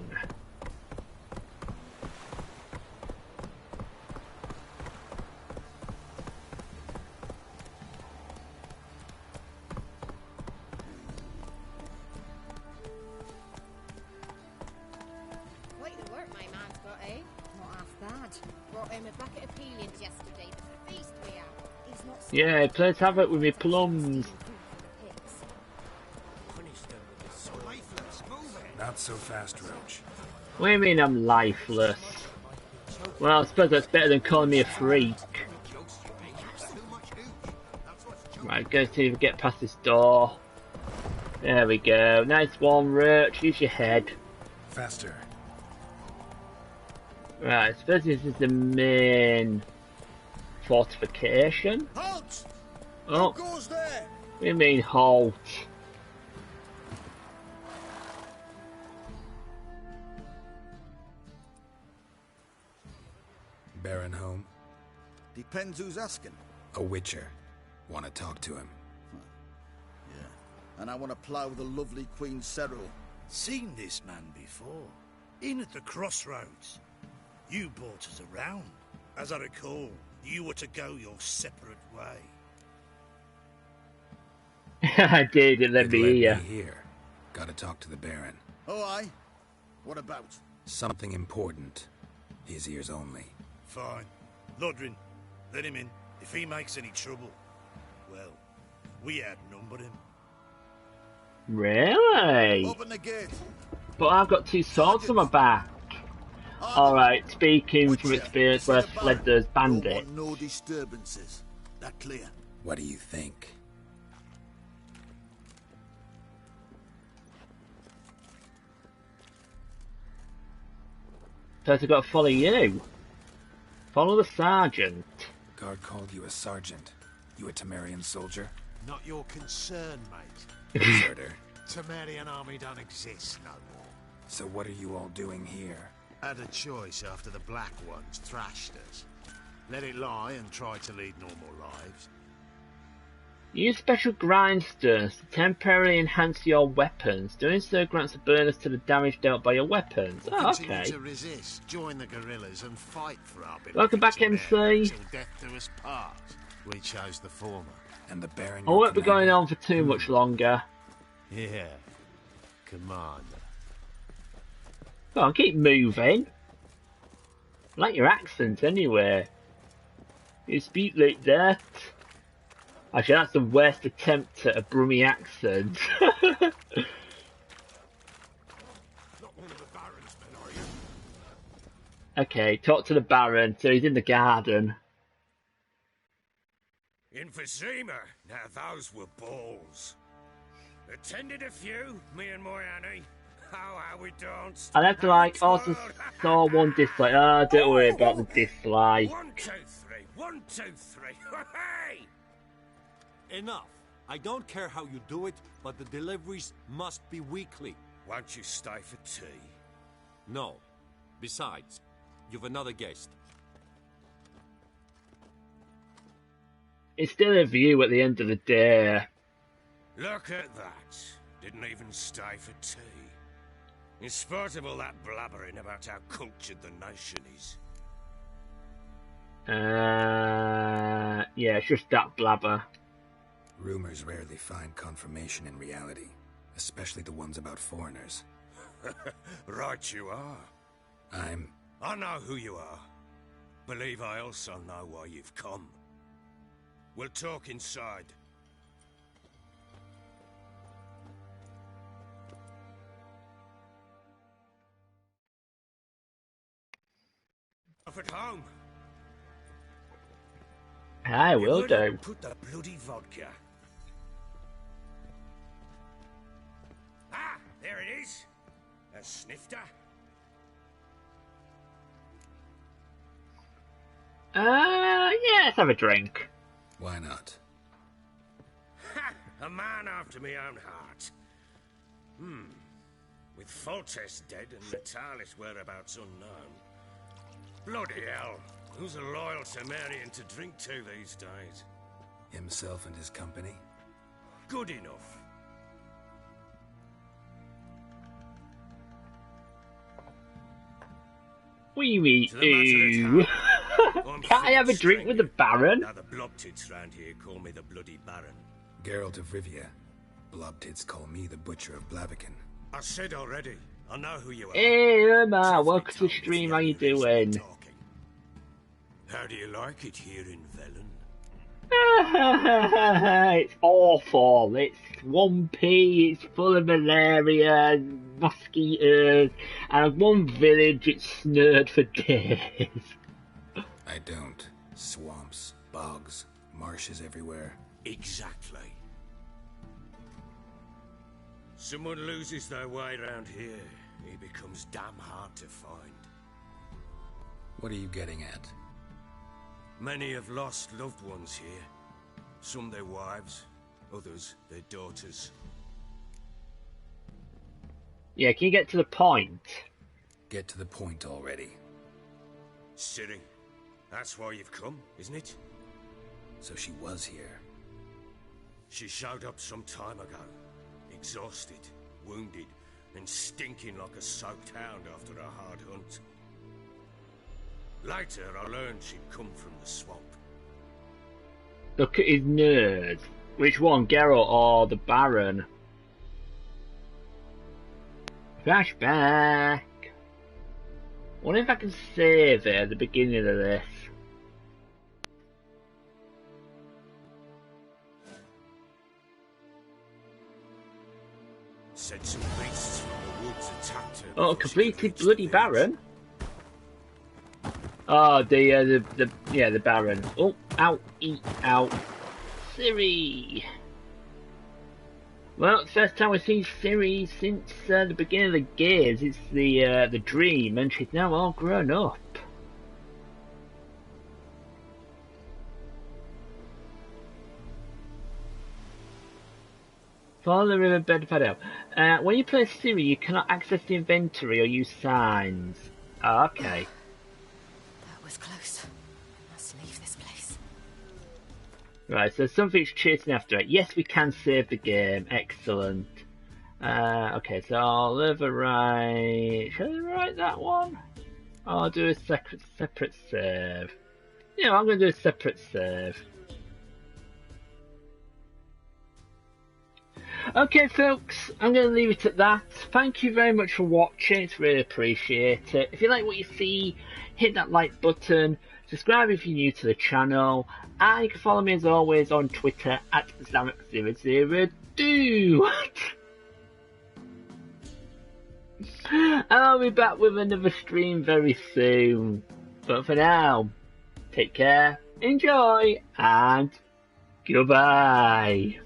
Quite the work my man's got, eh? Not half bad. Brought him a bucket of peelings yesterday for the feast we had. He's not Yeah, he plays havoc with me plums. Not so fast, Roach. What do you mean I'm lifeless? Well, I suppose that's better than calling me a freak. Right, go see if we get past this door. There we go. Nice one, Roach. Use your head. Faster. Right, I suppose this is the main fortification. Halt! Oh, Who goes there? what do you mean halt? Baron home? Depends who's asking. A witcher. Want to talk to him. Yeah. And I want to plough the lovely Queen Cyril. Seen this man before. In at the crossroads. You brought us around. As I recall, you were to go your separate way. I did, it led me here. Here. Gotta talk to the Baron. Oh, aye? What about? Something important. His ears only. Fine. Lodrin, let him in. If he makes any trouble, well, we outnumber him. Really? Open the gate. But I've got 2 swords on my back. Alright, speaking from experience where I've fled those bandits. No disturbances. That clear? What do you think? So I've got to follow you. Follow the sergeant. Guard called you a sergeant. You a Temerian soldier? Not your concern, mate. Deserter. Temerian army don't exist no more. So what are you all doing here? Had a choice after the Black Ones thrashed us. Let it lie and try to lead normal lives. Use special grindstones to temporarily enhance your weapons. Doing so grants a bonus to the damage dealt by your weapons. Oh, okay. Continue to resist, join the guerrillas and fight for our beloved Welcome back, MC. Till death do us part. We chose the former. And the Baron. I won't be going on for too much longer. Yeah, Commander. Go on, keep moving. I like your accent anyway. You speak like that. Actually, that's the worst attempt at a Brummy accent. Okay, talk to the Baron. So he's in the garden. In Vizima, now those were balls. Attended a few, me and my Annie. How we danced. I left like also saw one dislike. Oh, don't worry about the dislike. 1, 2, 3. 1, 2, 3. Hey! Enough. I don't care how you do it, but the deliveries must be weekly. Won't you stay for tea? No. Besides, you've another guest. It's still a view at the end of the day. Look at that. Didn't even stay for tea. In spite of all that blabbering about how cultured the nation is. Yeah, it's just that blabber. Rumors rarely find confirmation in reality, especially the ones about foreigners. Right you are. I know who you are. Believe I also know why you've come. We'll talk inside. Off at home. I will do. Put the bloody vodka. Ah, there it is. A snifter. Yeah, let's have a drink. Why not? Ha! A man after my own heart. With Foltest dead and Natalis whereabouts unknown. Bloody hell. Who's a loyal Temerian to drink to these days? Himself and his company? Good enough. Wee wee ooh. Can't I have a drink with the Baron? Now the blobtits round here call me the bloody Baron. Geralt of Rivia. Blobtits call me the Butcher of Blaviken. I said already. I know who you are. Hey, Irma, welcome to the stream. How you doing? How do you like it here in Velen? It's awful. It's swampy. It's full of malaria, mosquitoes, and one village it's snowed for days. I don't. Swamps, bogs, marshes everywhere. Exactly. Someone loses their way around here, he becomes damn hard to find. What are you getting at? Many have lost loved ones here. Some their wives, others their daughters. Yeah, can you get to the point? Get to the point already. Ciri, that's why you've come, isn't it? So she was here. She showed up some time ago, exhausted, wounded, and stinking like a soaked hound after a hard hunt. Later, I learned she'd come from the swamp. Look at his nerd. Which one, Geralt or the Baron? Flashback. Wonder if I can save it at the beginning of this. Said some beasts from the woods attacked her. Oh, completed bloody Baron. Oh, the Baron. Oh, ow, eat, out. Ciri. Well, it's the first time we've seen Ciri since the beginning of the games. It's the dream, and she's now all grown up. Follow the riverbed paddle. When you play Ciri, you cannot access the inventory or use signs. Oh, okay. That was close. I must leave this place. Right, so something's chasing after it. Yes, we can save the game. Excellent. Okay, so I'll overwrite. Shall I overwrite that one? I'll do a separate save. Yeah, I'm going to do a separate save. Okay, folks, I'm going to leave it at that. Thank you very much for watching. It's really appreciate it. If you like what you see, hit that like button. Subscribe if you're new to the channel. And you can follow me as always on Twitter at Zamek002. And I'll be back with another stream very soon. But for now, take care, enjoy, and goodbye.